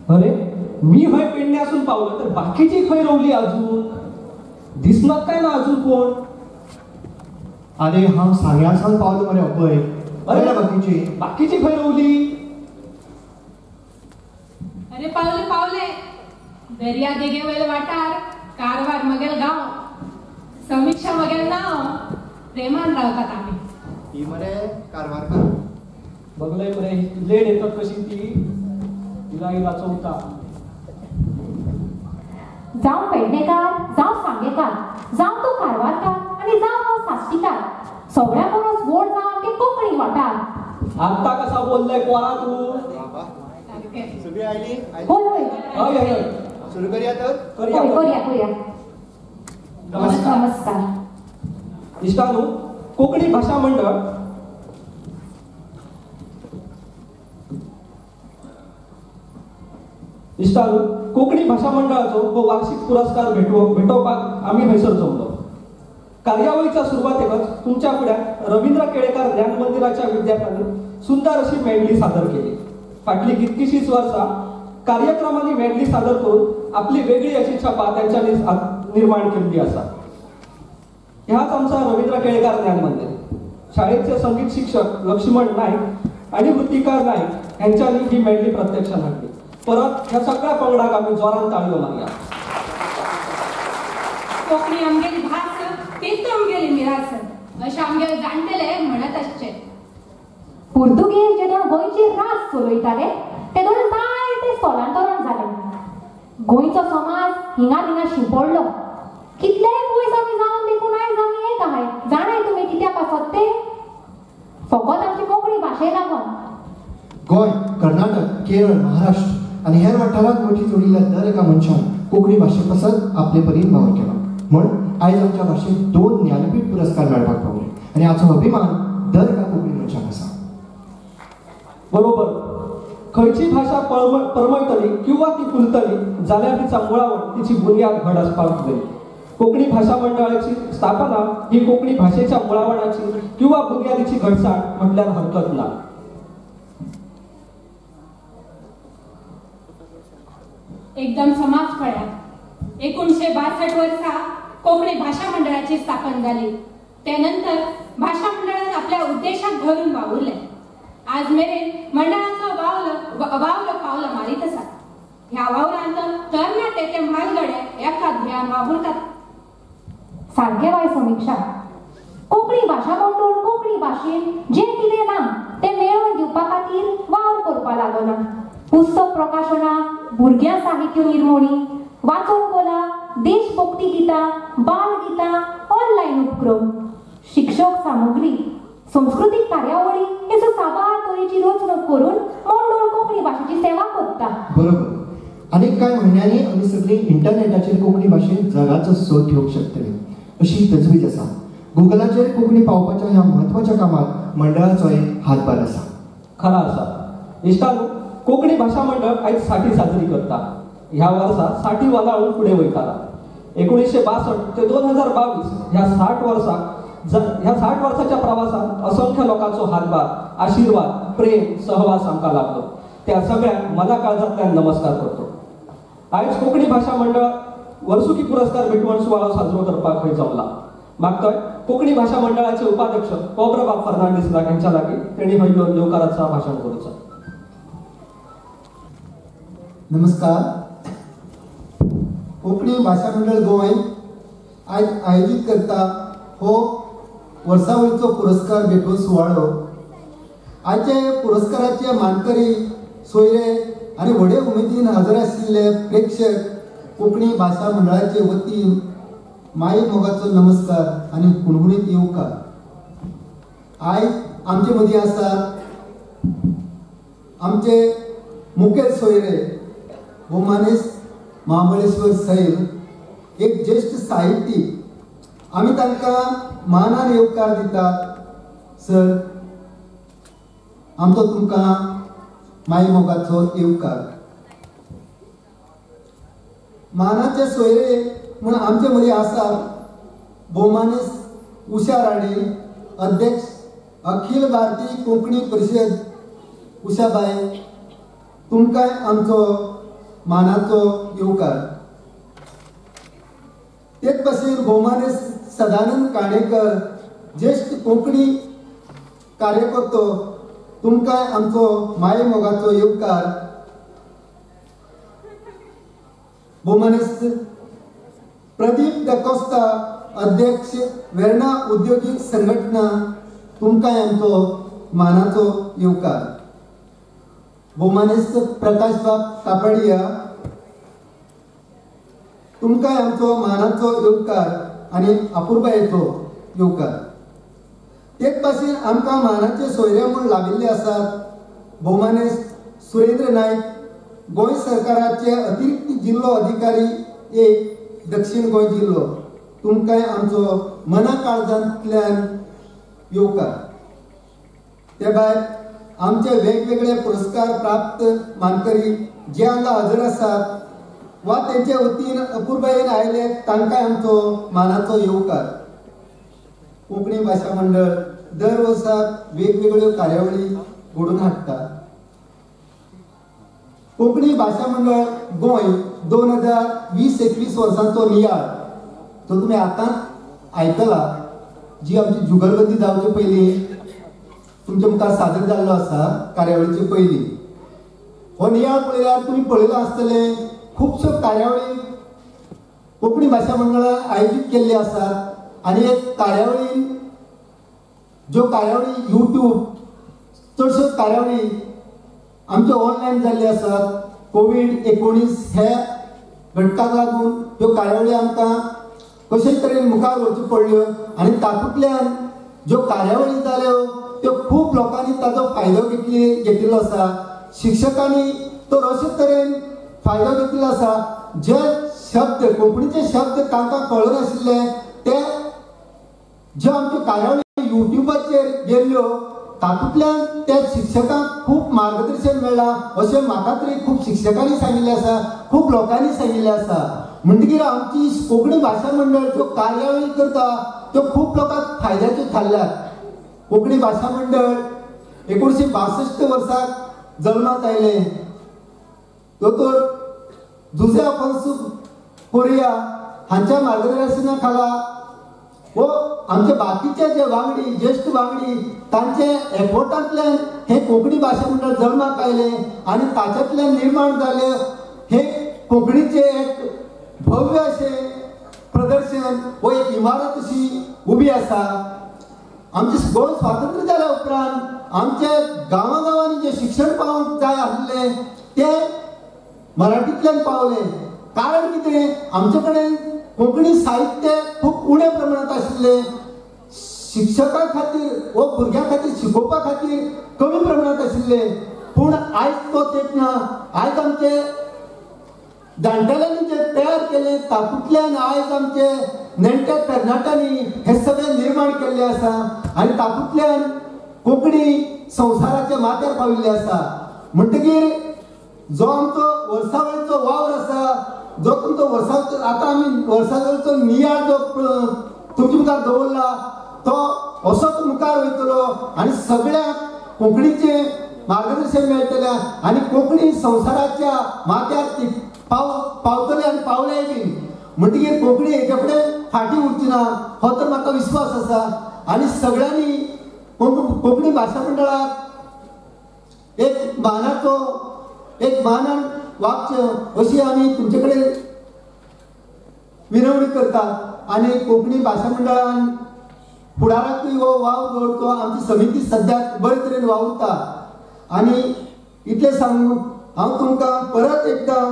अरे मी हय पेडण्यासून पावलं तर बाकीची खंय रवली अजून दिसनात काय ना अजून कोण. अरे हांव सांग्यासान पावलो मरे पळय. अरे बाकीची खंय रवली. अरे पावले पावले दर्या देगे वेल वाटार कारवार मगेल गाव समीक्षा मगेल नाव प्रेमान रावतात आम्ही. ही मरे कारवारकर बघलंय मरे लेड येतात कशी ती तिला इला चौथा. जाऊ पेडणेकार जाऊ सांगेकार जाऊ तो कारवारकार आणि जाऊ हांव साश्टीकार सगळ्या परस व्हड जाऊ आमगे कोंकणी वाठार. आता कसा बोललाय पोरा तू. सगळी आयली. होय होय हय हय सुरू करूया तर. करूया. नमस्कार. इष्टानू कोकणी भाषा मंडळ कोकणी भाषा मंडळाचो हो वार्षिक पुरस्कार भेटोवपाक आम्ही हयसर जमलो. कार्यावळीच्या सुरुवातेकच तुमच्या फुड्यात रवींद्र केळेकर ज्ञान मंदिराच्या विद्यार्थ्यांनी सुंदर अशी मेडली सादर केली. फाटली कितकीशीच वर्सां कार्यक्रमांनी मेडली सादर करून आपली वेगळी अशी छपा त्यांच्यानी निर्माण केली असा. ह्याच आमचा रवींद्र केळेकर ज्ञान मंदिर. शाळेचे संगीत शिक्षक लक्ष्मण नाईक आणि वृत्तिकार नाईक यांच्यानी ही मेडली प्रत्यक्षात हाडली. परत ह्या सगळ्या पंगडाक आम्ही जोरान ताळयो मारया. कोकणी आमगेली भास तेच आमगेली मिरास अशें आमगे जाणटेले म्हणत आसचे. पुर्तुगेज जेन्ना गोंयचे राज चलयताले तेन्ना जायते स्थलांतरण जालें. गोंयचो समाज हिंगा थिंगा शिंपडलो. कितलेय पयस आमी जावन देखून आयज आमी एक आहाय. जाणाय तुमी कित्याक आसत ते? फकत आमची कोंकणी भाशे लागून. गोंय, कर्नाटक, केरळ, महाराष्ट्र आणि हेर वाठारांत मोठी जोडिल्ल्या दर एका मनशान कोंकणी भाशे पासत आपले परीन वावर केला. म्हण आयज आमच्या भाशेक 2 ज्ञानपीठ पुरस्कार मेळपाक पावले आणि हाचो अभिमान दर एका कोंकणी मनशाक आसा. बरोबर. खंयची भाषा परमळटली किंवा ती फुलतली जाल्यार तिचा मुळावण तिची बुन्याद घट आसपाक जाय. कोकणी भाषा मंडळाची स्थापना ही कोकणी भाषेच्या मुळावणाची किंवा बुन्यादीची घटसाळ म्हटल्यार हरकत ना. एकदम समाज फळ्यात 1962 वर्सा कोकणी भाषा मंडळाची स्थापन झाली. त्यानंतर भाषा मंडळान आपल्या उद्देशाक धरून वावुरले. आज मेरेन मंडळाचो वावलो पावलं मारीत आसा. ह्या वावरांत तरणाटे ते म्हालगडे एका ध्यान वावुरतात. सारके बाय समीक्षा. कोंकणी भाषा मंडळ कोंकणी भाशेन जे कितें ना ते मेळोवन दिवपा खातीर वावर करपा लागना. पुस्तक प्रकाशनां, भुरग्यां साहित्य निर्मोणी, वाचन कला, देशभक्ती गितां, बालगितां, ऑनलायन उपक्रम, शिक्षक सामुग्री, सांस्कृतिक कार्यावळी हेचो साबार तरेची रचणूक करून मंडळ कोंकणी भाशेची सेवा करता. बरोबर. अनेक कांय म्हयन्यांनी आमी सगळीं इंटरनेटाचेर कोंकणी भाशेन जगाचो सोद घेवंक शकतले अशी तजवीज आसा. गुगलाचेर कोंकणी पावोवपाच्या ह्या म्हत्वाच्या कामात मंडळाचो एक हातभार आसा. खरा आसा. इश्टानू कोकणी भाषा मंडळ आयज 60 साजरी करता. ह्या वर्सा 60 वालाळून फुडें वयताला. 1962 ते 2022 ह्या 60 वर्साच्या प्रवासात असंख्य लोकांचो हातभार, आशीर्वाद, प्रेम, सहवास आमकां लाभलो. त्या सगळ्यांक मना काळजांतल्यान नमस्कार करतो. आयज कोकणी भाषा मंडळ वर्सुकी पुरस्कार भेटवण सुवाळो साजरो करपाक खंय जमला. मागतोय कोकणी भाषा मंडळाचे उपाध्यक्ष कोब्रबाब फर्नांडीस यांच्या लागीं तेणी हय येवकाराचा भाषण करूचा. नमस्कार. कोकणी भाषा मंडळ गोंय आज आयोजित करता हो वर्सावळीचो पुरस्कार भेटवण सुवाळो. आजचे पुरस्काराचे मानकरी सोयरे आणि व्हडे उमेदीन हजर आशिल्ले प्रेक्षक कोकणी भाषा मंडळाचे वतीन माये मोगाचो नमस्कार आणि कुणकुणीत येवकार. आयज आमचे मदीं आसात आमचे मुखेल सोयरे भोमानेस महाबळेश्वर सैल, एक ज्येष्ठ साहित्यीक. आम्ही तांकां मानान येवकार दितात. सर, आमचो तुमकां माय मोगाचो येवकार. मानाचे सोयरे म्हण आमचे मदीं आसात भोमानेस उषा राणे, अध्यक्ष अखिल भारतीय कोंकणी परिशद उषाबाई तुमकां आमचो मानाचो येवकार. तेच भाशेन भोवमाने सदानंद काणेकर ज्येष्ठ कोंकणी कार्यकर्तो तुमकां आमचो माये मोगाचो येवकार. भोवमानेस्त प्रदीप डकोस्ता अध्यक्ष वेर्णा उद्योगिक संघटना तुमकां आमचो मानाचो येवकार. भोवमानेस्त प्रकाश बाब कापडिया तुमकां आमचो मानाचो येवकार आनी अपुर्बायेचो येवकार. तेच भाशेन आमकां मानाचे सोयरे म्हूण लाभिल्ले आसात भोवमानेस्त सुरेंद्र नायक गोंय सरकाराचे अतिरिक्त जिल्लो अधिकारी 1 दक्षिण गोंय जिल्लो तुमकां आमचो मना काळजांतल्यान येवकार. ते भायर आमचे वेगवेगळे पुरस्कार प्राप्त मानकरी जे हांगा हजर आसात वा तेंचे वतीन अपुर्बायेन आयले तांकां आमचो मानाचो येवकार. कोंकणी भाशा मंडळ दर वर्साक वेगवेगळ्यो कार्यावळी घडोवन हाडटा. कोंकणी भाशा मंडळ गोंय 2020-21 वर्सांचो नियाळ तो तुमी आतां आयकला जी आमची जुगलबंदी जावचे पयलीं तुमच्या मुखार सादर जाल्लो आसा कार्यावळीचे पयलीं. हो नियाळ पळयल्यार तुमी पळयलो आसतले खुबश्यो कार्यावळी कोंकणी भाशा मंडळान आयोजीत केल्ल्यो आसात आनी एक कार्यावळीन ज्यो कार्यावळी यूट्यूब चडश्यो कार्यावळी आमच्यो ऑनलायन जाल्ल्यो आसात. कोविड-19 हे घटकाक लागून ह्यो कार्यावळी आमकां कशे तरेन मुखार व्हरच्यो पडल्यो आनी तातूंतल्यान ज्यो कार्यावळी जाल्यो त्यो खूब लोकांनी ताचो फायदो घेतिल्लो आसा. शिक्षकांनी तर अशे तरेन फायदो घेतिल्लो आसा जे शब्द कोंकणीचे शब्द तांकां कळनाशिल्ले ते ज्यो आमच्यो कार्यावळी युट्यूबाचेर गेल्ल्यो तातूंतल्यान त्या शिक्षकांक खूब मार्गदर्शन मेळ्ळां अशें म्हाका तरी खूब शिक्षकांनी सांगिल्लें आसा खूब लोकांनी सांगिल्लें आसा. म्हणटकीर आमची कोंकणी भाशा मंडळ ज्यो कार्यावळी करता त्यो खूब लोकांक फायद्याच्यो थारल्यात. कोंकणी भाशा मंडळ 1962 वर्साक जल्माक आयलें. दोतोर जुझे अफोन्सो कोरिया हांच्या मार्गदर्शना खाला व आमचे बाकीचे जे वांगडी ज्येष्ठ वांगडी तांचे एफोर्टांतल्यान हे कोंकणी भाशा मंडळ जल्माक आयलें आनी ताच्यातल्यान निर्माण जाले हे कोंकणीचे एक भव्य अशें प्रदर्शन व एक इमारत अशी उबी आसा. आमचे गोंय स्वातंत्र्य जाल्या उपरांत आमचे गांवांनी जे शिक्षण पावंक जाय आसले ते मराठींतल्यान पावले. कारण कितें आमचे कडेन कोंकणी साहित्य खूब उण्या प्रमाणांत आशिल्ले. शिक्षकां खातीर व भुरग्यां खातीर शिकोवपा खातीर कमी प्रमाणांत आशिल्ले. पूण आयज तो तेंप ना. आयज आमचे जाणटेल्यांनी जे तयार केले तातूंतल्यान आयज आमचे नेणट्या तरणाट्यांनी हे सगळें निर्माण केल्लें आसा आनी तातूंतल्यान कोंकणी संवसाराच्या माथ्यार पाविल्ली आसा. म्हणटकीर जो आमचो वर्सावळीचो वावर आसा जो तुमचो वर्साचो आतां आमी वर्सावळीचो नियाळ जो तुमचे मुखार दवरला तो असोच मुखार वयतलो आनी सगळ्यांक कोंकणीचे मार्गदर्शन मेळटलें आनी कोंकणी संवसाराच्या माथ्यार ती पावतले आनी पावले बीन. म्हणटकीर कोंकणी हेजे फुडें फाटीं उरची ना हो तर म्हाका विश्वास आसा. आनी सगळ्यांनी कोंकणी भाशा मंडळाक एक मानान वागचें अशी आमी तुमचे कडेन विनवणी करतात. आनी कोंकणी भाशा मंडळान फुडाराकूय हो वाव दवरचो आमची समिती सद्याक बरे तरेन वावुरता. आनी इतलें सांगून हांव तुमकां परत एकदां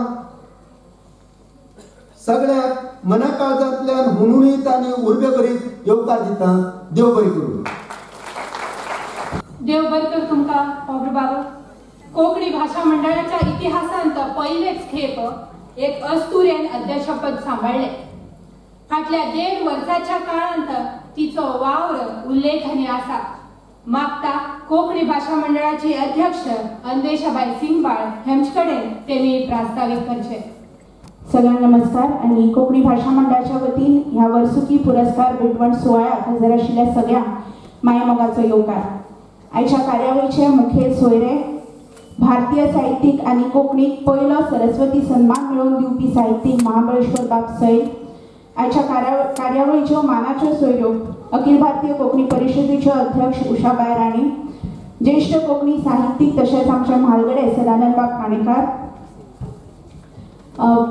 सगळ्याक मना काळजांतल्यान हुनहुनीत आनी उर्बे भरीत येवकार दिता. देव बरें करूं. देव बरें कर तुमकां पाबरू बाबा. कोंकणी भाषा मंडळाच्या इतिहासांत पहिलेच खेप एक अस्तुरेन अध्यक्षपद सांभाळले. फाटल्या 1.5 वर्साच्या काळांत तिचो वावर उल्लेखनीय आसा. मागता कोंकणी भाषा मंडळाची अध्यक्ष अंदेशाबाई सिंगबाळ हेंचे कडेन तेमी प्रास्ताविक करचे. सगळ्यांना नमस्कार. आणि कोंकणी भाषा मंडळाच्या वतीन ह्या वर्सुकी पुरस्कार वितरण सुवाळ्याक हजर आशिल्ल्या सगळ्या मायेमोगाचो येवकार. आयच्या कार्यावळीचे मुखेल सोयरे भारतीय साहित्यिक आणि कोंकणीक पयलो सरस्वती सन्मान मेळोवन दिवपी साहित्यिक महाबळेश्वर बाब सैल आयच्या कार्यावळीच्यो मानाच्यो सोयऱ्यो अखिल भारतीय कोंकणी परिशदेच्यो अध्यक्ष उषाबाई राणी, ज्येष्ठ कोंकणी साहित्यिक तशेंच आमचे म्हालगडे सदानंद बाब खाणेकार,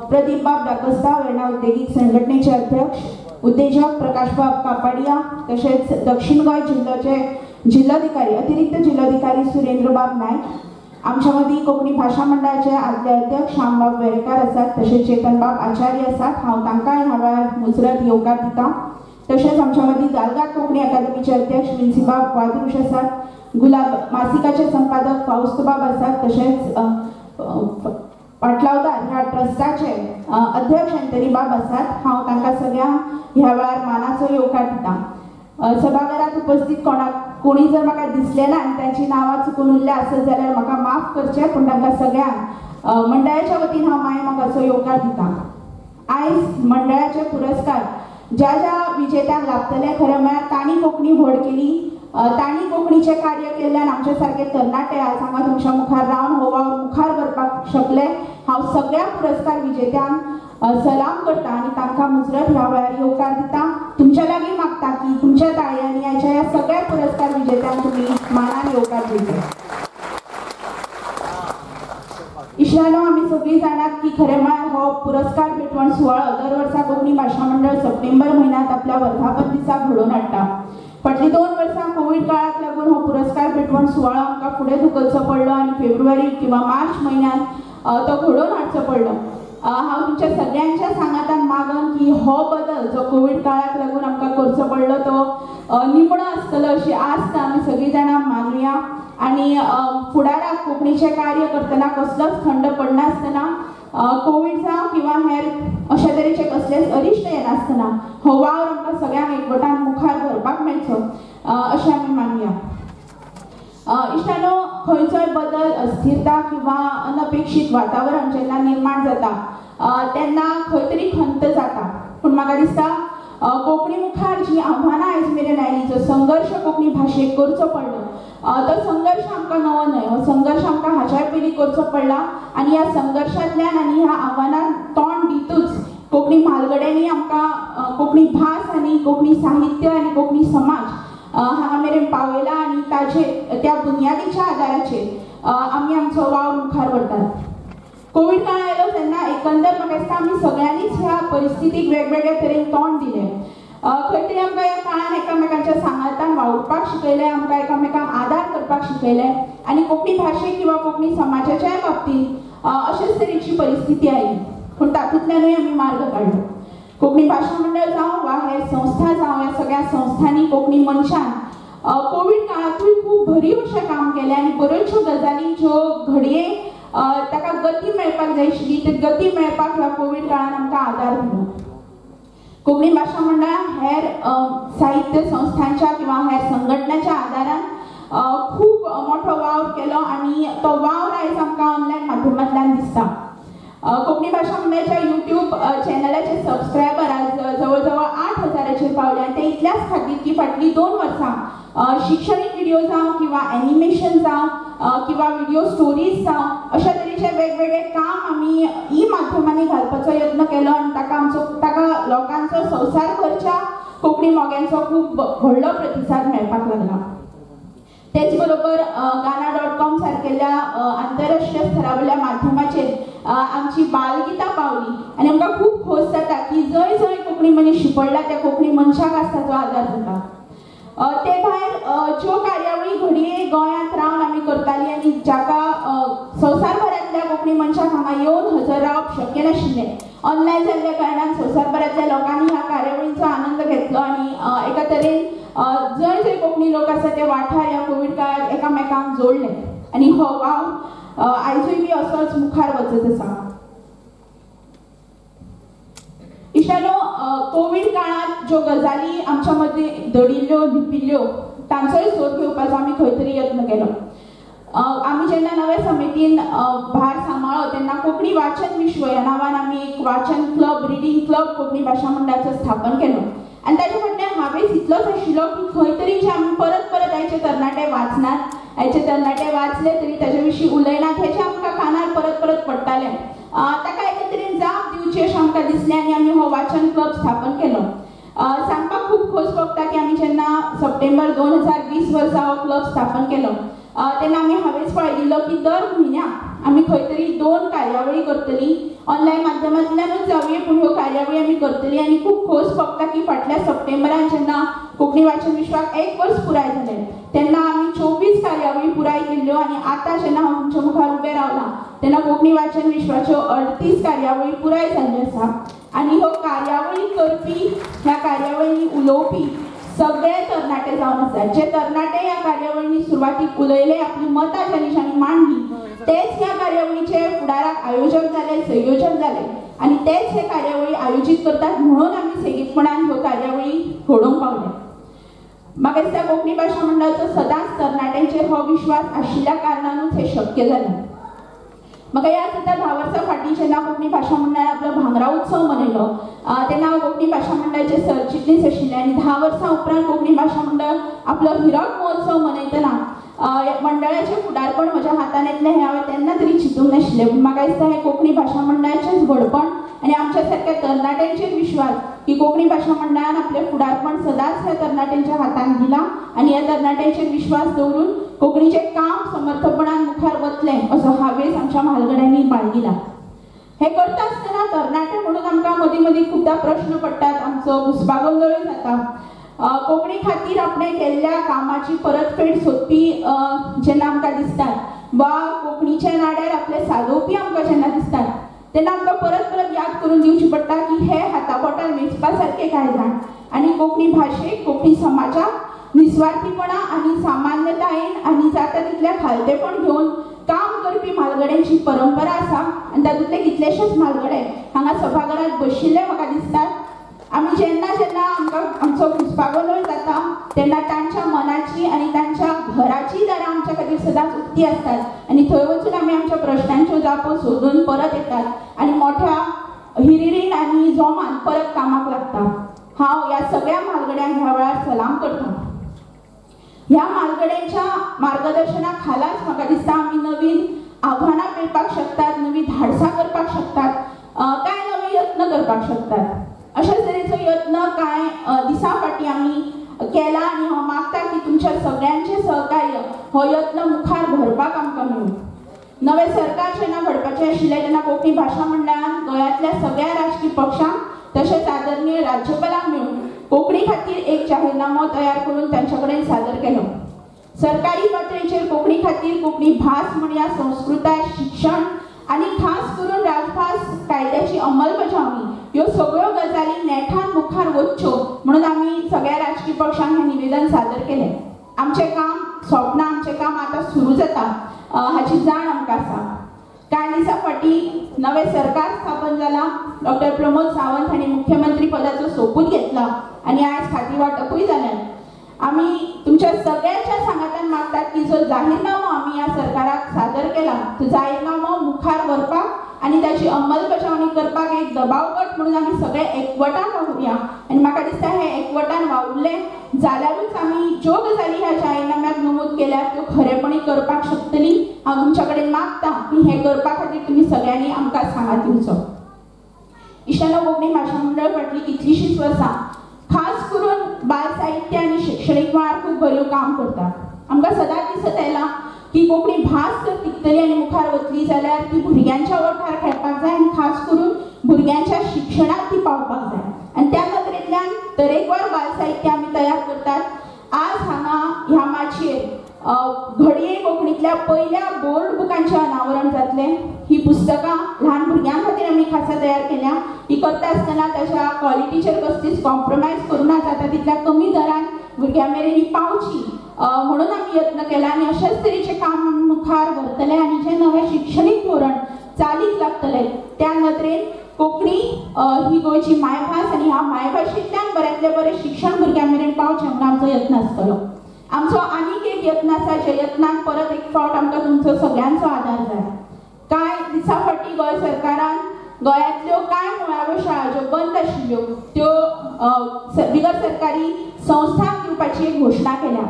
प्रदीप बाब दाकस्ता वेर्णा उद्देगीक संघटनेचे अध्यक्ष, उद्देजक प्रकाश बाब कापाडिया, तसेच दक्षिण गोंय जिल्ह्याचे जिल्हाधिकारी अतिरिक्त जिल्हाधिकारी सुरेंद्र बाब नायक, आमच्या मदीं कोंकणी भाषा मंडळाचे आदले अध्यक्ष श्यामबाब वेरेकार आसात, तसेच चेतन बाब आचार्य आसात. हांव तांकांय ह्या वेळार मुजरत येवकार दिता. तसेच आमच्या मदीं दालगाट कोंकणी अकादमीचे अध्यक्ष विंसीबाब वादरुश आसात, गुलाब मासिकाचे संपादक फाउस्तबाब आसात, तसेच पाटलावदार ह्या ट्रस्टाचे अध्यक्ष अंतरी बाब आसात. हांव तांकां सगळ्यांक ह्या वेळार मानाचो येवकार दिता. सभाघरात उपस्थित कोणी जर म्हाका दिसले ना आनी तांची नांवां चुकून उरल्या आसत जाल्यार म्हाका माफ करचें, पूण तांकां सगळ्यांक मंडळाच्या वतीन हांव माय मोगाचो येवकार दिता. आयज मंडळाचे पुरस्कार ज्या ज्या विजेत्यांक लाभतले खरें म्हळ्यार तांणी कोंकणी व्हड केली, तांणी कोंकणीचें कार्य केल्ल्यान आमचे सारके तरणाटे आज हांगा तुमच्या मुखार रावन हो वावर मुखार व्हरपाक शकले. हांव सगळ्या पुरस्कार विजेत्यांक सलाम करता आनी तांकां मुजरत ह्या वेळार येवकार दिता. तुमच्या लागीं मागता की तुमच्या ताळयांनी आयच्या ह्या सगळ्या पुरस्कार विजेत्यांक तुमी मानान येवकार दिवचे. इश्टानो, आमी सगळीं जाणात की खरें म्हळ्यार हो पुरस्कार भेटवण सुवाळो दर वर्सा कोंकणी भाशा मंडळ सप्टेंबर म्हयन्यांत आपल्या वर्धापन दिसाक घडोवन हाडटा. फाटलीं 2 वर्सां कोविड काळाक लागून हो पुरस्कार भेटवण सुवाळो आमकां फुडें धुकलचो पडलो आनी फेब्रुवारी किंवा मार्च म्हयन्यांत तो घडोवन हाडचो पडलो. हांव तुमच्या सगळ्यांच्या सांगातान मागन की हो बदल जो कोविड काळाक लागून आमकां करचो पडलो तो निमणो आसतलो अशी आस्त आमी सगळीं जाणां मानूया. आनी फुडाराक कोंकणीचें कार्य करतना कसलोच खंड पडनासतना कोविड जावं किंवा हेर अशा तरेचे कसलेच अरिश्ट येनासतना हो वावर आमकां सगळ्यांक एकवटान मुखार व्हरपाक मेळचो अशें आमी मानूया. इश्टानो, खंयचोय बदल अस्थिरता किंवा अनपेक्षीत वातावरण जेन्ना निर्माण जाता तेन्ना खंय तरी खंत जाता. पूण म्हाका दिसता कोंकणी मुखार जी आव्हानां आयज मेरेन आयली, जो संघर्श कोंकणी भाशेक करचो पडलो तो संघर्श आमकां नवो न्हय. हो संघर्श आमकां हाच्या पयलीं करचो पडला आनी ह्या संघर्शांतल्यान आनी ह्या आव्हानांक तोंड दितूच कोंकणी म्हालगड्यांनी आमकां कोंकणी भास आनी कोंकणी साहित्य आनी कोंकणी समाज हांगा मेरेन पावयला आनी ताचेर त्या बुनयादीच्या आदाराचेर आमी आमचो वावर मुखार व्हरतात. कोविड काळ आयलो तेन्ना एकंदर म्हाका दिसता आमी सगळ्यांनीच ह्या परिस्थितीक वेगवेगळ्या तरेन तोंड दिलें. खंय तरी आमकां ह्या काळान एकामेकांच्या सांगातान वावुरपाक शिकयलें, आमकां एकामेकांक आदार करपाक शिकयलें आनी कोंकणी भाशेक किंवा कोंकणी समाजाच्या बाबतींत अशेच तरेची परिस्थिती आयली. पूण तातूंतल्यानूय आमी मार्ग काडलो. कोंकणी भाशा मंडळ जावं वा हेर संस्था जावं, ह्या सगळ्या संस्थांनी कोंकणी मनशान कोविड काळातूय खूब भरीव अशें काम केलें आनी बऱ्योचश्यो गजाली ज्यो घडये ताका गती मेळपाक जाय आशिल्ली ती गती मेळपाक ह्या कोविड काळान आमकां आदार दिलो. कोंकणी भाशा मंडळान हेर साहित्य संस्थांच्या किंवा हेर संघटनांच्या आदारान खूब मोठो वावर केलो आनी तो वावर आयज आमकां ऑनलायन माध्यमांतल्यान दिसता. कोंकणी भाशा मंडळाच्या युट्यूब चॅनलाचे सबस्क्रायबर आज जवळ जवळ 8,000 पावले आनी ते इतल्याच खातीर की फाटलीं 2 वर्सां शिक्षणीक व्हिडिओ जावं किंवा एनिमेशन जावं किंवा व्हिडिओ स्टोरीज जावं अशा तरेचे वेगवेगळे काम आमी ई माध्यमांनी घालपाचो यत्न केलो आनी ताका लोकांचो संवसारभरच्या कोंकणी मोग्यांचो खूब व्हडलो प्रतिसाद मेळपाक लागला. तेच बरोबर गाना.com सारकेल्या आंतरराष्ट्रीय स्तरावयल्या माध्यमाचेर आमची बालगितां पावली आनी आमकां खूब खोस जाता की जंय जंय कोंकणी मनीस शिपडला त्या कोंकणी मनशाक आज ताचो आदार जाता. ते भायर ज्यो कार्यावळी घडये गोंयांत रावन आमी करतालीं आनी जाका संवसारभरांतल्या कोंकणी मनशाक हांगा येवन हजर रावप शक्य नाशिल्लें, ऑनलायन जाल्ल्या कारणान संवसारभरांतल्या लोकांनी ह्या कार्यावळींचो आनंद घेतलो आनी एका तरेन जंय जंय कोंकणी लोक आसा ते वाठार ह्या कोविड काळात एकामेकांक जोडले आनी हो वाव आयजूय बी असोच मुखार वचत आसा. इश्टानो, कोविड काळात ज्यो गजाली आमच्या मदीं दडिल्ल्यो लिपिल्ल्यो तांचोय सोद घेवपाचो आमी खंय तरी यत्न केलो. आमी जेन्ना नव्या समितीन भार सांबाळ्ळो तेन्ना कोंकणी वाचन विश्व ह्या नांवान आमी एक वाचन क्लब, रिडींग क्लब कोंकणी भाशा मंडळाचो स्थापन केलो आनी ताचे फाटल्यान हावेस इतलोच आशिल्लो की खंय तरी जे आमी परत परत आयचे तरणाटे वाचनात हेचे तरणाटे वाचले तरी ताचे विशीं उलयनात हेचे आमकां कानार परत परत पडटालें. ताका एके तरेन जाप दिवची अशें आमकां दिसलें आनी आमी हो वाचन क्लब स्थापन केलो. सांगपाक खूब खोस भोगता की आमी जेन्ना सप्टेंबर 2020 वर्सा हो क्लब स्थापन केलो तेन्ना आमी हावेंच पळयिल्लो की दर म्हयन्याक आमी खंय तरी 2 कार्यावळी करतली. ऑनलायन माध्यमांतल्यानूच जावये पूण ह्यो कार्यावळी आमी करतली. आनी खूब खोस भोगता की फाटल्या सप्टेंबरान जेन्ना कोंकणी वाचन विश्वाक 1 वर्स पुराय जालें तेन्ना आमी 24 कार्यावळी पुराय केल्ल्यो. आनी आतां जेन्ना हांव तुमच्या मुखार उबें रावलां तेन्ना कोंकणी वाचन विश्वाच्यो 38 कार्यावळी पुराय जाल्ल्यो आसा. आनी ह्यो कार्यावळी करपी ह्या कार्यावळींनी उलोवपी सगळे तरणाटे जावन आसात. जे तरणाटे ह्या कार्यावळींनी सुरवातीक उलयले, आपली मतां ज्या निशांनी मांडली, तेच ह्या कार्यावळीचे फुडाराक आयोजक जाले, संयोजक जाले आनी तेच हे कार्यावळी आयोजीत करतात. म्हणून आमी सेगीतपणान ह्यो कार्यावळी घडोवंक पावले. म्हाका दिसता कोंकणी भाशा मंडळाचो सदांच तरणाट्यांचेर हो विश्वास आशिल्ल्या कारणानूच हे शक्य जालें. म्हाका याद जाता 10 वर्सां फाटीं जेन्ना कोंकणी भाशा मंडळान आपलो भांगरा उत्सव मनयलो तेन्ना हांव कोंकणी भाशा मंडळाचे सरचिटणीस आशिल्लें. आनी 10 वर्सां उपरांत कोंकणी भाशा मंडळ आपलो हिरक महोत्सव मनयतना मंडळाचें फुडारपण म्हज्या हातान येतलें हें हांवें तेन्ना तरी चिंतूंक नाशिल्लें. पूण म्हाका दिसता हें कोंकणी भाशा मंडळाचेंच घडपण आनी आमच्या सारक्या तरणाट्यांचेर विश्वास की कोंकणी भाशा मंडळान आपलें फुडारपण सदांच ह्या तरणाट्यांच्या हातान दिलां आनी ह्या तरणाट्यांचेर विश्वास दवरून कोंकणीचें काम समर्थपणान मुखार वतलें असो हावेस आमच्या म्हालगड्यांनी बाळगिला. हे करता आसतना तरणाटे म्हणून आमकां मदीं मदीं खुबदां प्रश्न पडटात, आमचो घुसपागोंदळूय जाता. कोंकणी खातीर आपणें केल्ल्या कामाची परतफेड सोदपी जेन्ना आमकां दिसतात वा कोंकणीच्या नाड्यार आपले सादोवपी आमकां जेन्ना दिसतात तेन्ना आमकां परत परत याद करून दिवची पडटा की हे हाताबोटार वेंचपा सारके कांय जाण आनी कोंकणी भाशेक, कोंकणी समाजाक निस्वार्थीपणा आनी सामान्यतायेन आनी जाता तितलें खालतेपण घेवन काम करपी म्हालगड्यांची परंपरा आसा. आनी तातूंतले कितलेशेच म्हालगडे हांगा सभाघरांत बशिल्ले म्हाका दिसतात. आमी जेन्ना जेन्ना आमकां आमचो घुसपागोंदळ जाता तेन्ना तांच्या मनाची आनी तांच्या घराची दारां आमच्या खातीर सदांच उक्ती आसतात आनी थंय वचून आमी आमच्या प्रश्नांच्यो जापो सोदून परत येतात आनी मोठ्या हिरिरीन आनी जोमान परत कामाक लागता. हांव ह्या सगळ्या म्हालगड्यांक ह्या वेळार सलाम करतां. ह्या म्हालगड्यांच्या मार्गदर्शना खालाच म्हाका दिसता आमी नवीन आव्हानां पेलपाक शकतात, नवी धाडसां करपाक शकतात, कांय नवे यत्न करपाक शकतात. अशाच तरेचो यत्न कांय दिसां फाटीं आमी केला आनी हांव मागता की तुमच्या सगळ्यांचें सहकार्य हो यत्न मुखार व्हरपाक आमकां मेळूं. नवें सरकार जेन्ना घडपाचें आशिल्लें तेन्ना कोंकणी भाशा मंडळान गोंयांतल्या सगळ्या राजकीय पक्षांक तशेंच आदरणीय राज्यपालांक मेळून कोंकणी खातीर एक जाहीरनामो तयार करून तांचे कडेन सादर केलो. सरकारी पातळीचेर कोंकणी खातीर कोंकणी भास म्हणया संस्कृताय, शिक्षण आनी खास करून राजभास कायद्याची अंमलबजावणी ह्यो सगळ्यो गजाली नेटान मुखार वच्च्यो म्हणून आमी सगळ्या राजकीय पक्षांक हें निवेदन सादर केलें. आमचें काम सोंपना, आमचें काम आतां सुरू जाता हाची जाण आमकां आसा. कांय दिसां फाटीं नवें सरकार स्थापन जालां. डॉक्टर प्रमोद सावंत हांणी मुख्यमंत्री पदाचो सोपूत घेतला आनी आयज खाती वांटपूय जालें. आमी तुमच्या सगळ्यांच्या सांगातान मागतात की जो जाहीरनामो आमी ह्या सरकाराक सादर केला तो जाहीरनामो मुखार व्हरपाक आनी ताची अंमलबजावणी करपाक एक दबाव गट म्हणून आमी सगळे एकवटान वावुरया. आनी म्हाका दिसता हे एकवटान वावुरले जाल्यारूच आमी ज्यो गजाली ह्या जाहीरनाम्यात नमूद केल्यात त्यो खरेपणी करपाक शकतली. हांव तुमच्या कडेन मागता की हे करपा खातीर तुमी सगळ्यांनी आमकां सांगात दिवचो. इश्टानो, कोंकणी भाशा मंडळ फाटलीं कितलींशींच वर्सां खास करून बाल साहित्य आनी शैक्षणीक वेळार खूब बऱ्यो काम करता. आमकां सदांच दिसत आयलां की कोंकणी भास जर टिकतली आनी मुखार वतली जाल्यार ती भुरग्यांच्या ओंठार खेळपाक जाय आनी खास करून भुरग्यांच्या शिक्षणाक ती पावपाक जाय. आनी त्या नदरेंतल्यान तरेकवार बाल साहित्य आमी तयार करतात. आज हांगा ह्या माचयेर घडये कोंकणीतल्या पयल्या बोर्ड बुकांचें अनावरण जातलें. ही पुस्तकां ल्हान भुरग्यां खातीर आमी खासा तयार केल्या. ही करता आसतना ताच्या क्वॉलिटीचेर कसलीच कॉम्प्रोमायज करूना, जाता तितल्या कमी दरान भुरग्यां मेरेन ही पावची म्हणून आमी यत्न केला आनी अशेच तरेचें काम मुखार व्हरतले. आनी जें नवें शिक्षणीक धोरण चालीक लागतलें त्या नदरेन कोंकणी ही गोंयची मायभास आनी ह्या मायभाशेंतल्यान बऱ्यांतलें बरें शिक्षण भुरग्यां मेरेन पावचें म्हणून आमचो यत्न आसतलो. आमचो आनीक एक यत्न आसा ज्या यत्नाक परत एक फावट आमकां तुमचो सगळ्यांचो आदार जाय. कांय दिसां फाटीं गोंय सरकारान गोंयांतल्यो कांय मुळाव्यो शाळा ज्यो बंद आशिल्ल्यो त्यो बिगर सरकारी संस्थांक दिवपाची एक घोशणा केल्या.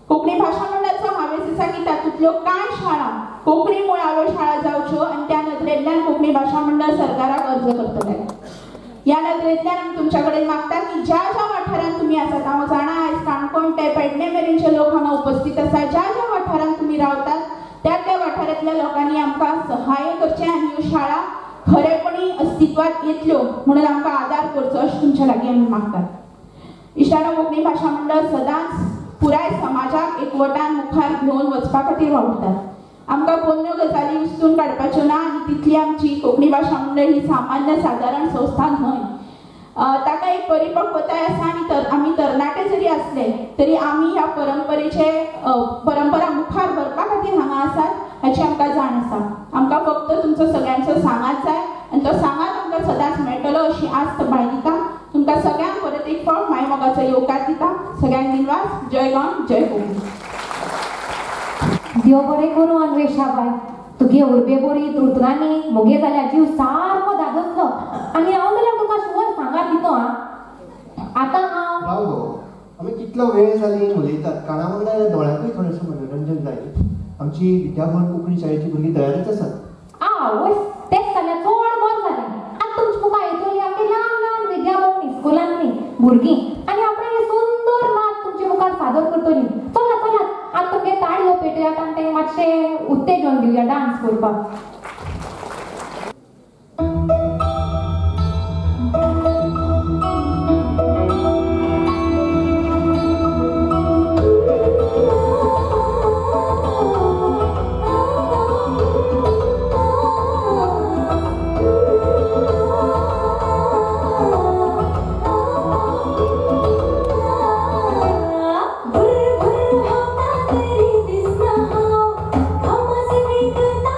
कोंकणी भाशा मंडळाचो हावेस आसा की तातूंतल्यो कांय शाळा कोंकणी मुळाव्यो शाळा जावच्यो आनी त्या नदरेंतल्यान कोंकणी भाशा मंडळ सरकाराक अर्ज करतले. ह्या नदरेंतल्यान आमी तुमच्या कडेन मागतात की ज्या ज्या वाठारांत तुमी आसात, हांव जाणा आयज काणकोण ते पेडणे मेरेनचे लोक हांगा उपस्थित आसा, ज्या ज्या वाठारांत तुमी रावतात त्या त्या वाठारांतल्या लोकांनी आमकां सहाय्य करचें आनी ह्यो शाळा खरेपणी अस्तित्वात येतल्यो म्हणून आमकां आदार करचो अशें तुमच्या लागीं आमी मागतात. इश्टानो, कोंकणी भाशा मंडळ सदांच पुराय समाजाक एकवटान मुखार घेवन वचपा खातीर वावुरतात. आमकां पोरण्यो गजाली उस्तून काडपाच्यो ना आनी तितली आमची कोंकणी भाशा मंडळ ही सामान्य सादारण संस्था न्हय. ताका एक परिपक्वताय आसा आनी आमी तरणाटे जरी असले तरी आमी ह्या परंपरा मुखार व्हरपा खातीर हांगा आसात हाची आमकां जाण आसा. आमकां फक्त तुमचो सगळ्यांचो सांगात जाय आनी तो सांगात आमकां सदांच मेळटलो अशी आस्त बाळगिता. तुमकां सगळ्यांक परत एक फावट मायमोगाचो येवकार दिता. सगळ्यांक दिनवास. जय गोंय, जय कोंकणी. देव बरें करूं अन्वेषाबाई. तुगे उर्बे बरी तुरतुरांनी मोगे जाल्यार जीव सारको दादसलो आनी हांव जाल्यार तुका शुवर सांगात दितो. आतां हांव राव गो, आमी कितलो वेळ जाली उलयतात. काना वांगडा दोळ्यांकूय थोडेंसें मनोरंजन जाय. आमची विद्याभवन कोंकणी शाळेची भुरगीं तयारच आसात. आवय, तेच जाल्यार चड बरें जालें. आतां तुमची मुखार येतली आमगे ल्हान ल्हान विद्याभवन इस्कुलांतली भुरगीं आनी आपण हे सुंदर नाच तुमचे मुखार सादर करतली. चला चला, आतां तुमगे ताळयो पेटयात आनी तें मातशें उत्तेजन दिवया डान्स करपाक. दिसना हाव, आवाज ऐकता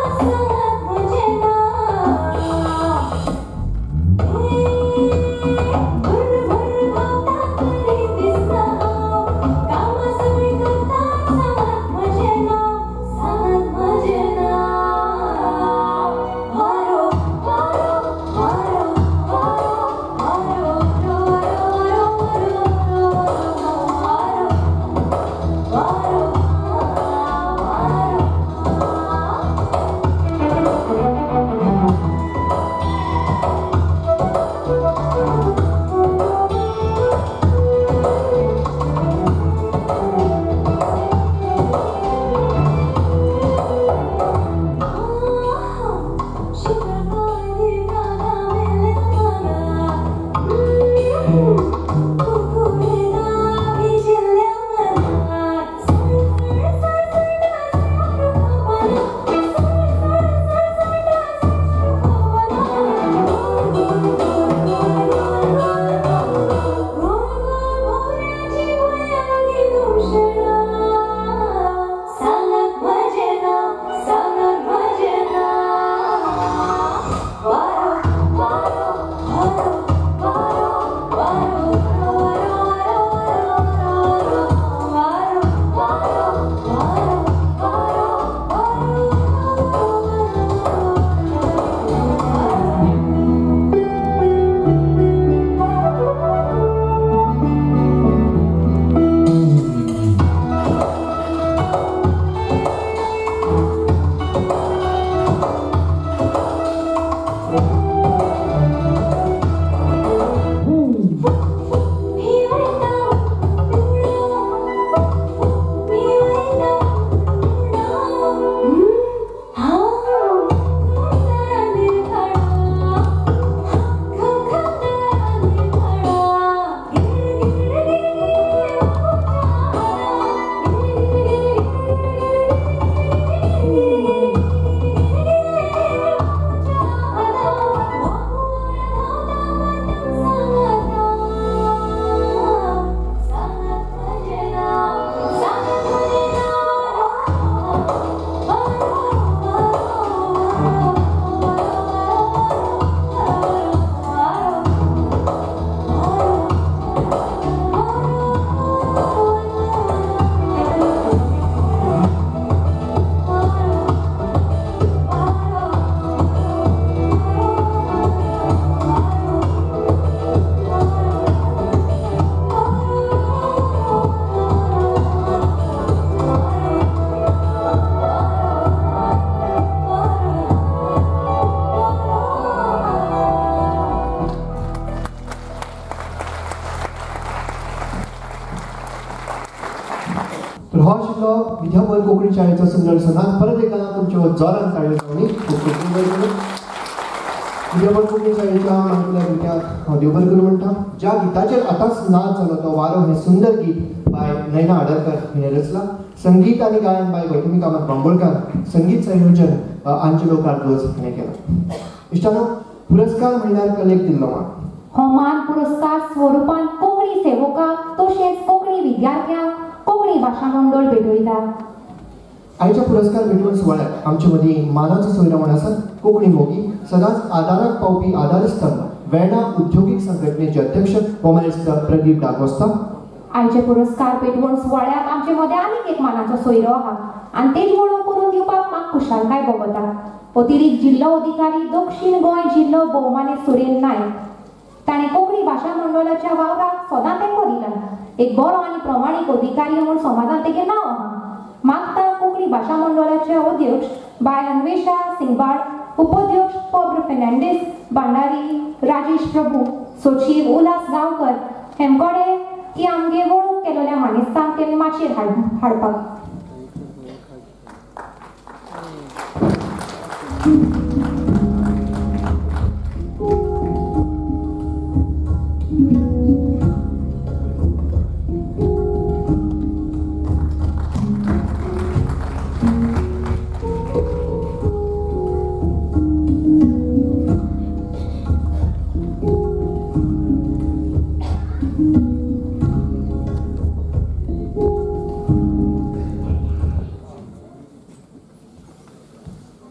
विद्यापन कोंकणी शाळेचा सुंदर सणात परत एकदा तुमच्या जोरान ताळयो जावनी खूप खूप सुंदर केलं. विद्यापन कोंकणी शाळेच्या मागल्या भुरग्याक हांव देव बरें करूं म्हणटा. ज्या गिताचेर आतांच नाच जालो तो वारो हे सुंदर गीत बाय नयना आडरकर हिणें रचला. संगीत आनी गायन बाय गौतमी कामत बांबोळकार. संगीत संयोजन आंचलो कार्दोज हिणें केलां. इश्टानो, पुरस्कार म्हणल्यार कलेक दिल्लो मान. हो मान पुरस्कार स्वरुपान कोंकणी सेवकांक तशेंच कोंकणी विद्यार्थ्यांक कोंकणी भाशा मंडळ भेटयता. आयच्या पुरस्कार भेटवण सुवाळ्याक आमचे मदीं मानाचो सोयरो म्हण आसात कोंकणी मोगी सदांच आदाराक पावपी आधारस्तंभ वेर्णा उद्योगीक संघटनेचे अध्यक्ष होममिनिस्टर प्रदीप डागोस्ता. आयचे पुरस्कार भेटवण सुवाळ्याक आमचे मदें आनीक एक मानाचो सोयरो आहा आनी तेजी वळख करून दिवपाक म्हाका खुशालकाय भोगता. अतिरिक्त जिल्लो अधिकारी दक्षिण गोंय जिल्लो भोवमाने सुरेन नायक. ताणें कोंकणी भाशा मंडळाच्या वावराक सदां तेंको दिला. एक बरो आनी प्रमाणीक अधिकारी म्हूण समाजांत तेगे नांव आहा. मागता कोंकणी भाशा मंडळाचे अध्यक्ष बाय अन्वेषा सिंगबाळ, उपाध्यक्ष पब्र फेर्नांडीस भांडारी, राजेश प्रभू, सचिव उल्हास गांवकर हेमकोडे की आमगे वळख केलेल्या मानेस्तांक तेमी माचयेर हाडपाक.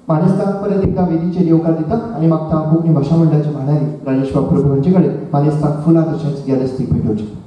मानेस्तांक परत एकदा वेदीचेर येवकार दिता आनी मागता कोंकणी भाशा मंडळाचे भांडारी राजेश प्रभू हांचे कडेन मानेस्तांक फुलां तशेंच गेलस्तीक भेटोवचें.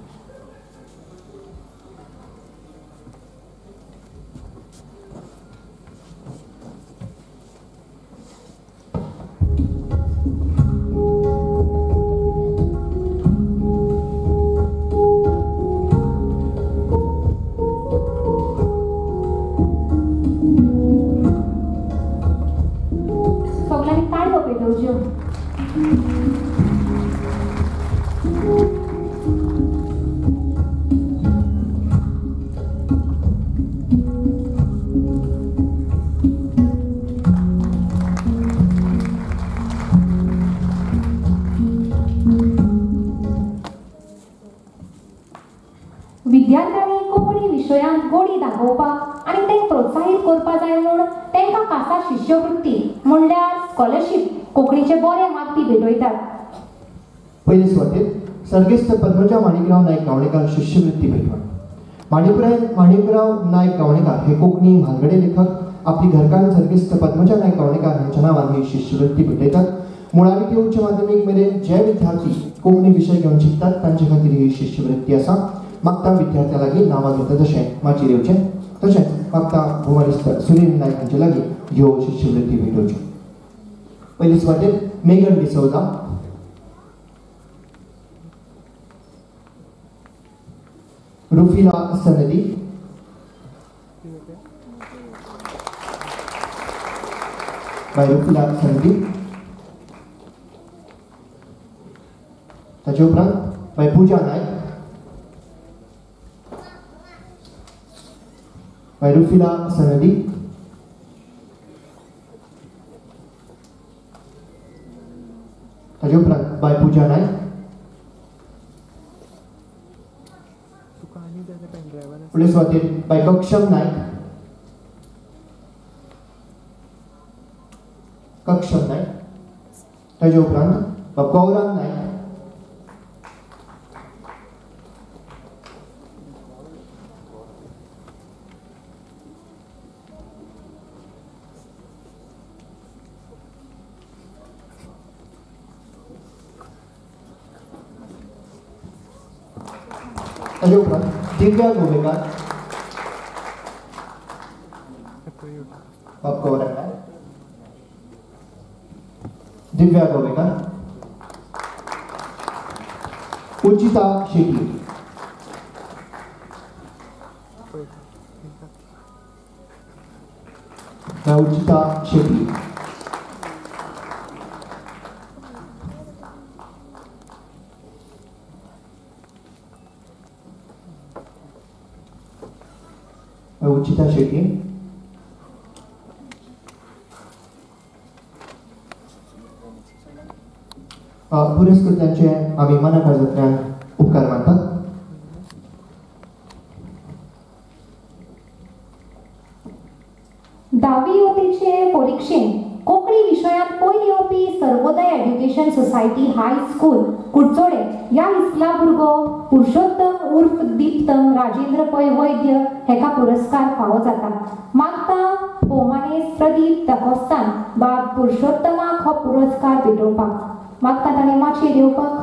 विद्यार्थ्यांनी कोंकणी विशयांत गोडी दाखोवपाक आनी तेंक प्रोत्साहीत करपा जाय म्हूण तेंकां खासा शिश्यवृत्ती म्हणल्यार स्कॉलरशीप कोंकणीचे बरे मागपी भेटयतात. पयले सुवातेर सर्गेस्त पद्मजा माणिकराव नायक गावणेकार शिश्यवृत्ती भेटवण. माणिकराव नायक गावणेकार हे कोंकणी म्हालगडे लेखक आपली घरकान्न सर्गेस्त पद्मजा नायक गावणेकार हांच्या नांवान ही शिश्यवृत्ती भेटयतात. मुळावी ते उच्च माध्यमीक मेरेन जे विद्यार्थी कोंकणी विशय घेवन शिकतात तांचे खातीर ही शिश्यवृत्ती आसा. मागता विद्यार्थ्यां लागीं नांवां घेता तशें माचयेर येवचें. तशेंच मागता भुवनिस्तर सुनील नायक हांचे लागीं ह्यो शिश्यवृत्ती भेटोवच्यो. पयले सुवातेर मेगन डिसौजा, रुफिला सनदी, बाय रुफिला सनदी. ताचे उपरांत बाय पुजा नायक, बाय रुफिला सनदी. ताचे उपरांत बाय पुजा नायक, फुडले सुवातेर बाय कक्षम नायक, ताचे उपरांत बाय गौरव नायक, ताचे उपरांत दिव्या गोवेकर, दिव्या गोवेकर, उचिता शेट्टी, उचिता शेट्टी. उचिता शेट्टी. पुरस्कृत्यांचे आम्ही मनाकाळजांतल्यान उपकार मानतात. धावी वतेचे परीक्षेन कोंकणी विशयांत पयली येवपी Sarvodaya education society high school Kudchade ह्या इस्ला भुरगो पुरुषोत्तम उर्फ दीप्तम राजेंद्र पै वैद्य हेका पुरस्कार फावो जाता. मागता भोवमानेस प्रदीप दकोस्तान बाब पुरुषोत्तमाक हो पुरस्कार भेटोवपाक. मागता ताणें माचयेर येवपाक.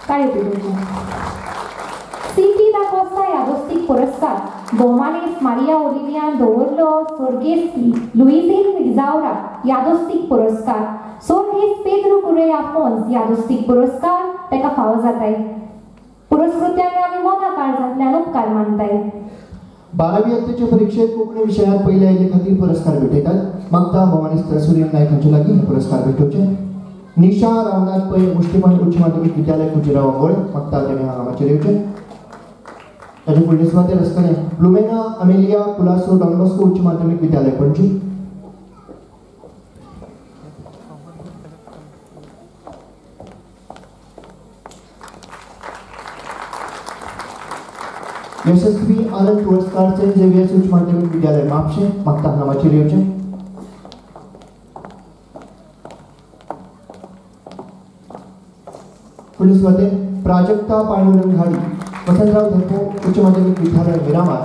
ताळयो भेटोवपाक. सीटी दा कोस्ता यादस्तीक पुरस्कार भोवमानेस मारिया ओलिवियान दवरलो सोर्गेस लुइझीन रिजावरा यादस्तीक पुरस्कार. सोर्गेस पेद्रो कुरेया फोन्स यादस्तीक पुरस्कार तेका फावो जाताय. पुरस्कृत्यांनी आमी मोना काळजांतल्यान उपकार मानताय. 12वी इयत्तेचे परीक्षेत कोंकणी विशयांत पयल्या आयिल्ले खातीर पुरस्कार भेटयतात. मागता भवानीस सुरेन नायक हांचे लागीं हे पुरस्कार भेटोवचे. निशा रामनाथ पै मुश्टीपण उच्च माध्यमीक विद्यालय कुजिरा वांगोळ मागता तेणें हांगा माचयेर येवचें. ताचे फुडले सुवातेर आसतलें ब्लुमेना अमेलिया कुलासो डॉन बॉस्को उच्च माध्यमीक विद्यालय पणजी. यशस्वी आनंद पुरस्कार सेंट झेवियर्स उच्च माध्यमिक विद्यालय म्हापशें मागता हांगा माचयेर येवचें. फुडले सुवातेर प्राजक्ता पांडुरंग घाडी वसंतराव धर्मो उच्च माध्यमिक विद्यालय मिरामार.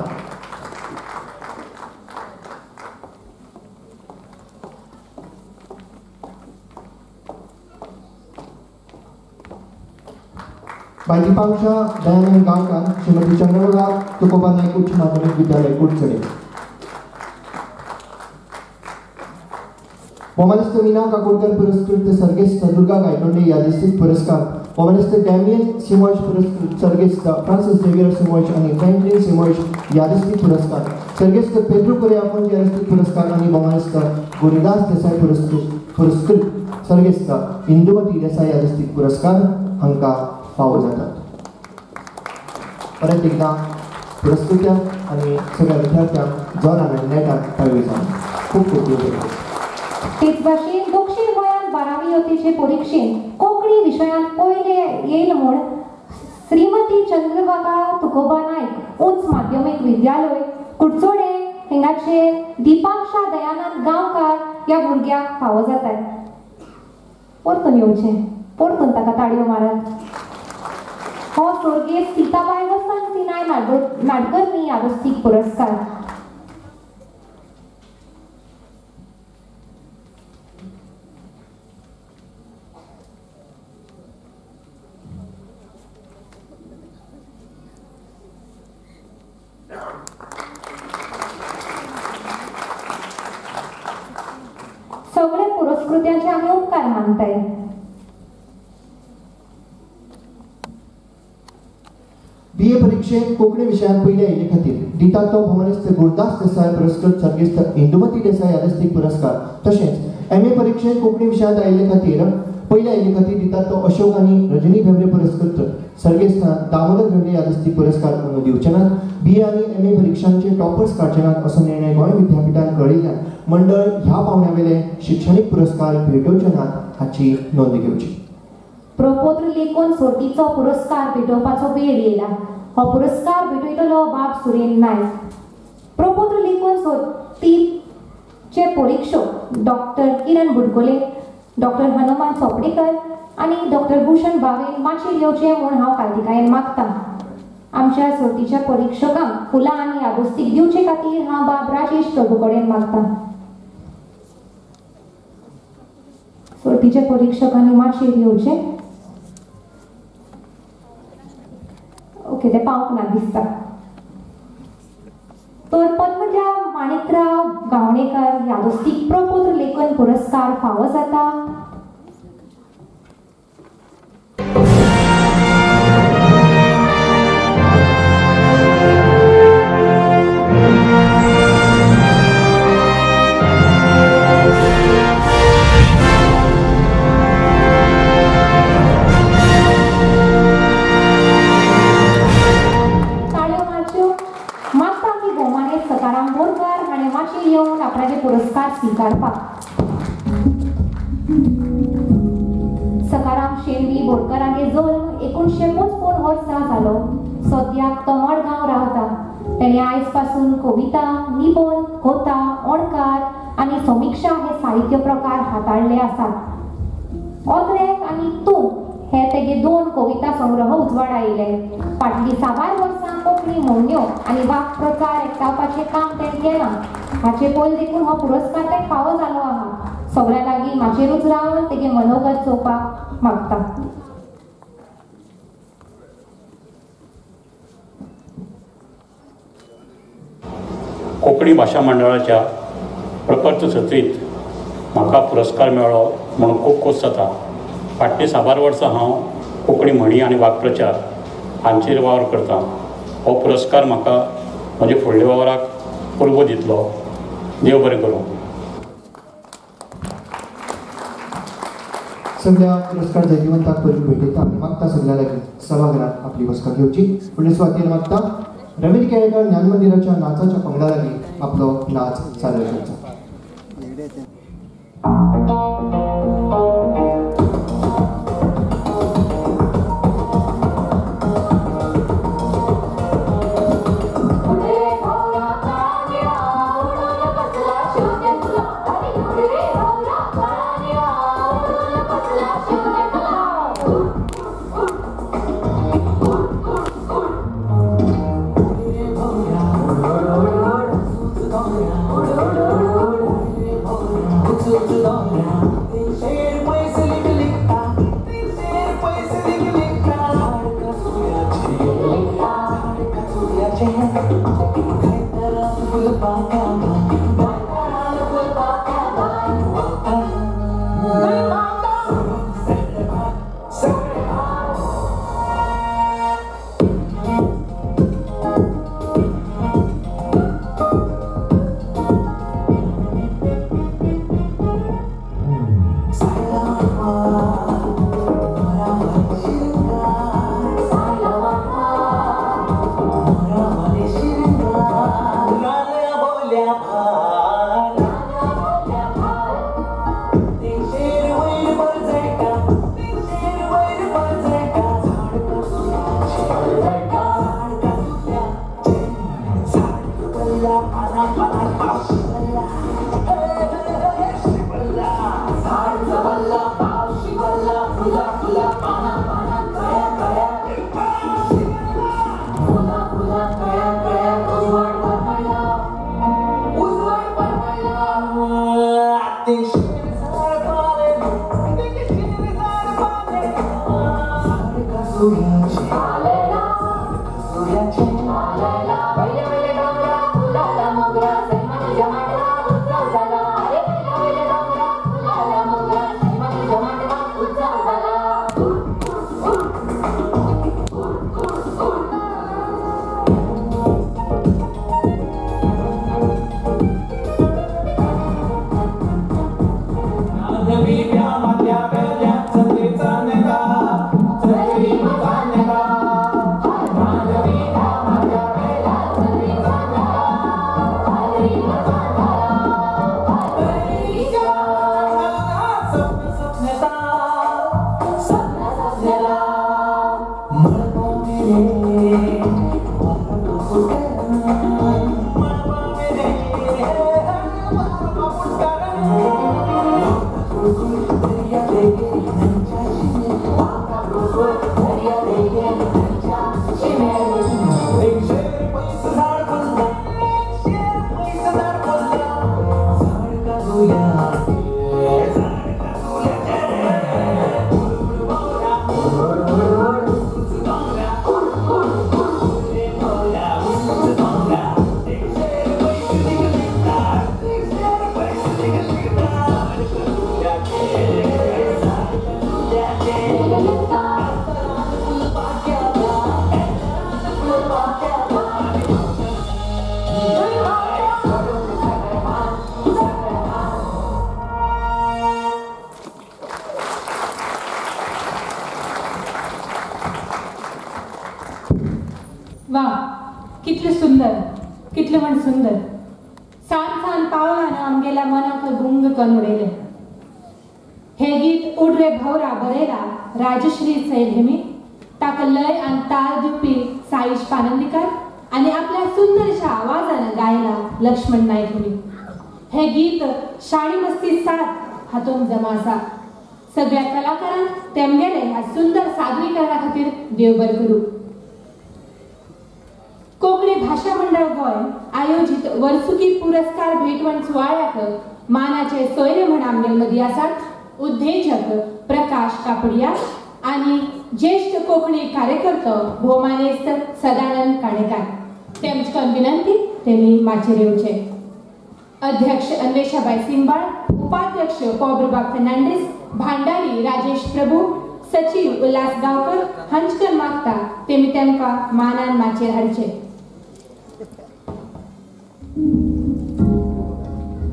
बाय दीपांक्षा दयानंद गांवकार श्रीमती चंद्रभागा तुकोबा नायक उच्च माध्यमिक विद्यालय कुडचडे. ओमानिस्त मीना काकोडकर पुरस्कृत सर्गेस्त दुर्गा गायतोंडे यादस्तीक पुरस्कार. ओमानिस्त डॅमियन सिमोश पुरस्कृत सर्गेस्त फ्रांसिस झेवियर सिमोश आणि फ्रँकलिन सिमोश यादस्तीक पुरस्कार. सर्गेस्त पेद्रो कुरेया फोन्स यादस्तीक पुरस्कार आणि ओमानिस्त गुरुदास देसाई पुरस्कृत सर्गेस्त इंदुमती देसाई यादस्तीक पुरस्कार हांकां फावो जातात. परत एकदा पुरस्कृत्यांक आणि सगळ्या विद्यार्थ्यांक जोरान आनी नेटान ताळयो जावन खूब खूब देव. तेच भाशेन दक्षिण गोंयांत 12वी यत्तेचे परीक्षेन कोंकणी विशयांत पयले येयल म्हूण श्रीमती चंद्रभागा तुकोबा नायक उच्च माध्यमीक विद्यालय कुडचोडे हिंगाचे दीपांक्षा दयानंद गांवकार या भुरग्याक फावो जाताय. परतून येवचें. परतून ताका ताळयो मारात. हो स्वर्गीय सीताबाई वसंत सिनाय नाडकर्णी यादस्तीक पुरस्कार. सगळे पुरस्कृत्यांचे आम्ही उपकार मानताय. बीए परीक्षेत कोंकणी विशयांत पयले आयिल्ले खातीर दितात तो भुवनेश्वर गुरुदास देसाई पुरस्कृत सर्गेस्त इंदुमती देसाई यादस्तीक पुरस्कार. तशेंच एमए परीक्षेत कोंकणी विशयांत आयिल्ले खातीर पयले आयिल्ले खातीर दितात तो अशोक आनी रजनी भेंब्रे पुरस्कृत सर्गेस्त दामोदर भेंब्रे यादस्तीक पुरस्कार अंगू दिवचे नात. बीए आनी एमए परीक्षांचे टॉपर्स काडचे नात असो निर्णय गोंय विद्यापीठान कळयल्यान मंडळ ह्या पावंड्या शिक्षणीक पुरस्कार भेटोवचे नात हाची नोंद घेवची. प्रपौत्र लेखन सोर्तीचो पुरस्कार भेटोवपाचो वेळ येयला. हो पुरस्कार भेटयतलो बाब सुरेन नायक. प्रपौत्र लेखन सोर्तीचे परीक्षक डॉक्टर किरण बुडगोले, डॉक्टर हनुमान चोपडेकर आणि डॉक्टर भूषण बावेन माचयेर येवचे म्हूण हांव कार्तिकायेन मागतां. आमच्या सर्तीच्या परीक्षकांक फुलां आनी यादस्तीक दिवचे खातीर हांव बाब राजेश प्रभू कडेन मागतां. सर्तीचे परीक्षकांनी माचयेर येवचे. ओके, ते पावंक ना दिसता. तर पद्मजा माणिकराव गावणेकर यादस्तीक प्रपौत्र लेखन पुरस्कार फावो जाता. भोवमानेत सकाराम बोरकार हाणें माचयेर येवन आपणाचे पुरस्कार स्विकारपाक सकाराम शेणवी बोरकारांगे जल्म 1955 वर्सा जालो. सद्याक तो मडगांव रावता. तेणें आयज पासून कविता, निबंध, कथा, अणकार आनी समीक्षा हे साहित्य प्रकार हाताळले आसात. ओद्रेक आनी तूं हे तेगे 2 कविता संग्रह उजवाड आयिल्ले. फाटलीं 7 वर्सां कोंकणी मोन्यो आनी वाक्प्रचार एकटावपाचें काम तेणें केलां. हाचे पयलीं देखून हो पुरस्कार तें फावो जालो आहा. सगळ्या लागीं माचेरूच रावन तेगे मनोगत चोवपाक मागता. कोंकणी भाशा मंडळाच्या प्रपंच सर्तींत म्हाका पुरस्कार मेळ्ळो म्हणून खूब खोस जाता. फाटलीं 7 वर्सां हांव कोंकणी म्हणी आनी वाक्प्रचार हांचेर वावर करतां. हो पुरस्कार म्हाका म्हज्या फुडल्या वावराक उर्बो दितलो. देव बरें करूं. सगळ्या पुरस्कार जैतिवंताक करून भेटयता आनी मागता सगळ्या लागीं सभाघरांत आपली बसका घेवची. फुडले सुवातेर मागता रवींद्र केळेकर ज्ञान मंदिराच्या नाचाच्या पंगडा लागीं आपलो नाच सादर करचा. म्हण सुंदर सान सान पावलानं आमगेल्या मनाक गुंग करून उडयले. हे गीत उडरे भवरा बरयला राजश्री सैलहेमी, ताका लय आनी ताल दिवपी साईश पानंदीकर आणि आपल्या सुंदरशा आवाजानं गायला लक्ष्मण नाईक हेमी. हे गीत शाणी मस्ती साथ हातून जमा आसा. सगळ्या कलाकारांक तेमगेले ह्या सुंदर सादरीकरणा खातीर देव बरें करूं. कोंकणी भाषा मंडळ गोंय आयोजित वर्सुकी पुरस्कार भेटवण सुवाळ्याक मानाचे सोयरे म्हण आमगेर मदीं आसात उद्देजक प्रकाश कापडिया आणि ज्येष्ठ कोंकणी कार्यकर्तो भोवमानेस्त सदानंद काणेकार. तेमचें विनंती तेमी माचेर येवचे. अध्यक्ष अन्वेषाबाई सिंबाळ, उपाध्यक्ष पॉब्रबा फर्नांडीस, भांडारी राजेश प्रभू, सचिव उल्हास गांवकर हांचकर मागता तेमी तेमकां मानान माचेर हाडचे.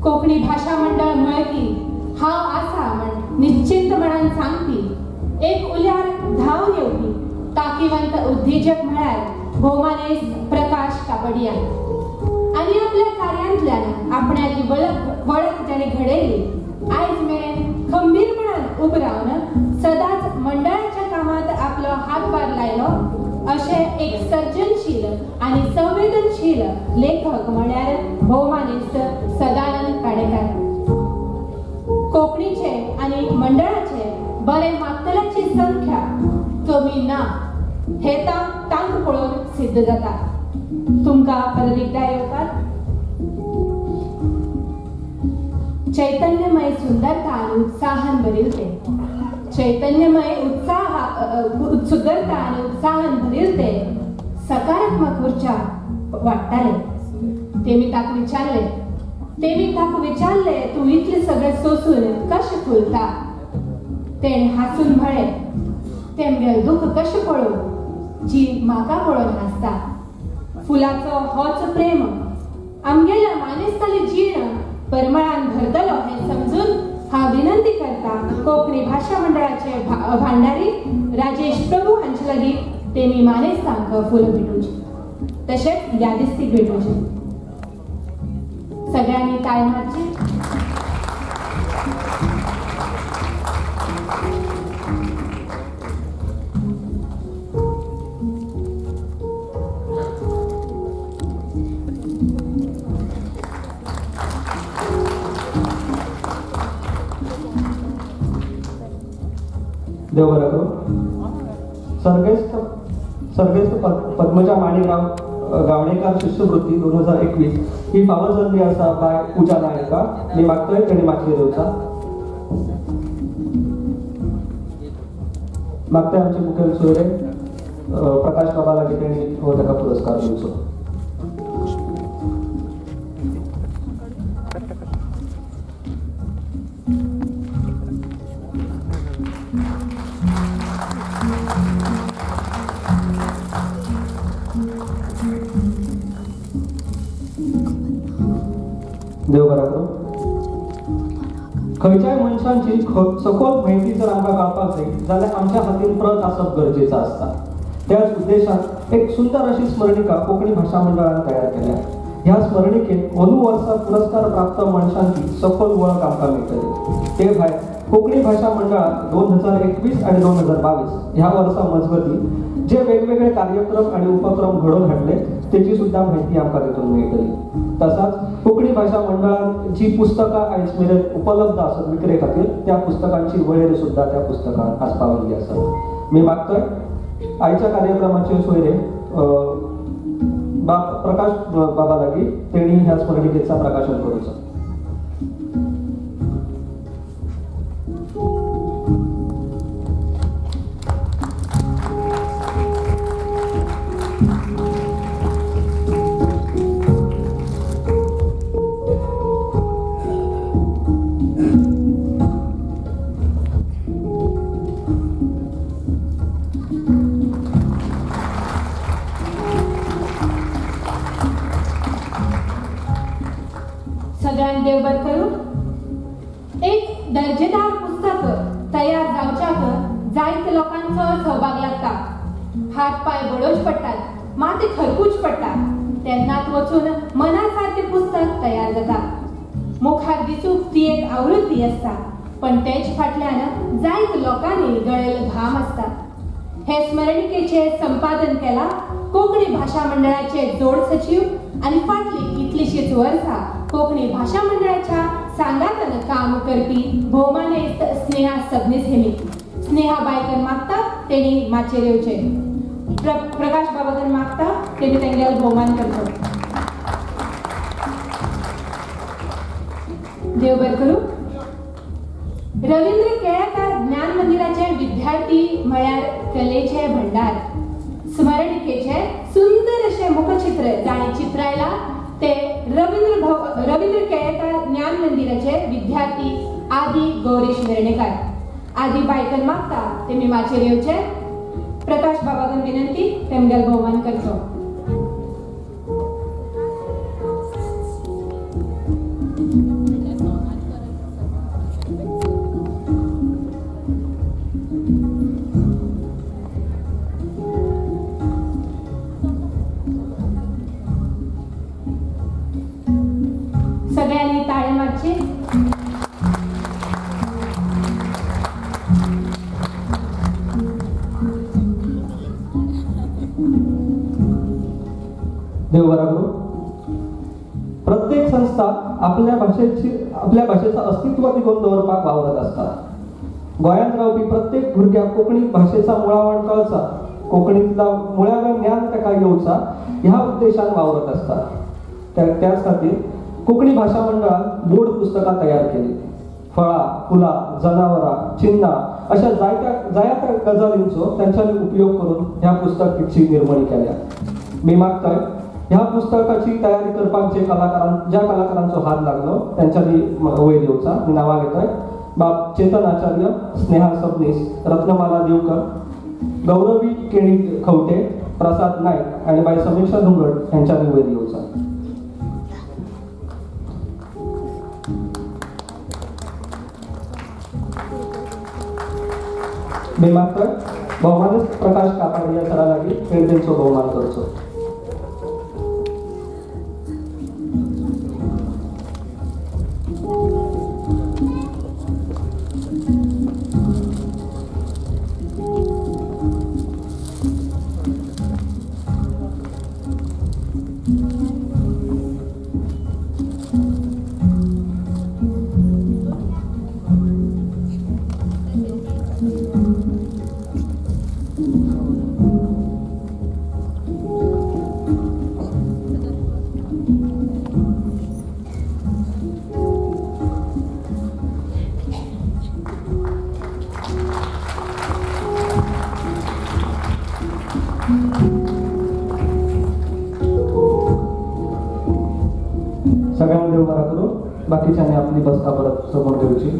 कोंकणी भाषा मंडळ म्हळ्ळें की हांव आसा म्हण निश्चिंत मनान सांगपी एक उल्यार धांवन येवपी तांकीवंत उद्देजक म्हळ्यार भोवमानेस्त प्रकाश कापडिया. आणि आपल्या कार्यांतल्यान आपणाची वळख जाणें घडयली. आयज मेरेन खंबीरपणान उबे रावन सदांच मंडळाच्या कामात आपलो हातभार लायलो अशे एक सर्जनशील आणि संवेदनशील लेखक म्हळ्यार भोवमानेस्त सदानंद काणेकार. कोंकणीचे आणि मंडळाचे बरे मागतल्याची संख्या कमी ना हे तांक पळोवन सिद्ध जाता. तुमकां परत एकदा येवकार. चैतन्यमय सुंदरता आणि उत्साहान भरिल्ले. चैतन्यमय सुंदरता आणि उत्साहान भरिल्ले सकारात्मक ऊर्जा वाडटाले. तेमी ताका विचारले तूं इतले सगळे सोसून कशें फुलता. तेणे हांसून म्हळें तेमगेलें दुख कशें पळोवन जी म्हाका पळोवन हांसता. फुलाचो होच प्रेम आमगेल्या मानेस्ताली जीण परमळान भरतलो हें समजून हांव विनंती करता कोंकणी भाषा मंडळाचे भांडारी राजेश प्रभू हांचे लागीं तेमी मानेस्तांक फुलां भेटोवची तशेंच यादिस्तीक भेटोवची. सगळ्यांनी ताळ मारची. देव बरं करू. सर्गेस्त पद्मजा माणिकराव गावणेकर शिष्यवृत्ती 2021 ही फावो जाल्ली आसा बाय पूजा नायका. मी मागतोय तेणी माचयेर येवचा. मागतोय आमचे मुखेल सोयरे प्रकाश बाबा लागीं तेणी हो ताका पुरस्कार दिवचो. देव बरा करूं. खंयच्याय मनशांची सखोल म्हायती जर आमकां कळपाक जाय जाल्यार आमच्या हातीन प्रत आसप गरजेचो आसता. त्याच उद्देशान एक सुंदर अशी स्मरणिका कोंकणी भाषा मंडळान तयार केल्या. ह्या स्मरणिकेत अंदू वर्सा पुरस्कार प्राप्त मनशांची सखोल वळख आमकां मेळटली. ते भायर कोंकणी भाषा मंडळान 2021 आणि 2022 ह्या वर्सा मजगती जे वेगवेगळे कार्यक्रम आणि उपक्रम घडोवन हाडले तेची सुद्धा म्हायती आमकां तितून मेळटली. तसाच कोंकणी भाषा मंडळान जी पुस्तकां आयज मेरेन उपलब्ध आसात विक्रे खातीर त्या पुस्तकांची वळेरी सुद्धा त्या पुस्तकांत आसपाविल्ली आसा. मी मागतोय आयच्या कार्यक्रमाचे सोयरे प्रकाश बाबा लागीं तेणी ह्या स्मरणिकेचा प्रकाशन करूचो. देव बरें करूं. एक दर्जेदार पुस्तक तयार जावच्याक जायत्या लोकांचो सहभाग लागता. हात पाय बडोवचे पडटात, माथे खरपूच पडटात. तेन्नाच वचून मनासारखे पुस्तक तयार जाता. मुखार दिसूक ती एक आवृत्ती असता, पण तेच फाटल्यान जायत लोकांनी गळेल घाम असता. हे स्मरणिकेचे संपादन केला कोंकणी भाषा मंडळाचे जोड सचिव आणि फाटली कितलीशीच वर्सां कोंकणी भाषा मंडळाच्या सांगातान काम करपी भौमानेस्त स्नेहा सबनीस हेमी. स्नेहा बायकन मागता तेणी माचेर येवचे. प्रकाश बाबाकन मागता तेणी तेंगेलो भोवमान करचो. देव बरें करूं. रवींद्र केळेकार ज्ञान मंदिराचे विद्यार्थी म्हळ्यार कलेचे भंडार. स्मरणिकेचे सुंदर असे मुखचित्र जाणे चित्रायला ते रवींद्र केळेकार ज्ञान मंदिराचे विद्यार्थी आदी गौरीश निर्णेकार. आदी बायकन मागता तेमी माचेर येवचे. प्रकाश बाबाकन विनंती तेमगेल भोवमान करचो. सगळ्यांनी ताळे मारचे. देव बरा करू. प्रत्येक संस्था आपल्या भाषेचं अस्तित्व टिकून दवरपाक वावरत असतात. गोंयांत रावपी प्रत्येक भुरग्याक कोंकणी भाषेचा मुळावण कळचा, कोंकणीतला मुळावें ज्ञान ताका येवचा ह्या उद्देशान वावरत असतात. त्याच खातीर कोंकणी भाषा मंडळान बोर्ड पुस्तकां तयार केली. फळां, फुलां, जनावरां, चिन्हां अशा जायत्या गजालींचो त्यांच्यानी उपयोग करून ह्या पुस्तकाची निर्मणी केल्या. मी मागताय ह्या पुस्तकाची तयारी करपाक ज्या कलाकारांचो हात लागलो त्यांच्यानी वयर येवचा. मी नांवां घेतोय. बाब चेतन आचार्य, स्नेहा सबनीस, रत्नमाला देवकर, गौरवी केणी खवटे, प्रसाद नायक आणि बाई समीक्षा धुंगड यांच्यानी वयर येवचा. मी मागतोय भौमानेस्त प्रकाश कापाडिया सरा लागीं पेंटेंचो भोवमान करचो. सगळ्यांना देव बरा करू. बाकीच्यांनी आपली बसका परत समोर ठेवची.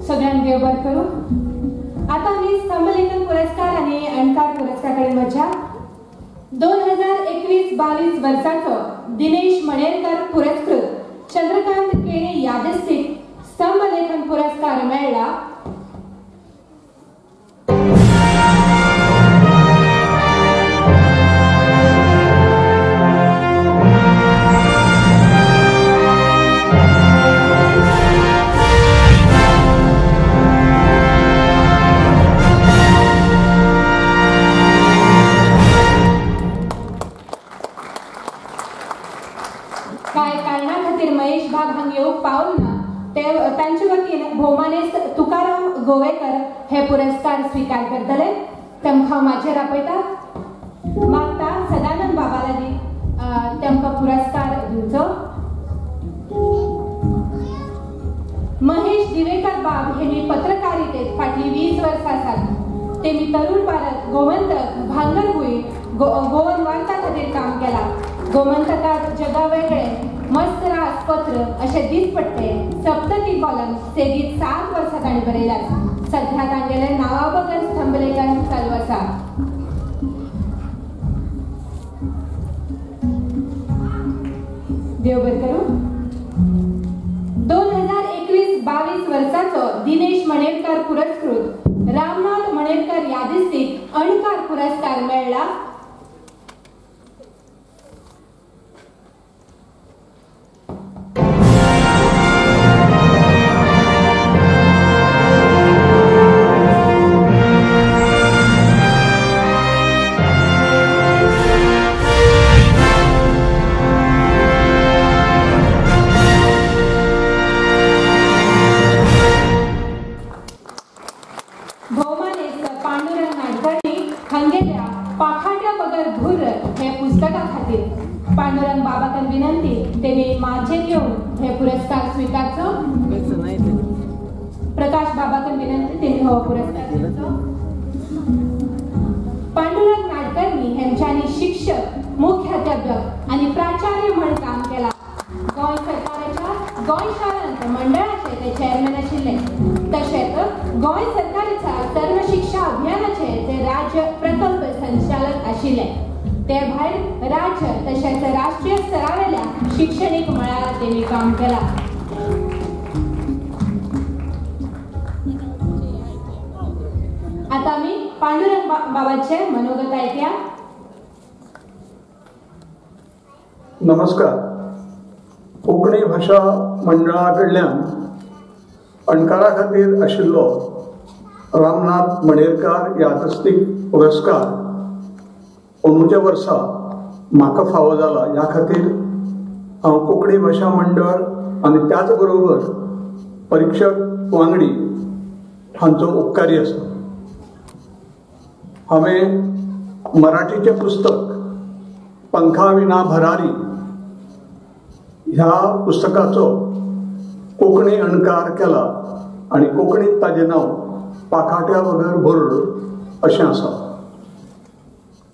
सगळ्यांनी देव बरें करू. आता मी स्तंभलेखन पुरस्कार आणि अणकार पुरस्काराकडे वचा. 2021-22 वर्षाचो दिनेश मणेरकर पुरस्कृत चंद्रकांत केणी यादस्तीक स्तंभलेखन पुरस्कार मेळ्ळा. काय कारणां खातीर महेश बाग हांगा येवंक पावल ना तांचे वतीन भौमानेस्त तुकाराम गोवेकर हे पुरस्कार स्वीकार करतले. तेमकां माचेर आपयता. मागता सदानंद बाबा लागीं तेमकां पुरस्कार दिवचो. महेश दिवेकर बाब हेणी पत्रकारितेत फाटली 20 वर्सां आसात. तेमी तरुण भारत, गोमंतक, भांगरभूंय, गोवन वार्ता खातीर काम केलां. गोमंतकात जगा वेगळे, मस्त रास पत्र अशे दिसपट्टे, सप्तकी कॉलम सेगीत 7 वर्सां ताणी बरयल्यात. सध्या तांगेले नांवा बगर स्तंभलेखन चालू आसा. देव बरें करूं. 2021-22 वर्साचो दिनेश मणेरकार पुरस्कृत रामनाथ मणेरकार यादस्तीक अणकार पुरस्कार मेळ्ळा. पांडुरंग बाबाकन विनंती तेने माझे घेऊन हे पुरस्कार स्वीकारचो. प्रकाश बाबाकन विनंती तेने हो पुरस्कार घेवचो. पांडुरंग नाडकर्णी हेंच्यांनी शिक्षक, मुख्याध्यापक आणि प्राचार्य म्हणून काम केला. गोंय सरकाराच्या गोंय शाळांत मंडळाचे ते चेअरमॅन आशिल्ले. तशेंच गोंय सरकाराच्या सर्व शिक्षा अभियानाचे ते राज्य प्रकल्प संचालक आशिल्ले. ते भायर राज्य तशेंच राष्ट्रीय स्तरावेल्या शिक्षणीक मळार तेणी काम केला. आता आमी पांडुरंग बाबाचे मनोगत ऐकया. नमस्कार. कोंकणी भाषा मंडळा कडल्यान अणकारा खातीर आशिल्लो रामनाथ मणेरकार यादस्तीक पुरस्कार अंदूच्या वर्सा म्हाका फावो जाला. ह्या खातीर हांव कोंकणी भाशा मंडळ आनी त्याच बरोबर परीक्षक वांगडी हांचो उपकारी आसा. हांवें मराठीचें पुस्तक पंखा विना भरारी ह्या पुस्तकाचो कोंकणी अणकार केला आनी कोंकणींत ताजें नांव पाखाट्या बगर भुर्र अशें आसा.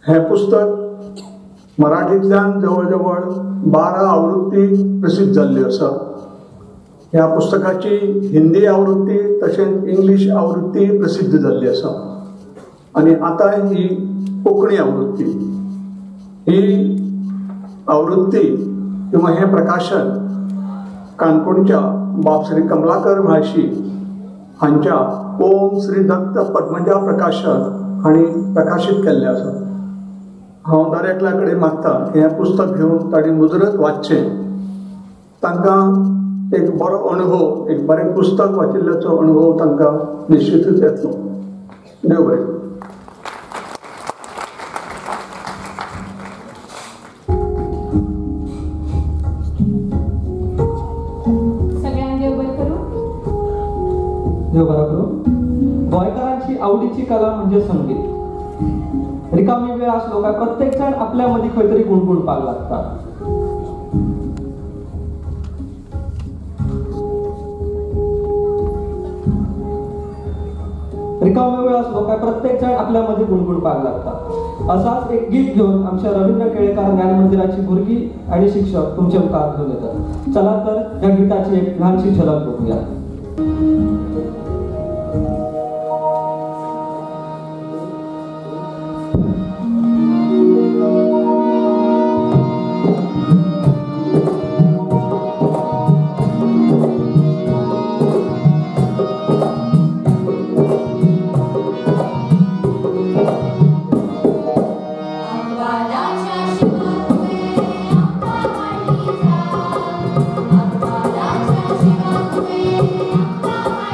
हें पुस्तक मराठींतल्यान जवळ जवळ 12 आवृत्ती प्रसिद्ध जाल्ल्यो आसा. ह्या पुस्तकाची हिंदी आवृत्ती तशेंच इंग्लीश आवृत्ती प्रसिद्ध जाल्ली आसा आनी आतां ही कोंकणी आवृत्ती. ही आवृत्ती किंवा हें प्रकाशन काणकोणच्या बाब श्री कमलाकर म्हाळशी हांच्या ओम श्री दत्त पद्मजा प्रकाशन हांणी प्रकाशीत केल्लें आसा. हांव दरेकल्या कडेन मागता की हें पुस्तक घेवन तांणी मुजरत वाचचें. तांकां एक बरो अनुभव, एक बरें पुस्तक वाचिल्ल्याचो अनुभव तांकां निश्चितूच येतलो. देव बरें. सगळ्यांक देव बरें करूं. देव बरा करूं. गोंयकारांची आवडीची कला म्हणजे संगीत. रिकामी वेळ असलो काय प्रत्येक जण आपल्या मध्ये खंय तरी गुणगुणपाक लागता. रिकामी वेळ असलो काय प्रत्येक जण आपल्या मध्ये गुणगुणपाक लागता. असाच एक गीत घेऊन आमच्या रवींद्र केळेकर ज्ञान मंदिराची भुरगीं आणि शिक्षक तुमच्या मुखार घेऊन येतात. चला तर या गीताची एक लहानशी झलक बघूया. Bye.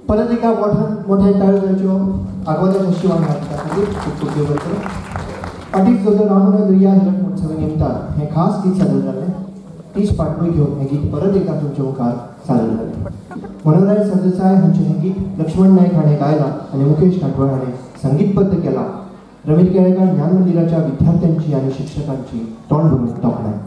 परत एका मोठ्या टाळगळ्याच्यो आगोंदाच्या शिवान घातल्या खातीर खूब खूब देव बरें करूं. फाटीक जो नामना दर्या हिरक महोत्सवा निमतान हें खास गीत सादर जाल्लें. तीच पाटवय घेवन हें गीत परत एकदा तुमच्या मुखार सादर जालें. मनोहरराय सरदेसाय हांचें हें गीत लक्ष्मण नायक हाणें गायलां आनी मुकेश घाटवळ हाणें संगीतबद्ध केलां. रवींद्र केळेकर ज्ञान मंदिराच्या विद्यार्थ्यांची आनी शिक्षकांची तोंड भरून तोखणाय.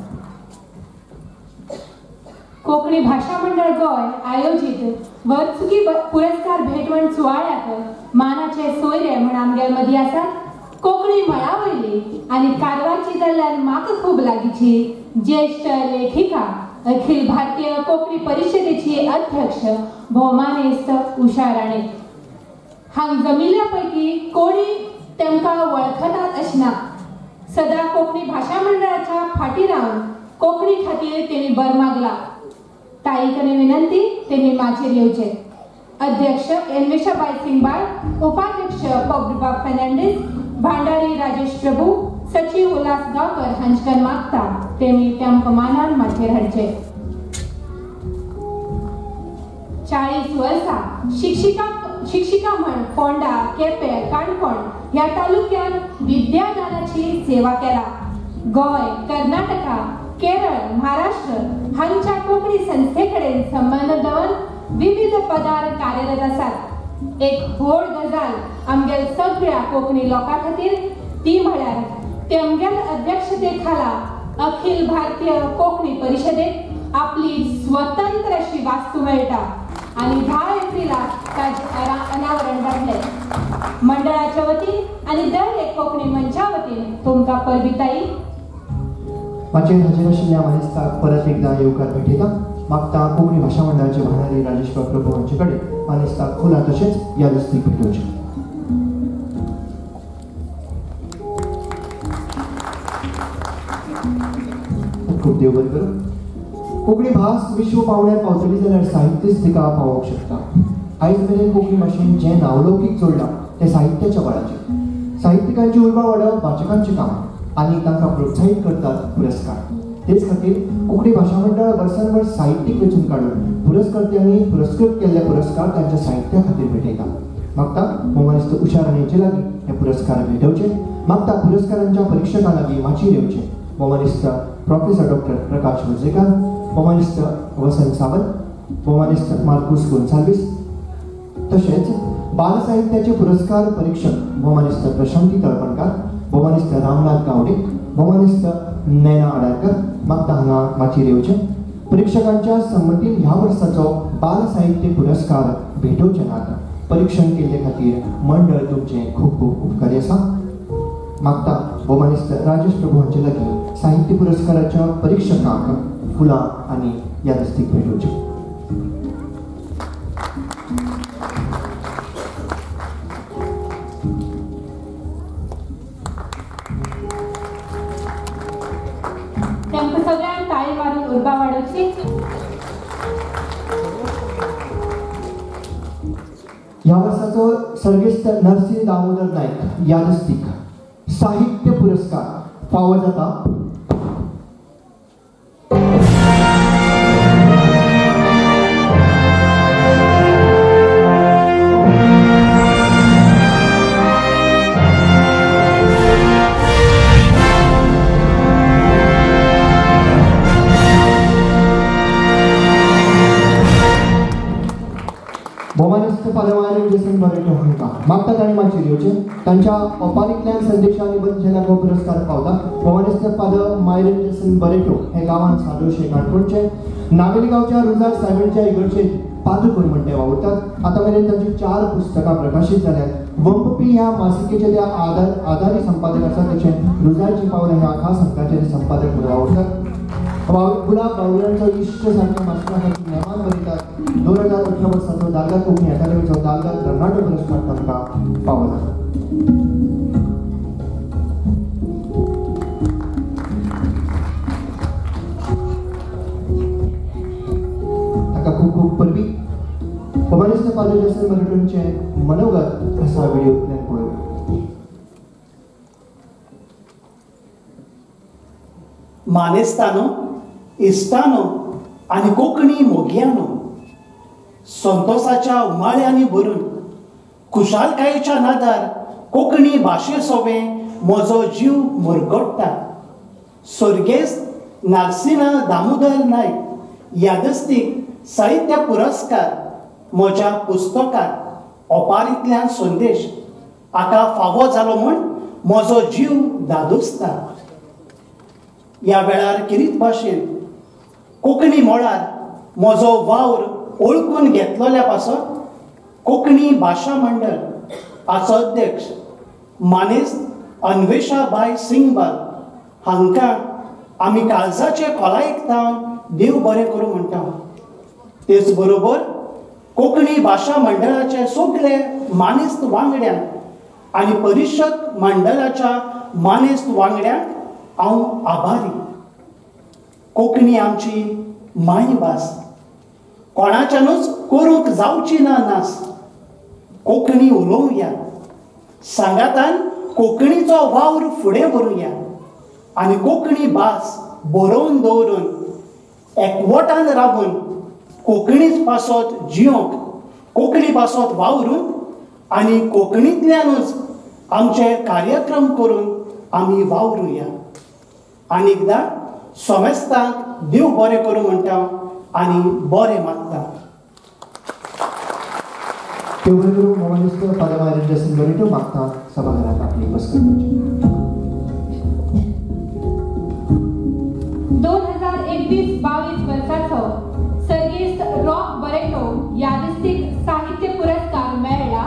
कोंकणी भाषा मंडळ गोय आयोजित वर्सुकी पुरस्कार भेटवण सुवाळ्याक मानाचे सोयरे म्हण आमगे मदीं आसात. कोंकणी मळा वयली आनी कारवारची जाल्ल्यान म्हाका खूब लागींची ज्येश्ठ लेखिका अखिल भारतीय कोंकणी परिशदेची अध्यक्ष भौमानेस्त उषा राणे. हांग जमिल्ल्या पैकी कोणी तेमकां वळखतात अशें ना. सदां कोंकणी भाषा मंडळाच्या फाटीं रावन कोंकणी खातीर तेणी बर मागला. ताई कडेन विनंती तेणी माचेर येवचें. अध्यक्ष एन्वेशाबाई सिंगबाळ, उपाध्यक्ष पॉब्रिबा फेर्नांडीस, भांडारी राजेश प्रभू, सचिव उल्हास गांवकर हांचेकन मागता तेणी तेमकां मानान माचेर हाडचें. 40 वर्सां शिक्षिका म्हण फोंडा, केपें, काणकोण ह्या तालुक्यांत विद्यादानाची सेवा केला. गोंय, कर्नाटका, केरळ, महाराष्ट्र हांच्या कोंकणी संस्थे कडेन संबंध दवरून विविध पदार कार्यरत आसात. एक व्हड गजाल आमगेल सगळ्या कोंकणी लोकां खातीर ती म्हळ्यार तेमगेल अध्यक्षते खाला अखिल भारतीय कोंकणी परिशदेक आपली स्वतंत्र अशी वास्तू मेळटा आनी 10 एप्रिलाक ताचें अनावरण जातलें. मंडळाच्या वतीन आनी दर एक कोंकणी मंचा वतीन तुमकां परबिताई. माचेर हाजीर आशिल्ल्या मानेस्ताक परत एकदा येवकार भेटयता. मागता कोंकणी भाषा मंडळाचे भांडारी राजेश प्रभू हांचे कडेन मानेस्ताक फुलां तशेंच यादस्तीक भेटोवचें. खूब देव बरें करूं. कोंकणी भास विश्व पावण्यार पावतली जाल्यार साहित्यच तिका पावोवंक शकता. आयज मेरेन कोंकणी भाशेन जें नावलौकीक जोडलां तें साहित्याच्या बळाचेर. साहित्यिकांची उर्बा वाडप वाचकांचें काम आनी तांकां प्रोत्साहीत करतात पुरस्कार. तेच खातीर कोंकणी भाषा मंडळ वर्सान वर्स साहित्यीक वेंचून काडून पुरस्कर्त्यांनी पुरस्कृत केल्ले पुरस्कार तांच्या साहित्या खातीर भेटयता. मागता भौमानेस्त उषा राणेचे लागीं हे पुरस्कार भेटोवचे. मागता पुरस्कारांच्या परीक्षकां लागीं माचयेर येवचें. भौमानेस्त प्रोफेसर डॉक्टर प्रकाश वर्जेकार, भौमानेस्त वसंत सावंत, भौमानेस्त मार्कुस गोन्साल्वीस, तशेंच बाल साहित्याचे पुरस्कार परीक्षक भौमानेस्त प्रशांती तळपणकार, भौमानेस्त रामनाथ गावडे, भौमानेस्त नैना आडारकर मागता हांगा माचयेर येवचें. परीक्षकांच्या संमतीन ह्या वर्साचो बाल साहित्य पुरस्कार भेटोवचे नात. परीक्षण केल्ले खातीर मंडळ तुमचे खूब खूब उपकारी आसा. मागता भौमानेस्त राजेश प्रभू हांचे लागीं साहित्य पुरस्काराच्या परीक्षकांक फुलां आनी यादस्तीक भेटोवचें. तेमकां सगळ्यांक ताळी मारून उर्बा वाडोवची. ह्या वर्साचो सर्गेस्त नरसिंह दामोदर नायक यादस्तीक साहित्य पुरस्कार फावो जाता भौमानेस्त पालवान जसन बरेटो हांकां मागता ताणें माचयेर येवचें. तांच्या ओपारींतल्यान संदेशा निबंध जेन्ना पुरस्कार पावता. भौमानेस्त पाद मायरेन जसन बरेटो हे गांवांत सादोशे काणकोणचे नावेली गांवच्या रुजार सायबीणच्या इगर्जेंत पाद करून म्हणटे वावुरतात. आतां मेरेन तांची 4 पुस्तकां प्रकाशीत जाल्यात. वंपपी ह्या मासिकेचे ते आदारी संपादक आसात. तशेंच रुजारची पावलां ह्या खास अंकाचे संपादक म्हणून वावुरतात. गुलाब बावल्यांचो इश्ट सारक्या मास्टरा खातीर नेमान बरयतात. 2018 वर्साचो दालगाद कोंकणी अकादेमीचो दालगाद कर्नाटक पुरस्कार तांकां फावो जाता. ताका खूब खूब परबी. भौमानेस्त फादर जसन बरेटोंचे मनोगत असा व्हिडिओंतल्यान पळोवया. मानेस्तानो, इस्तानो आनी कोंकणी मोगयानो संतोषाच्या उमाळ्यांनी भरून खुशालकायेच्या नादार कोंकणी भाशे सोबें म्हजो जीव मुरगडटा. स्वर्गेस्त नागसिना दामोदर नायक यादस्तीक साहित्य पुरस्कार म्हज्या पुस्तकात ओपारींतल्यान संदेश हाका फावो जालो म्हूण म्हजो जीव दादोसता. ह्या वेळार किरीत भाशेन कोंकणी मळार म्हजो वावर ओळखून घेतलोल्या पासत कोंकणी भाशा मंडळ हाचो अध्यक्ष मानेस्त अन्वेषाबाई सिंगबाल हांकां आमी काळजाचे खोलायेंतल्यान देव बरें करूं म्हणटा. तेच बरोबर कोंकणी भाशा मंडळाचे सगळे मानेस्त वांगड्यांक आनी परिशद मंडळाच्या मानेस्त वांगड्यांक हांव आभारी. कोंकणी आमची मायभास, कोणाच्यानूच करूंक जावची ना नास. कोंकणी उलोवया, सांगातान कोंकणीचो वावर फुडें व्हरूया आनी कोंकणी भास बरोवन दवरून एकवटान राबून कोंकणीच पासत जियोंक, कोंकणी पासत वावरून आनी कोंकणींतल्यानूच आमचे कार्यक्रम करून आमी वावरुया. आनीकदां सोमेस्तांक देव बरें करूं म्हणटा आनी बरें मागता. तेवढं मोबाईलिस्ट पदमारिंद सिंगरेटो मागता सभाघरात आपली उपस्थित. 2021-22 वर्साचो सर्गेस्त रॉक बरेटो यादस्तीक साहित्य पुरस्कार मेळ्ळा.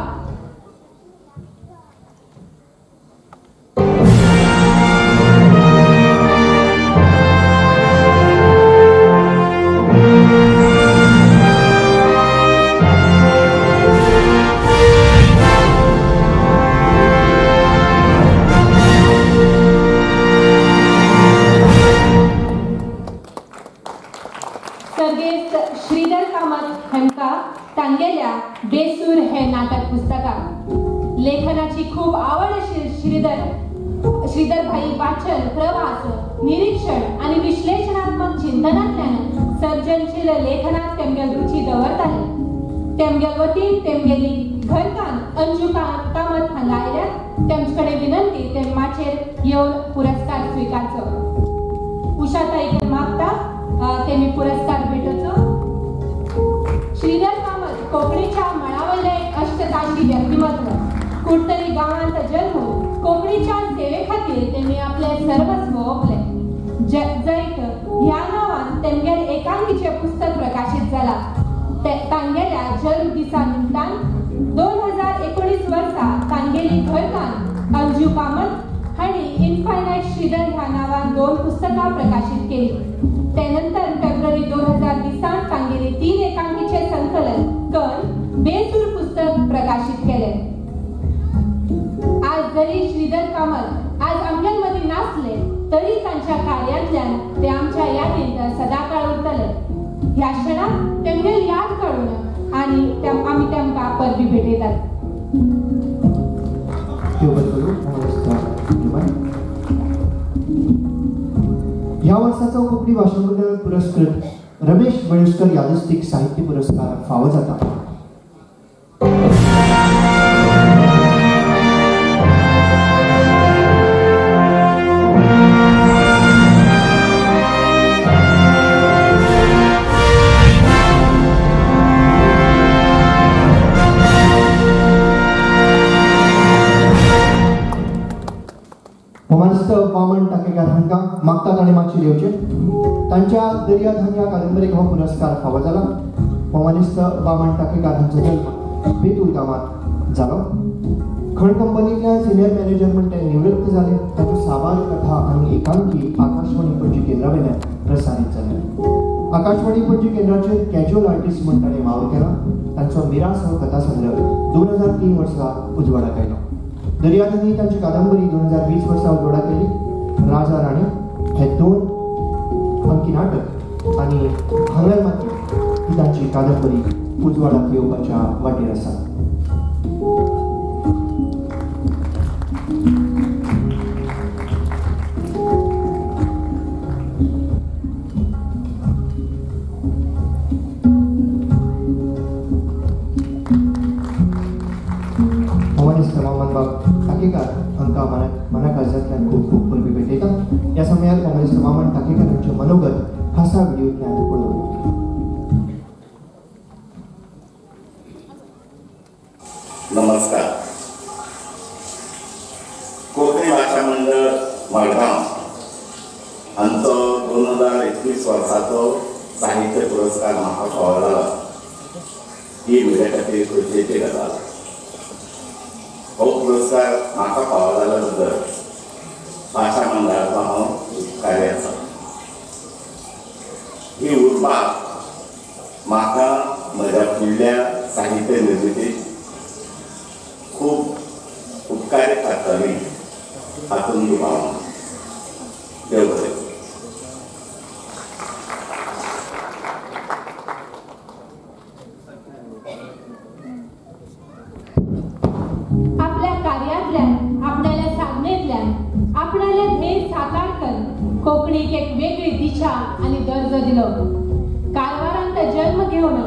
सर्गेस्त श्रीधर कामत हेमका तांगेल्या बेसूर हे नाटक पुस्तकां लेखनाची खूप आवड श्रीधर भाई वाचन, प्रवास, निरीक्षण आणि विश्लेषणात्मक चिंतनांतल्यान सर्जनशील लेखनात तेमगेल रुची दवरताले. तेमगेल वतीन तेमगेली घरकान अंजू कामत हांगा आयल्यात. तेमचे कडेन विनंती ते माचेर येवन पुरस्कार स्विकारचो. उषाताईक मागता तेमी पुरस्कार भेटोचो. श्रीधर कामत कोंकणीच्या मळावयले एक अष्टतांगी व्यक्तिमत्व. कुडतरी गांवांत जल्मून कोंकणीच्या सेवे खातीर तेमी आपले सर्वस्व ओपले. जैत ह्या नांवान तेमगेल एकांकीचे पुस्तक प्रकाशीत जाला. तांगेल्या जल्म दिसा निमतान 2019 वर्सा तांगेली घरकान अंजू कामत हांणी इनफायनाइट श्रीधर ह्या नांवान 2 पुस्तकां प्रकाशीत केली. त्यानंतर फेब्रुवारी 2000 दिसांत तांगेली 3 एकांकीचे संकलन कन बेसूर पुस्तक प्रकाशित केले. आज जरी श्रीधर कामत आज आमच्या मदीं नासले तरी तांच्या कार्यातल्यान ते आमच्या यादींत सदाकाळ उरतले. ह्या क्षणाक तेमगेल याद काडून आनी आमी तेमकां परबी भेटयतात. या वर्षाचा कोंकणी भाषा मंडळ पुरस्कृत रमेश बेळुस्कर यादस्तीक साहित्य पुरस्कार फावो जाता. मोमानिस्त वामन टाकेकार हांकां मागतात आनी मातशें येवचें. तांच्या दर्याधान ह्या कादंबरीक हो पुरस्कार फावो जाला. मोमानिस्त वामन टाकेकार हांचो जल्म बेतूल गांवांत जालो. खण कंपनींतल्यान सिनियर मॅनेजर म्हूण ते निवृत्त जाले. ताच्यो साबार कथा आनी एकांकी आकाशवाणी पणजी केंद्रा वयल्यान प्रसारीत जाले. आकाशवाणी पणजी केंद्राचेर कॅज्युअल आर्टिस्ट म्हूण ताणें वावर केला. तांचो मिरास हो कथासंग्रह 2003 वर्सा उजवाडाक आयलो. दर्याधनी तांची कादंबरी 2020 वर्सा उजवाडाक आयली. राजा राणी हे 2 अंकी नाटक आनी हांगर मात्र ही तांची कादंबरी उजवाडाक येवपाच्या वाटेर आसा. रमामन बाब टाकेकार हांकां मना काळजांतल्यान खूब खूब परबी भेटयता. ह्या समयार कॉम्रेड रमामन टाकेकार हांचे मनोगत खासा व्हिडिओंतल्यान पळोवया. नमस्कार. कोंकणी भाशा मंडळ मडगांव हांचो 2021 वर्साचो साहित्य पुरस्कार म्हाका फावो जालो. ही म्हज्या खातीर खोशयेची गजाल. हो पुरस्कार म्हाका फावो जाल्या बद्दल भाशा मंडळाचो हांव उपकारी आसा. ही उर्बा म्हाका म्हज्या फुडल्या साहित्य निर्मितीक खूब उपकारी थारतली हातूंत दुबाव. देव बरें. आपल्या कार्यातल्यान आपल्याला साधनेतल्यान आपल्याला ध्येय साकार कर कोंकणीक एक वेगळी दिशा आणि दर्जो दिलो. कारवारांत जन्म घेवन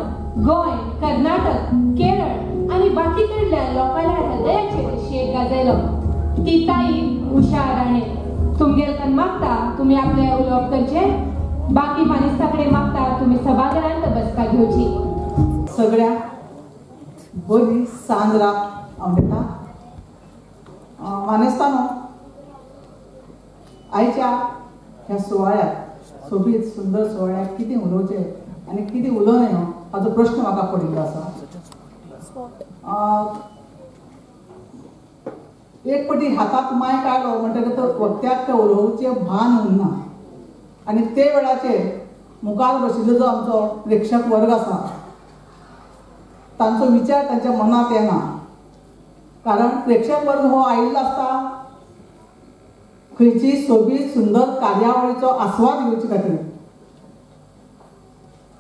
गोंय, कर्नाटक, केरळ आणि बाकीकडल्या लोकांच्या हृदयाचेर शेक गाजयलो. ती ताई उषा राणे. तुमगेलकन मागता तुम्ही आपले उलोवप करचे. बाकी मानिस्ताकडे मागता तुम्ही सभाघरांत बसका घेवची. सगळ्यांक बरी सांज रात हांव दिता. मानेस्तानो, आयच्या ह्या सुवाळ्याक, सोबीत सुंदर सुवाळ्याक कितें उलोवचें आनी कितें उलोवं न्हय हाजो प्रश्न म्हाका पडिल्लो आसा. एक पटी हातांत मायक आयलो म्हणटकीर तो वक्त्याक ते उलोवचें भान उरना. आनी ते वेळाचेर मुखार बशिल्लो जो आमचो प्रेक्षक वर्ग आसा तांचो विचार तांच्या मनांत येना. कारण प्रेक्षक वर्ग हो आयिल्लो आसता खंयची सोबीत सुंदर कार्यावळीचो आस्वाद घेवचे खातीर.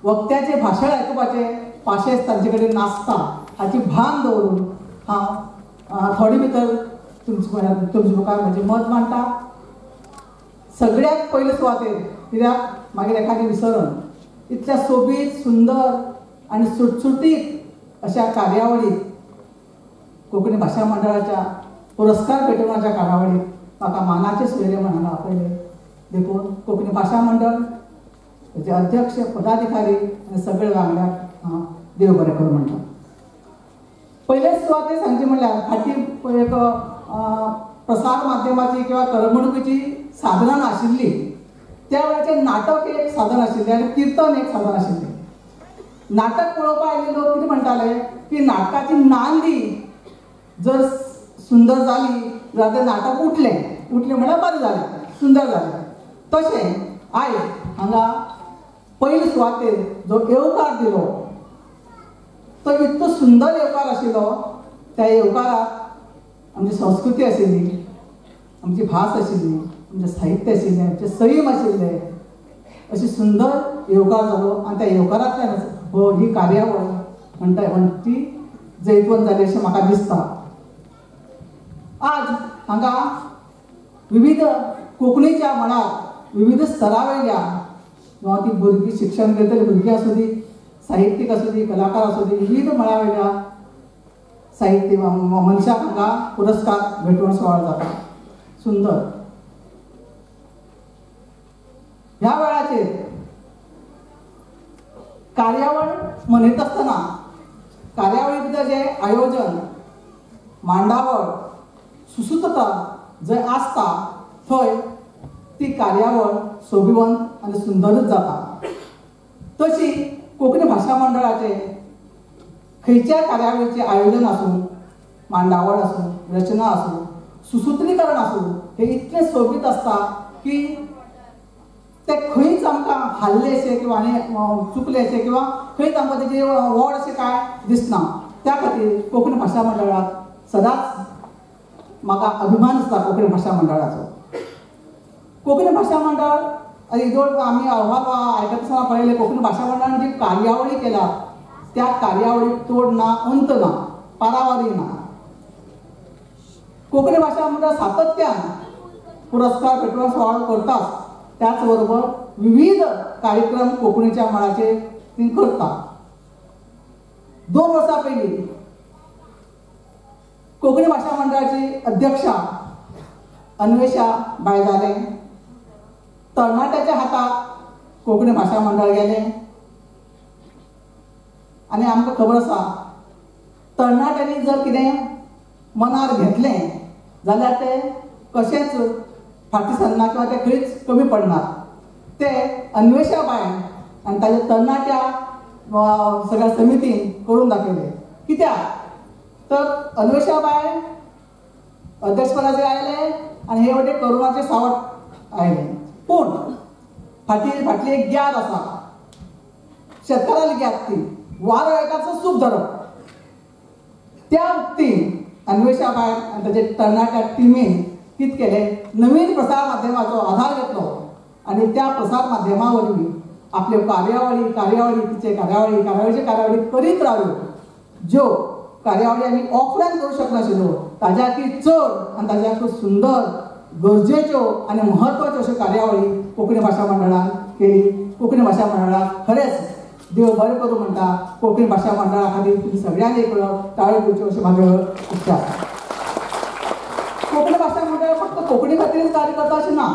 वक्त्याचें भाशण आयकुपाचें पाशेंस तांचे कडेन नासता हाची भान दवरून हांव थोडे भितर तुमचे मुखार म्हजें मत मांडटा. सगळ्यात पयले सुवातेर कित्याक मागीर एखादें विसरन इतल्या सोबीत सुंदर आनी सुटसुटीत अशा कार्यावळीक कोंकणी भाशा मंडळाच्या पुरस्कार भेटोवपाच्या कार्यावळीक म्हाका मानाचे सोयरे म्हणून हांगा आपयले. देखून कोंकणी भाशा मंडळ त्याचे अध्यक्ष, पदाधिकारी आनी सगळे वांगड्याक हांव देव बरें करूं म्हणटा. पयलेच सुवातेर सांगचें म्हणल्यार फाटीं एक प्रसार माध्यमाची किंवा करमणुकीची साधनां नाशिल्ली. त्या वेळाचेर नाटक एक साधन आशिल्लें आनी किर्तन एक साधन आशिल्लें. नाटक पळोवपाक आयिल्ले लोक कितें म्हणटाले की नाटकाची नांदी जर सुंदर जाली जाल्यार तें नाटक उठलें म्हळ्यार बरें जालें, सुंदर जालें. तशें आयज हांगा पयले सुवातेर जो येवकार दिलो तो इतको सुंदर येवकार आशिल्लो. त्या येवकाराक आमची संस्कृती आशिल्ली, आमची भास आशिल्ली, आमचें साहित्य आशिल्लें, आमचें सैम आशिल्लें. अशी सुंदर येवकार जालो आनी त्या येवकारांतल्यान ही कार्यावळ म्हणटा ती जैतवंत जाली अशें म्हाका दिसता. आज हांगा विविध कोंकणीच्या मळार विविध स्तरा वयल्या किंवा ती भुरगीं शिक्षण घेतली भुरगीं आसूं दी, साहित्यीक आसूं दी, कलाकार आसूं दी, विविध मळा वयल्या साहित्य मनशाक हांगा पुरस्कार भेटवण सुवाळो जाता. सुंदर. ह्या वेळाचेर कार्यावळ मनयत आसतना कार्यावळी भितर जे आयोजन, मांडावळ, सुसूत्रता जंय आसता थंय ती कार्यावळ सोबिवंत आनी सुंदरच जाता. तशी कोंकणी भाशा मंडळाचे खंयच्या कार्यावळीचें आयोजन आसूं, मांडावळ आसूं, रचना आसूं, सुसूत्रीकरण आसूं, हे इतलें सोबीत आसता की ते खंयच आमकां हाल्लेशें किंवा आनी चुकलेशें किंवा खंयच आमकां तेजें व्हड अशें कांय दिसना. त्या खातीर कोंकणी भाशा मंडळाक सदांच म्हाका अभिमान आसता कोंकणी भाशा मंडळाचो. कोंकणी भाशा मंडळ इदोळ आमी अहवाल आयकता आसतना पळयलें कोंकणी भाशा मंडळान जी कार्यावळी केल्या त्या कार्यावळीक तोड ना, अंत ना, पारावारी ना. कोंकणी भाशा मंडळ सातत्यान पुरस्कार भेटवण सुवाळो करताच. त्याच बरोबर विविध कार्यक्रम कोंकणीच्या मळाचेर ती करता. 2 वर्सां पयलीं कोकणी भाषा मंडळाची अध्यक्षा अन्वेषा बाय जाले. तरणाट्याच्या हातात कोकणी भाषा मंडळ गेले आणि आमकां खबर आसा तरणाट्यांनी जर कितें मनार घेतलें जाल्यार ते कशेंच फाटीं सरना किंवा ते खंयच कमी पडनात. ते अन्वेषा बाय आनी ताच्या तरणाट्या सगळ्या समितीन करून दाखयले. कित्याक तर अन्वेषा बाय अध्यक्षपदाचेर आयले आनी हे वटेन करोनाचे सावट आयले. पूण फाटली एक ग्याद आसा, शेतकाराली ग्याद ती वारो एकाचो सूप धरप. त्या उक्तीन अन्वेषा बाय आनी ताचे तरणाट्या टिमीन कितें केलें, नवीन प्रसार माध्यमाचो आधार घेतलो आनी त्या प्रसार माध्यमा वरवीं आपल्यो कार्यावळीचे कार्यावळी करीत रावल्यो. ज्यो कार्यावळी आमी ऑफलायन करूंक शकनाशिल्ल्यो ताज्याकय चड आनी ताज्याकय सुंदर गरजेच्यो आनी म्हत्वाच्यो अश्यो कार्यावळी कोंकणी भाशा मंडळान केली. कोंकणी भाशा मंडळाक खरेंच देव बरें करूं म्हणटा. कोंकणी भाशा मंडळा खातीर तुमी सगळ्यांनी एक ताळयो दिवच्यो अशें म्हाजो इच्छा. कोंकणी भाशा मंडळ फक्त कोंकणी खातीरच कार्य करता अशें ना.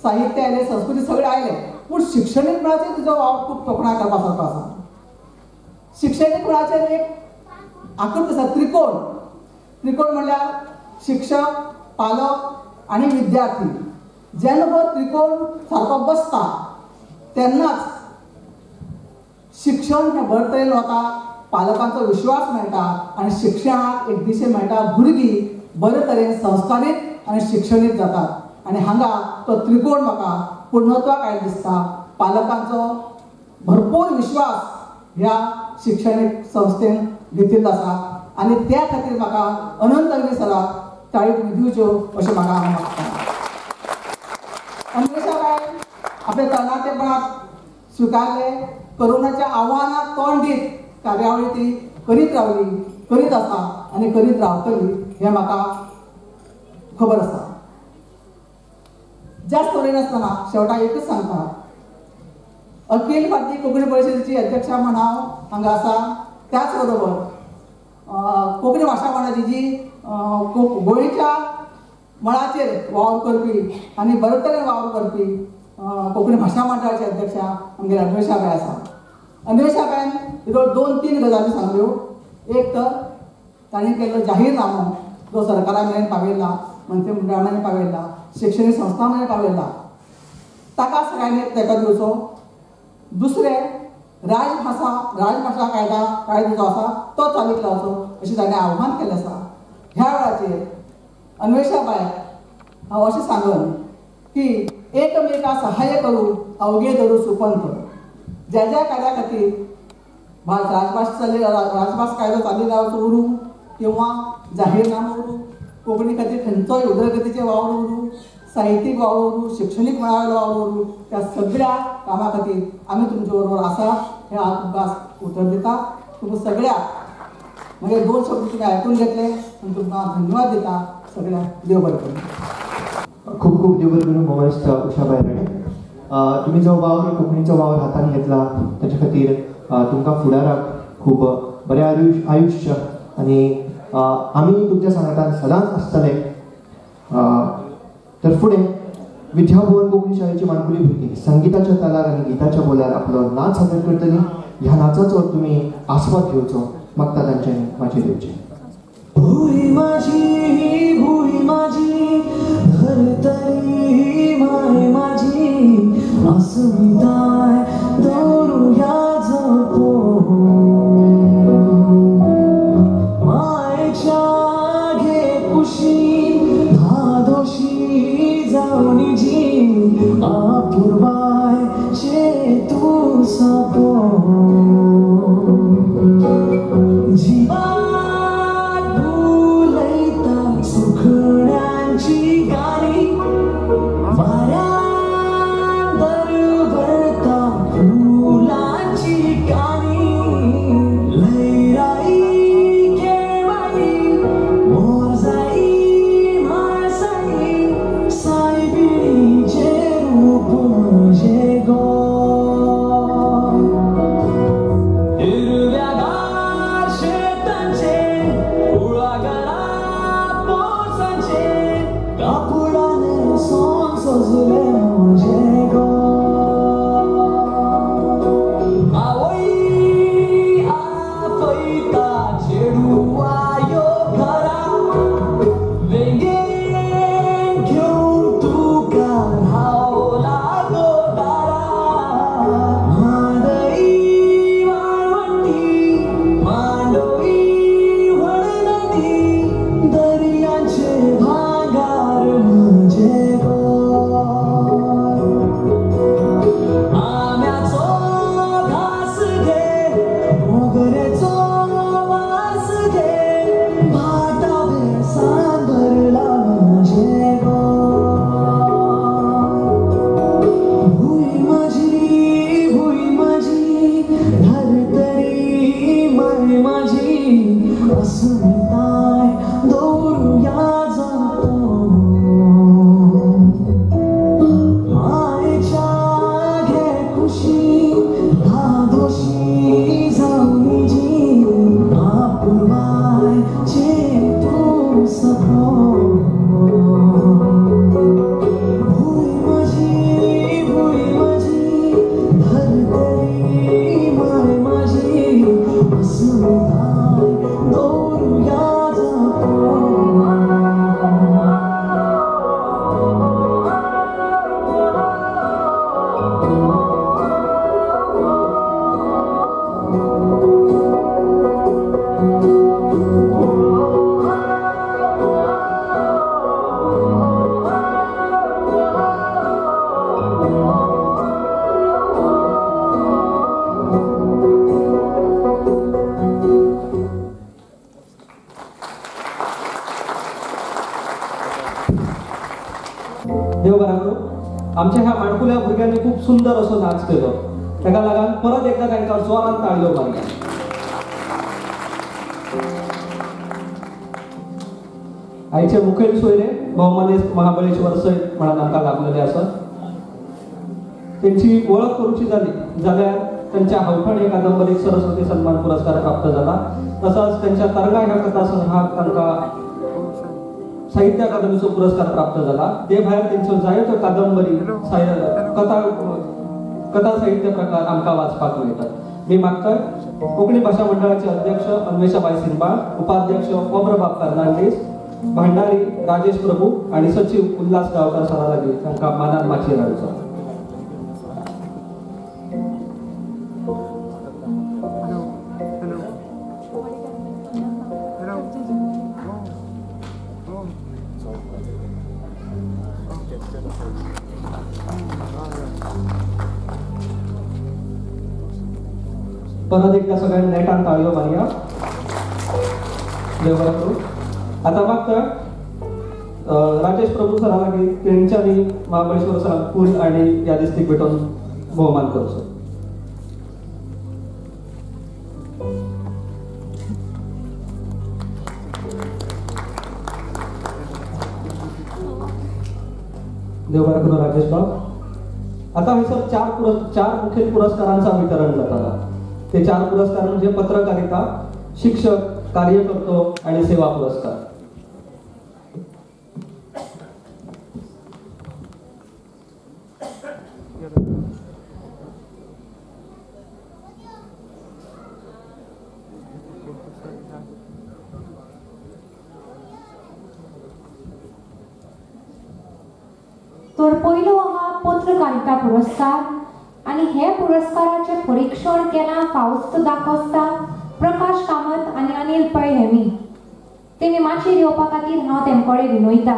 साहित्य आयलें, संस्कृती सगळें आयलें, पूण शिक्षणीक मळाचेर तुजो वावर खूब तोखणाय करपासारको आसा. शिक्षणीक मळाचेर एक आकृती आसा, त्रिकोण म्हणल्यार शिक्षक, पालक आनी विद्यार्थी. जेन्ना हो त्रिकोण सारको बसता तेन्नाच शिक्षण हें बरे तरेन वता, पालकांचो विश्वास मेळटा आनी शिक्षणाक एक दिशे मेळटा. भुरगीं बरे तरेन संस्कारीत आनी शिक्षणीत जातात. आनी हांगा तो त्रिकोण म्हाका पूर्णत्वाक आयिल्लो दिसता. पालकांचो भरपूर विश्वास ह्या शिक्षणीक संस्थेन घेतिल्लो आसा आनी त्या खातीर म्हाका अनंत अग्नी सराक ताळयो तुमी दिवच्यो अशें म्हाका मागता. अन्वेषा बाय आपल्या तरणाटेपणाक स्विकारले. करोनाच्या आव्हानाक तोंड दीत कार्यावळी ती करीत रावली, करीत आसा आनी करीत रावतली हें म्हाका खबर आसा. जास्त उलयनासतना शेवटाक एकच सांगता, अखिल भारतीय कोंकणी परिशदेची अध्यक्षा म्हण हांव हांगा आसा. त्याच बरोबर कोंकणी भाशा मंडळाची जी गोंयच्या मळाचेर वावर करपी आनी बरे तरेन वावर करपी कोंकणी भाशा मंडळाची अध्यक्षा आमगे अन्वेषा बाय आसा. अन्वेषा बायन 2-3 गजाली सांगल्यो. एक तर ताणें केल्लो जाहीरनामो जो सरकारा मेरेन पावयला, मंत्रिमंडळा मेरेन पावयला, शिक्षणीक संस्था मेरेन पावयला, ताका सगळ्यांनी तेंको दिवचो. दुसरें राजभाशा कायदो जो आसा तो चालीक लावचो अशें ताणें आव्हान केलें आसा. ह्या वेळाचेर अन्वेषा बाय हांव अशें सांगन की एकमेका सहाय्य करूं अवघे धरू सुपंथ. ज्या ज्या कार्या खातीर राजभास कायदो चाली रावचो उरूं किंवा जाहीरनामो उरूं, कोंकणी खातीर खंयचोय उदरगतीचें वावर उरूं, साहित्यीक वावर उरूं, शिक्षणीक मळावेलो वावर उरूं, त्या सगळ्या कामां खातीर आमी तुमचे बरोबर आसा हें हांव तुमकां उतर दिता. तुमकां सगळ्याक म्हणजे 2 शब्द तुमी आयकून घेतले आनी तुमकां धन्यवाद दिता. सगळ्यांक देव बरें करूं. खूप खूप देव बरें करूं मोमेस्ट उषाबाई राणे. तुम्ही जो वावर कोंकणीचो वावर हातान घेतला ताचे खातीर तुमकां फुडाराक खूब बरें आयुश्य आनी आमी तुमच्या सांगातान सदांच आसतले. तर फुडें विद्याभवन कोंकणी शाळेची माणकुली भुरगीं संगीताच्या तालार आनी गिताच्या बोलार आपलो नाच सादर करतली. ह्या नाचाचो तुमी आस्वाद घेवचो मागता तांच्यांनी म्हाजे दिवचे. भूई माझी धरतली माय माझी अस्मिताय दौरुया जपो मायेच्या घे कुशी धादोशी जावनी जी आपुरबाय तू सापो गाणी वाऱ्या दरवळता अस्मिताय दौरुया जातो मायेच्या घे कुशी धादोशी जाऊन जी आपुरवाय चेतू सपो भूई माझी धरतरी माय माझी अस्मिताय दौरुया देव बरा करूं. आमच्या ह्या माणकुल्या भुरग्यांनी खूप सुंदर असो नाच केलो. ताका लागून परत एकदा तांकां जोरान ताळयो मारया. आयचे मुखेल सोयरे भौमानेस महाबळेश्वर सैत म्हणून आमकां लाभलेले आसात. त्यांची ओळख करूची जाली जाल्यार त्यांच्या हवठण हे कादंबरीक सरस्वती सन्मान पुरस्कार प्राप्त झाला. तसाच त्यांच्या तरंगा ह्या कथा संग्रहाक तांकां साहित्य अकादमीचो पुरस्कार प्राप्त झाला. ते भायर तेंच्यो जायत्यो कादंबरी कथा साहित्य प्रकार आमकां वाचपाक मेळटात. मी मागतां कोंकणी भाशा मंडळाचे अध्यक्ष अन्वेषाबाई सिंबाळ, उपाध्यक्ष पब्रबाब फर्नांडीस, भांडारी राजेश प्रभू आणि सचिव उल्हास गावकर सरा लागीं तांकां मानान माचयेर हाडचो. परत एकदा सगळ्यांनी नेटान ताळयो मारया. देव बरें करूं. आता मागता राजेश प्रभू सरा लागीं तेंच्यांनी महाबळेश्वर सराक फूल आनी यादिस्तीक भेटोवन भोवमान करचो. देव बरें करूं राजेश बाब. आता हयसर चार मुखेल पुरस्कारांचा वितरण जाताला. ते 4 पुरस्कार म्हणजे पत्रकारिता, शिक्षक, कार्यकर्तो आणि सेवा पुरस्कार. तर पयलो आहा पत्रकारिता पुरस्कार आणि हे पुरस्काराचे परीक्षण केला फावस्त दाखोस्ता प्रकाश कामत आणि अनिल पै हेमी. तेमी माचयेर येवपा खातीर हांव तेमकडे विनयता.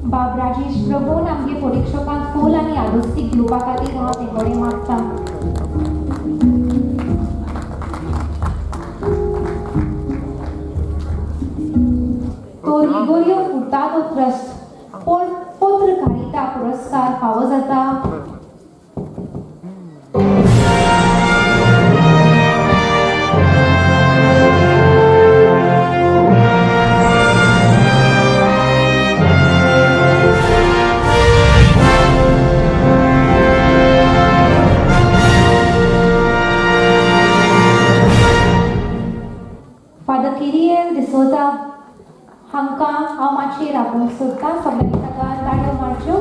बाब राजेश प्रभून आमगे परीक्षकांक फूल आणि यादस्तीक दिवपा खातीर हांव तेकडे मागता. तो लिगोरियो फुर्तादो ट्रस्ट पत्रकारिता पुरस्कार फावो जाता हांकां हांव मातशें राखूंक सोदतां. सगळ्यांनी ताका ताळयो मारच्यो.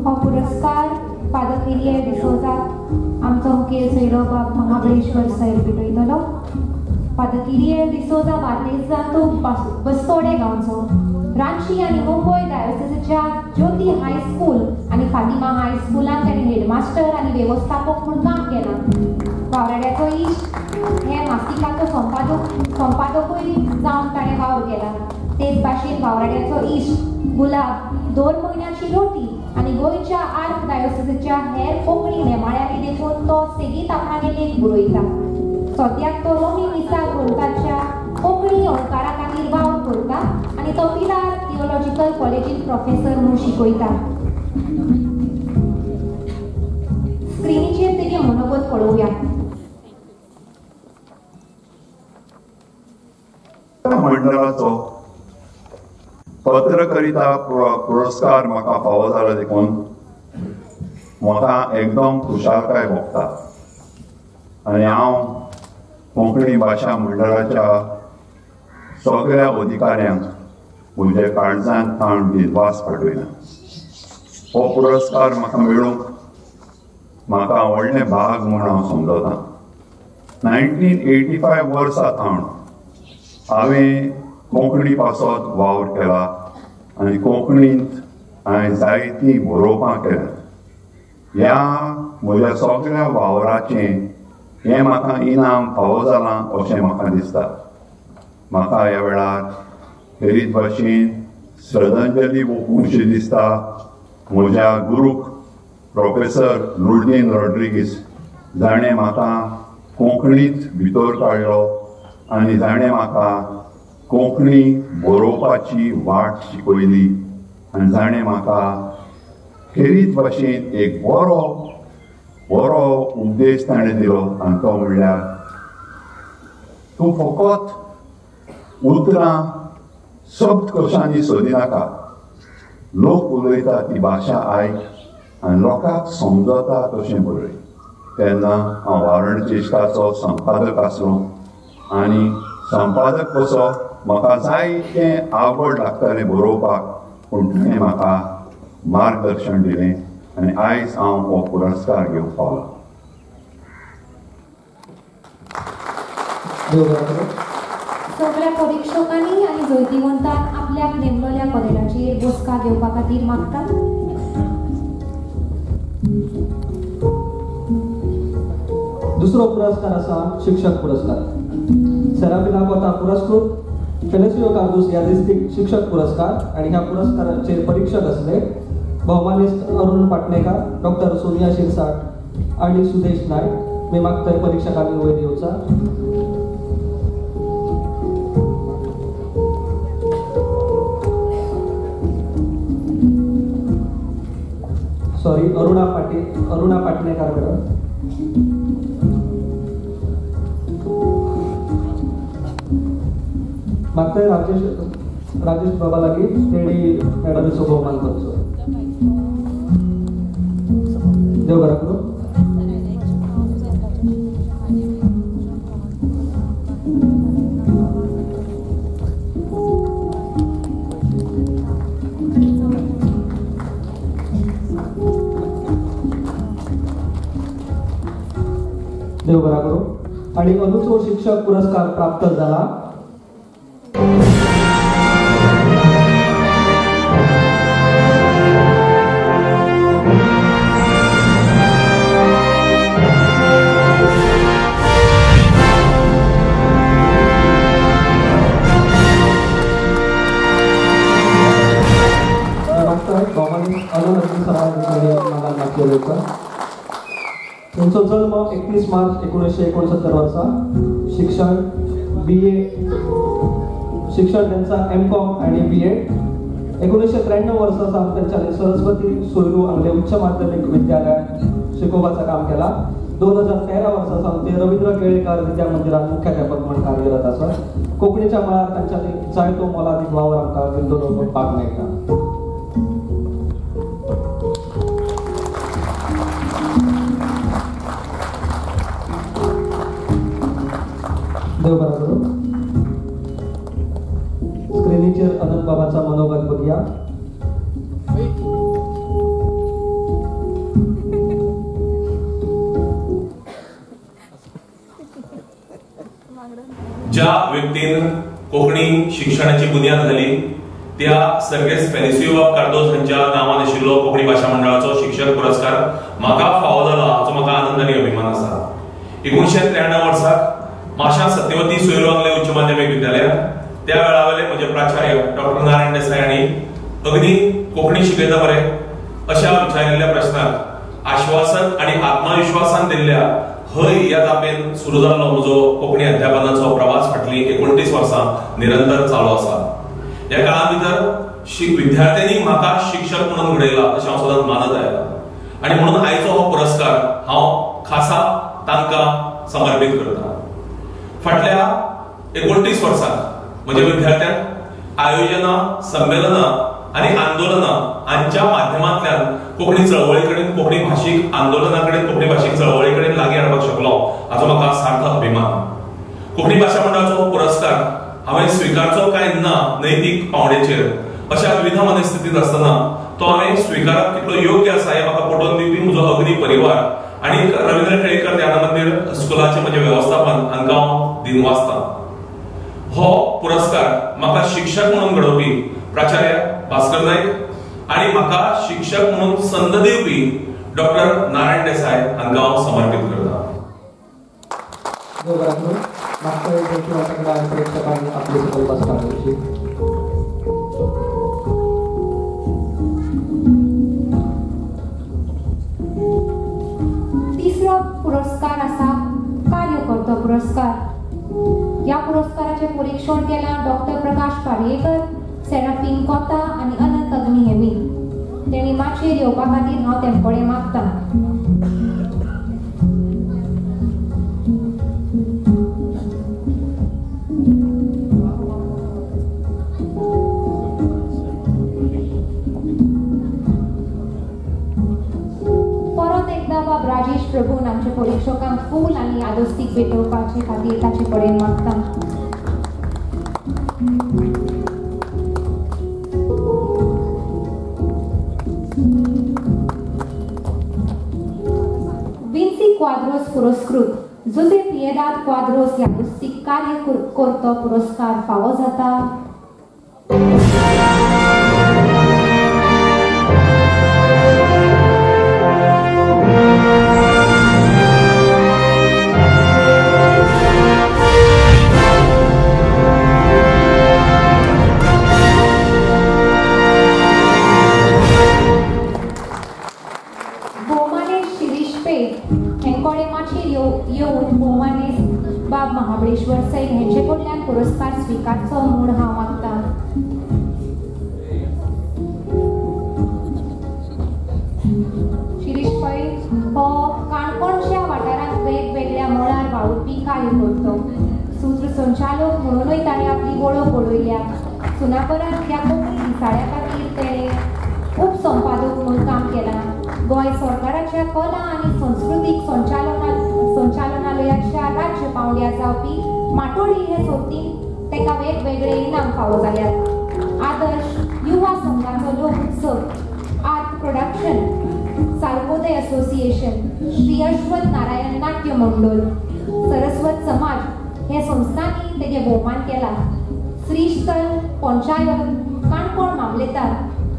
हो पुरस्कार फादर किरिये डिसोजाक आमचो मुखेल सोयरो बाब महाबळेश्वर सैर भेटयतलो. फादर किरिये डिसोजा बार्देजांत बस्तोडे गांवचो. रांची आणि मुंबई डायोसिसच्या ज्योती हायस्कूल आणि फातिमा हायस्कूलान ताणें हेडमास्टर आणि व्यवस्थापक म्हणून काम केलां. वावराड्याचो इश्ट हे मासिकाचो संपादकूय जावन ताणें वावर केला. तेच भाशेन वावराड्याचो इश्ट गुलाब 2 म्हयन्याची रोटी आणि गोंयच्या आर्क डायोसिसच्या हेर कोंकणी नेमाळ्यांनी देखून तो सेगीत आपणागे लेख बरयता. सद्याक तो रोमी मिसा ग्रंथाच्या कोंकणी अणकारा खातीर वावर करता आणि तो पिलार थियोलॉजिकल कॉलेजीन प्रोफेसर म्हणून शिकयता. स्क्रीनीचेर तेगे मनोगत पळोवया. मंडळाचो पत्रकारिता पुरस्कार म्हाका फावो जालो देखून म्हाका एकदम खुशालकाय भोगता आनी हांव कोंकणी भाशा मंडळाच्या सगळ्या अधिकाऱ्यांक म्हज्या काळजांत ताण दिलवास पाठयना. हो पुरस्कार म्हाका मेळूंक म्हाका व्हडलें भाग म्हूण हांव समजता. 1985 वर्सा थावन हांवें कोंकणी पासत वावर केला आनी कोंकणींत हांवें जायतीं बरोवपां केल्यात. ह्या म्हज्या सगळ्या वावराचें हें म्हाका इनाम फावो जालां अशें म्हाका दिसता. म्हाका ह्या वेळार हेरीत भाशेन श्रद्धांजली ओंपूंशी दिसता म्हज्या गुरूक प्रोफेसर नूरदीन रॉड्रिगीस, जाणें म्हाका कोंकणींत भितर काडलो आनी जाणें म्हाका कोंकणी बरोवपाची वाट शिकयली आनी जाणें म्हाका खेरीत भाशेन एक बरो उपदेश ताणें दिलो आनी तो म्हणल्यार तूं फकत उतरां शब्द कशांनी सोदिनाका. लोक उलयता ती भाशा आयक आनी लोकांक समजता तशें बरय. तेन्ना हांव वारण चेश्टाचो संपादक आसलो आनी संपादक कसो म्हाका जायतें आवड लागतालें बरोवपाक, पूण ताणें म्हाका मार्गदर्शन दिलें आनी आयज हांव हो पुरस्कार घेवंक पावलो. सगळ्या परीक्षकांनी आणि जैतिवंतांक आपल्याक नेमलेल्या पदेलाचेर बसका घेवपा खातीर मागता. दुसरो पुरस्कार आसा शिक्षक पुरस्कार. सेराफिना कोता पुरस्कृत फेलिसिओ कार्दूस यादिस्तीक शिक्षक पुरस्कार आणि ह्या पुरस्काराचे परीक्षक असले भौमानिस्ट अरुण पाटणेकर, डॉक्टर सोनिया शिरसाट आणि सुदेश नाईक. मी मागतोय परीक्षकांनी वयर येवचा. Sorry, Aruna Patnekar madam. मागतोय राजेश बाबा लागीं तेणी मॅडमीचो भोवमान करचो. देव बरें करूं. देव बरा करूं. आणि अनुचो शिक्षक पुरस्कार प्राप्त झाला त्यांचा जन्म 31 मार्च 1969 वर्सा. शिक्षण BA शिक्षण त्यांचा M.Com आणि B.Ed. 1993 वर्सा सावन त्यांच्यानी सरस्वती सोयरू आंगले उच्च माध्यमिक विद्यालयात शिकोवपाचं काम केला. 2013 वर्सा सावन ते रवींद्र केळेकर विद्या मंदिरात मुख्याध्यापक म्हणून कार्यरत आसात. कोंकणीच्या मळार त्यांच्यानी जायतो मोलादीक वावर आमकां दिल्लो पळोवपाक मेळटा. देव बरा करूं. स्क्रीनीचेर अनंत बाबाचा मनोगत बघूया. ज्या व्यक्तीन कोंकणी शिक्षणाची बुन्याद घाली त्या सर्गेस्त फेलिसिओ बाब कार्दोज हांच्या नांवान आशिल्लो कोंकणी भाशा मंडळाचो शिक्षक पुरस्कार म्हाका फावो जालो हाचो म्हाका आनंद आनी अभिमान आसा. 1993 वर्साक माशा सत्यवती सोयरवांगले उच्च माध्यमीक विद्यालयात त्या वेळावेले म्हजे प्राचार्य डॉक्टर नारायण देसाई हांणी अगदी कोंकणी शिकयता बरे अशा विचारिल्ल्या प्रश्नाक आश्वासन आणि आत्मविश्वासान दिल्ल्या हय या जापेन सुरू जाल्लो म्हजो कोंकणी अध्यापनाचो प्रवास फाटली 29 वर्सां निरंतर चालू आसा. ह्या काळा भितर विद्यार्थ्यांनी म्हाका शिक्षक म्हणून घडयला अशें हांव सदांच मानत आयला आनी म्हणून आयचो हो पुरस्कार हांव खासा तांकां समर्पीत करता. फाटल्या 29 वर्सांत म्हज्या विद्यार्थ्यांक आयोजनां, संमेलनां आनी आंदोलनां हांच्या माध्यमांतल्यान कोंकणी चळवळी कडेन, कोंकणी भाशीक आंदोलना कडेन, कोंकणी भाशीक चळवळी कडेन लागीं हाडपाक शकलो हाचो म्हाका सार्थ अभिमान. कोंकणी भाशा मंडळाचो हो पुरस्कार हांवें स्विकारचो काय ना नैतीक पावंड्याचेर अशा विविध मनस्थितींत आसतना तो हांवें स्विकारप कितलो योग्य आसा हें म्हाका पटोवन दिवपी म्हजो अग्नी परिवार आनी रवींद्र केळेकर ध्यान मंदिर स्कुलाचें म्हजें वेवस्थापन हांकां हांव दिनवासतां. हो पुरस्कार म्हाका शिक्षक म्हणून घडोवपी प्राचार्य भास्कर नायक आनी म्हाका शिक्षक म्हणून संद दिवपी डॉक्टर नारायण देसाई हांकां हांव समर्पीत करतां. मागच्या वेळी वाटाकडे प्रेक्षकांनी आपली सकल बसपाची तिसरो पुरस्कार आसा कार्यकर्ता पुरस्कार. ह्या पुरस्काराचे परीक्षण केला डॉक्टर प्रकाश पाडयेकर, सेराफीन कोता आनी अनंत अग्नी हेमी. तेणी माचयेर येवपा खातीर हांव तेंपडे मागतां. राजेश प्रभून आमच्या परीक्षकांक फूल आनी यादस्तीक भेटोवपाचे खातीर ताचे कडेन मागतां. विन्सी क्वाद्रोस पुरस्कृत जोसे पिएदाद क्वाद्रोस यादस्तीक कार्यकर्तो पुरस्कार फावो जाता. महाबळेश्वर सैल हेंचे कडल्यान पुरस्कार स्वीकारचो म्हूण हांव मागतां. शिरीश पै हो काणकोणच्या वाठारांत वेगवेगळ्या मळार वावुरपी कार्यकर्तो. सूत्रसंचालक म्हणूनय ताणें आपली वळख घडोयल्या. सुनापरांतल्या कोंकणी दिसाळ्या खातीर तेणें उपसंपादक म्हणून काम केलां. गोंय सरकाराच्या कला आनी संस्कृतीक संचालनालयाच्या राज्य पावंड्या जावपी माटोळी हे सर्तींत तेका वेगवेगळे इनाम फावो जाल्यात. आदर्श युवा संघाचो Lokotsav, art production, Sarvodaya association, Shri Ashwath Narayan Natya Mandal, Saraswat समाज हे संस्थांनी तेगे भोवमान केला. श्रीस्थल पंचायत, काणकोण मामलेदार,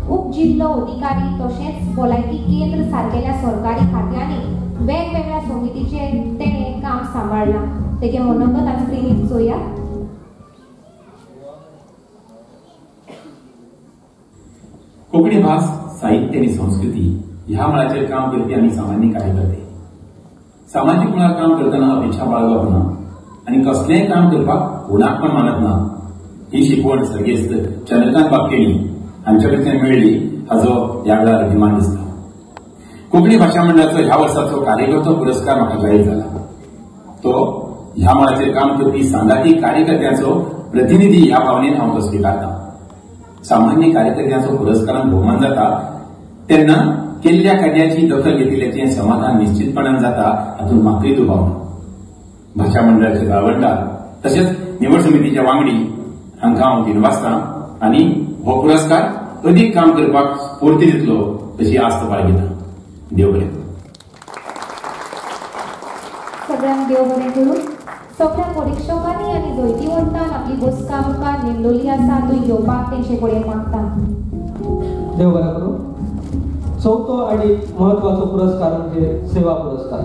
उपजिल्लो अधिकारी तशेंच भलायकी केंद्र सारकेल्या सरकारी खात्यांनी वेगवेगळ्या समितीचे तेणें काम सांबाळलां. तेगे मनोगत आज स्क्रीनीर चोया. कोंकणी भास, साहित्य आणि संस्कृती ह्या मळाचेर काम करपी आमी सामान्य कार्यकर्ते. सामाजीक मळार काम करतना अपेक्षा बाळगप ना आनी कसलेंय काम करपाक उणाकपण मानत ना ही शिकवण सर्गेस्त चंद्रकांत बाबकेणी हांचे कडच्यान मेळ्ळी हाचो ह्या वेळार अभिमान दिसता. कोंकणी भाशा मंडळाचो ह्या वर्साचो कार्यकर्तो पुरस्कार म्हाका जाहीर जाला. तो ह्या मळाचेर काम करपी सांगाती कार्यकर्त्यांचो प्रतिनिधी ह्या भावनेन हांव तो स्विकारता. सामान्य कार्यकर्त्यांचो पुरस्कारान भोवमान जाता तेन्ना केल्ल्या कार्याची दखल घेतिल्ल्याचें समाधान निश्चितपणान जाता हातूंत म्हाकय दुबाव ना. भाशा मंडळाचे गाळवंडार तशेंच निवड समितीच्या वांगडी हांकां हांव दिनवासतां आनी हो पुरस्कार अदीक काम करपाक स्फूर्ती दितलो अशी आस्त बाळगिता. देव बरें. सगळ्यांक देव बरें करूं. सगळ्या परीक्षकांनी आणि जैतिवंतान आपली बसका मुखार नेमलेली आसा ती घेवपाक तेंचे कडेन मागता. देव बरें करूं. चवथो आणि महत्वाचो पुरस्कार म्हणजे सेवा पुरस्कार.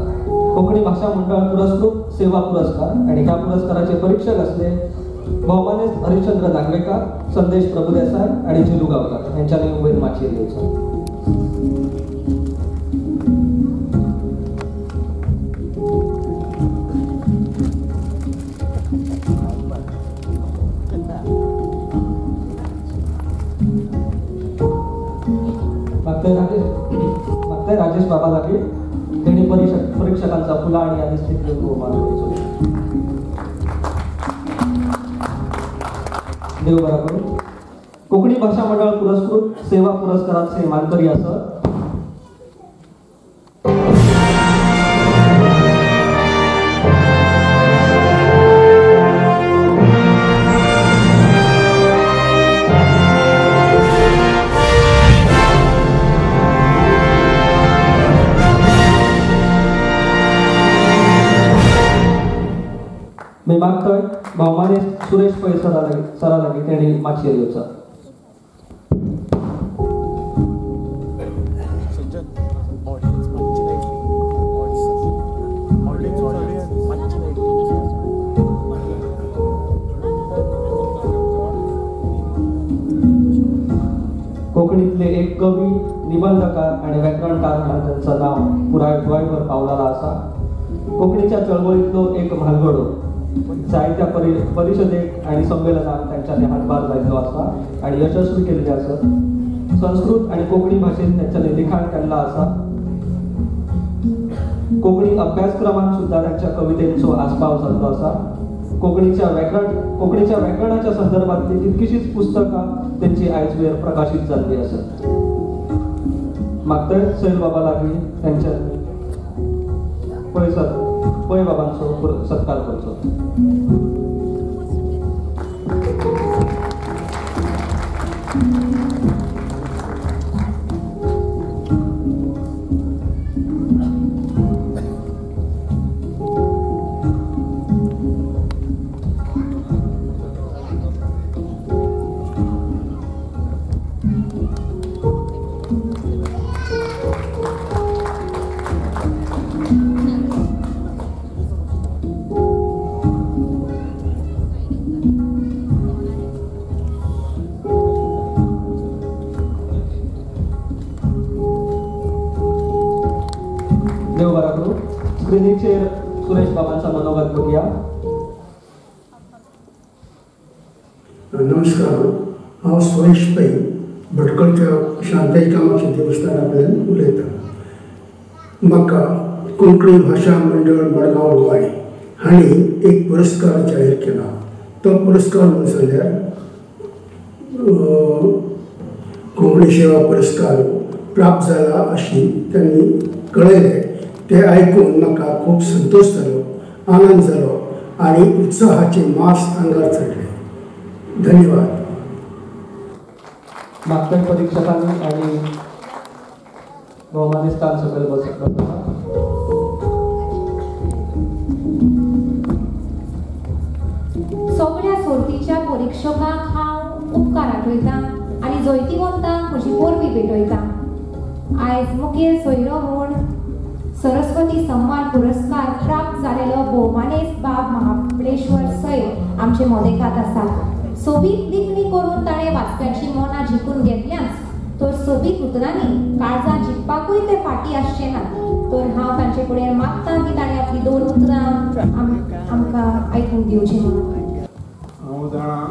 कोंकणी भाषा मंडळ पुरस्कृत सेवा पुरस्कार आणि ह्या पुरस्काराचे परीक्षक असले भौमानेस्त हरिश्चंद्र नागवेकर, संदेश प्रभुदेसाय आणि जिलू गावकर यांच्यानी उमेद माचयेर येवचो. मागते राजेश बाबा लागीं तेणी परीक्षकांचा फुला आणि आदी स्थिती भोवमान करचो. देव बरा करूं. कोंकणी भाषा मंडळ पुरस्कृत सेवा पुरस्काराचे मानकरी आसत मी मागतोय भौमाने सुरेश पै सरा लागीं तेणी माचयेर येवचो. कोंकणीतले एक कवी, निबंधकार आणि व्याकरणकार म्हणून त्यांचं नाव पुराय गोंयभर पावलेला आसा. कोंकणीच्या चळवळीतलो एक म्हालगडो. जायत्या परिशदेक आणि संमेलनाक त्यांच्यानी हातभार लायिल्लो आसा आणि यशस्वी केल्ले आसत. संस्कृत आणि कोंकणी भाशेंत त्यांच्यानी लिखाण केल्लें आसा. कोंकणी अभ्यासक्रमांत सुद्धा त्यांच्या कवितेचो आस्पाव जाल्लो आसा. कोंकणीच्या व्याकरणाच्या संदर्भातली कितकीशीच पुस्तकां त्यांची आयज वेळ प्रकाशित जाल्ली आसत. मागतय सैल बाबा लागीं त्यांच्या पै बाबांचो सत्कार करचो. देव बरा करूं. स्क्रिनीचेर सुरेश बाबांचा मनोगत बघूया. नमस्कार, हांव सुरेश पै भटकळच्या शांताई कामाक्षी देवस्थानांतल्यान उलयतां. म्हाका कोंकणी भाशा मंडळ मडगांव गोंय हांणी एक पुरस्कार जाहीर केला. तो पुरस्कार म्हणून जाल्यार कोंकणी सेवा पुरस्कार प्राप्त जाला अशी त्यांनी कळयलें. ते आयकून म्हाका खूब संतोष जालो, आनंद जालो आणि उत्साहाचे मास आंगार चडले. धन्यवाद. मागच्या परीक्षकांनी आणि भौमानिस्तान सकल बसत सगळ्या सर्तीच्या परीक्षकांक हांव उपकार आठयतां आनी जैतिवंतांक म्हजी परबी भेटयतां. आयज मुखेल सोयरो म्हूण सरस्वती सन्मान पुरस्कार प्राप्त जालेलो भौमानेस्त बाब महाबळेश्वर सैल आमचे मोदेकात आसा. सोबीत लिखणी करून ताणें वाचप्याची मनां जिखून घेतल्याच तर सोबीत उतरांनी काळजां जिखपाकूय ते फाटी आसचे ना. तर हांव तांचे कडेन मागतां की ताणें आपली 2 उतरां आमकां आयकूंक दिवचें म्हणून. हांव जाणां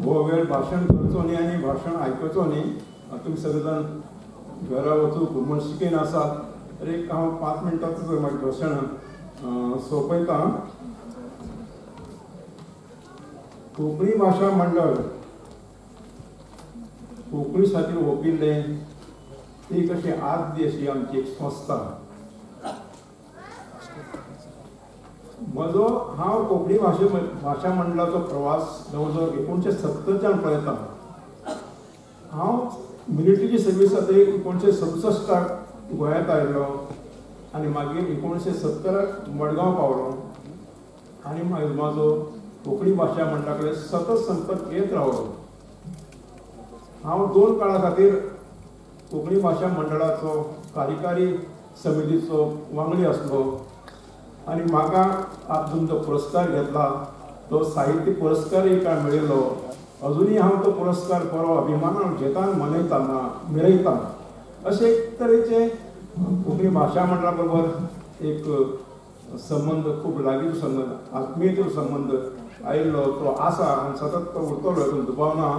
हो वेळ भाशण करचो न्ही आनी भाशण आयकचो न्ही. तुमी सगळे जाण घरा वचूंक म्हण शिकेन आसात. एक हांव 5 मिनटांचो म्हाजें भाशण सोंपयतां. कोंकणी भाशा मंडळ कोंकणी खातीर ओंपिल्लें ती कशी आद्य अशी आमची एक संस्था. म्हजो हांव कोंकणी भाशा मंडळाचो प्रवास जवळ जवळ 1970 पळयतां. हांव मिलिटरीची सर्वीस खातीर 1967 गोंयांत आयिल्लो आनी मागीर 1970 मडगांव पावलो आनी म्हाजो कोंकणी भाशा मंडळा कडेन सतत संपर्क येत रावलो. हांव 2 काळा खातीर कोंकणी भाशा मंडळाचो कार्यकारी समितीचो वांगडी आसलो आनी म्हाका आजून तो पुरस्कार घेतला. तो साहित्य पुरस्कार एक काळ मेळिल्लो. अजुनूय हांव तो पुरस्कार बरो अभिमानान घेता मिरयता. अशे एक तरेचे कोंकणी भाशा मंडळा बरोबर एक संबंध खूब लागींचो संबंध आत्मीयतेचो संबंध आयिल्लो तो आसा आनी सतत तो उरतलो हातून दुबाव ना.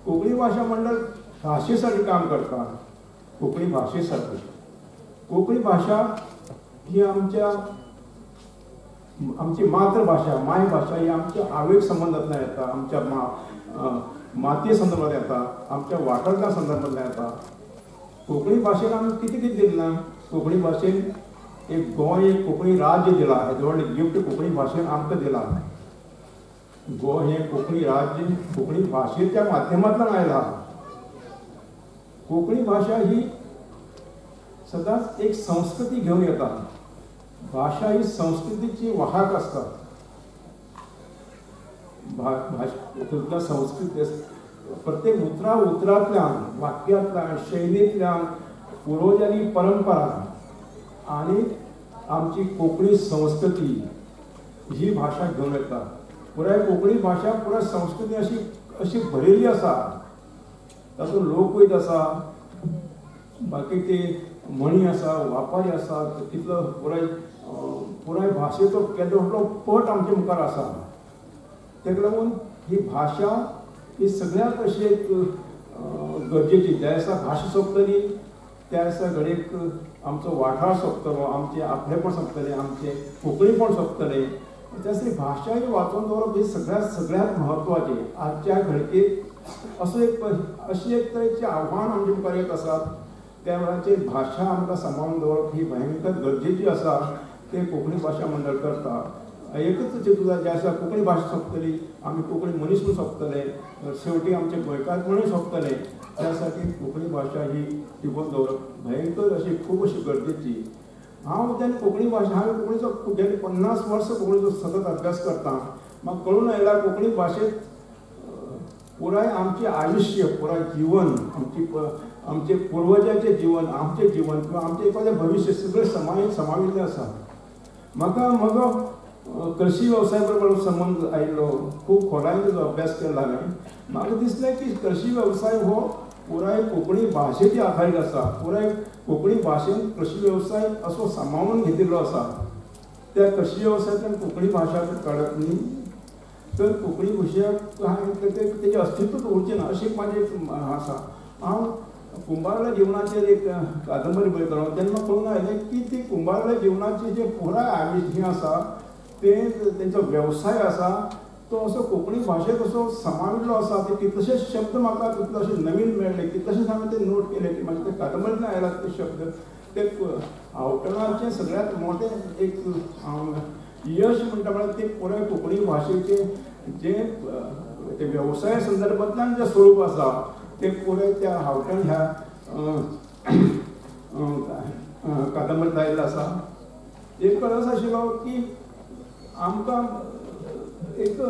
कोंकणी भाशा मंडळ भाशेसाठी काम करता. कोंकणी भाशेसाठी कोंकणी भाशा ही आमची मातृभाषा मायभाषा ही आमच्या आवेग संबंधांतल्यान येता. आमच्या मातये संदर्भांत येता. आमच्या वाठारांतल्या संदर्भांतल्यान येता. कोंकणी भाशेन आमी कितें कितें दिलें. कोंकणी भाशेन एक गोंय एक कोंकणी राज्य दिला. हेजे व्हडलें गिफ्ट कोंकणी भाशेन आमकां दिला. गोंय हें कोंकणी राज्य कोंकणी भाशेच्या माध्यमांतल्यान आयला. कोंकणी भाशा ही सदांच एक संस्कृती घेवन येता. भाषा ही संस्कृतीची वाहक आसता. संस्कृती प्रत्येक उतरांतल्यान वाक्यांतल्यान शैलींतल्यान पुर्वजांनी परंपरा आनी आमची कोंकणी संस्कृती ही भाशा घेवन येता. पुराय कोंकणी भाशा पुराय संस्कृती अशी भरिल्ली आसा. तातूंत लोकगीत आसा बाकी ते म्हणी आसा वापारी आसा. तितलो पुराय भाशेचो केदो व्हडलो पट आमच्या मुखार आसा. तेका लागून ही भाशा ही सगळ्यात अशी एक गरजेची. ज्या दिसा भाशा सोंपतली त्या दिसा घडयेक आमचो वाठार सोंपतलो. आमचे आपलेपण सोंपतलें. आमचे कोंकणीपण सोंपतलें. त्या दिसा भाशा ही वाचून दवरप ही सगळ्यात म्हत्वाचें. आजच्या घडयेक अशी एक तरेचें आव्हान आमच्या मुखार येत आसात. त्या वेळाचेर भाशा आमकां सांबाळून दवरप ही भयंकर गरजेची आसा. ते कोंकणी भाशा मंडळ करता. एकच चिंतू जाय ज्या दिसा कोंकणी भाशा सोंपतली आमी कोंकणी मनीस म्हणून सोंपतले. शेवटी आमचे गोंयकार म्हणून सोंपतले. त्या साठी कोंकणी भाशा ही टिकोवन दवरप भयंकर अशी खूब अशी गरजेची. हांव जेन्ना कोंकणी भाशा हांवें कोंकणीचो गेले 50 वर्सां कोंकणीचो सतत अभ्यास करता. म्हाका कळून आयला कोंकणी भाशेंत पुराय आमचें आयुश्य पुराय जीवन आमचे पुर्वजांचें जीवन आमचें जीवन किंवा आमचें एखादें भविश्य सगळें समाविल्लें आसा. म्हाका म्हजो कृशी वेवसाय बरोबर संबंद आयिल्लो. खूब खोलायेन तेजो अभ्यास केला हांवें. म्हाका दिसलें की कृशी वेवसाय हो पुराय कोंकणी भाशेचेर आधारीत आसा. पुराय कोंकणी भाशेन कृशी वेवसाय असो सांबाळून घेतिल्लो आसा. त्या कृशी वेवसायांतल्यान कोंकणी भाशा काडप न्ही तर कोंकणी भाशेक तेजें अस्तित्वच उरचें ना अशें म्हाजें आसा. हांव कुंबारल्या जिवनाचेर एक कादंबरी बरयतालो तेन्ना कळून आयलें की ती कुंबारल्या जिवनाची जे पुराय हें आसा तेंचो वेवसाय आसा तो असो कोंकणी भाशेंत असो समाविल्लो आसा. ते कितलेशेच शब्द म्हाका अशे नवीन मेळ्ळे. कितलेशेच हांवें ते नोट केले की म्हाका ते कादंबरींतल्यान आयला ते शब्द. ते आवटणाचें सगळ्यांत मोठें एक यश म्हणटा म्हळ्यार ते पुराय कोंकणी भाशेचें जे वेवसाया संदर्भांतल्यान जें स्वरूप आसा ते पुराय त्या हावटण ह्या कादंबरींत आयिल्लें आसा. एक कळ असो आशिल्लो की आमकां एक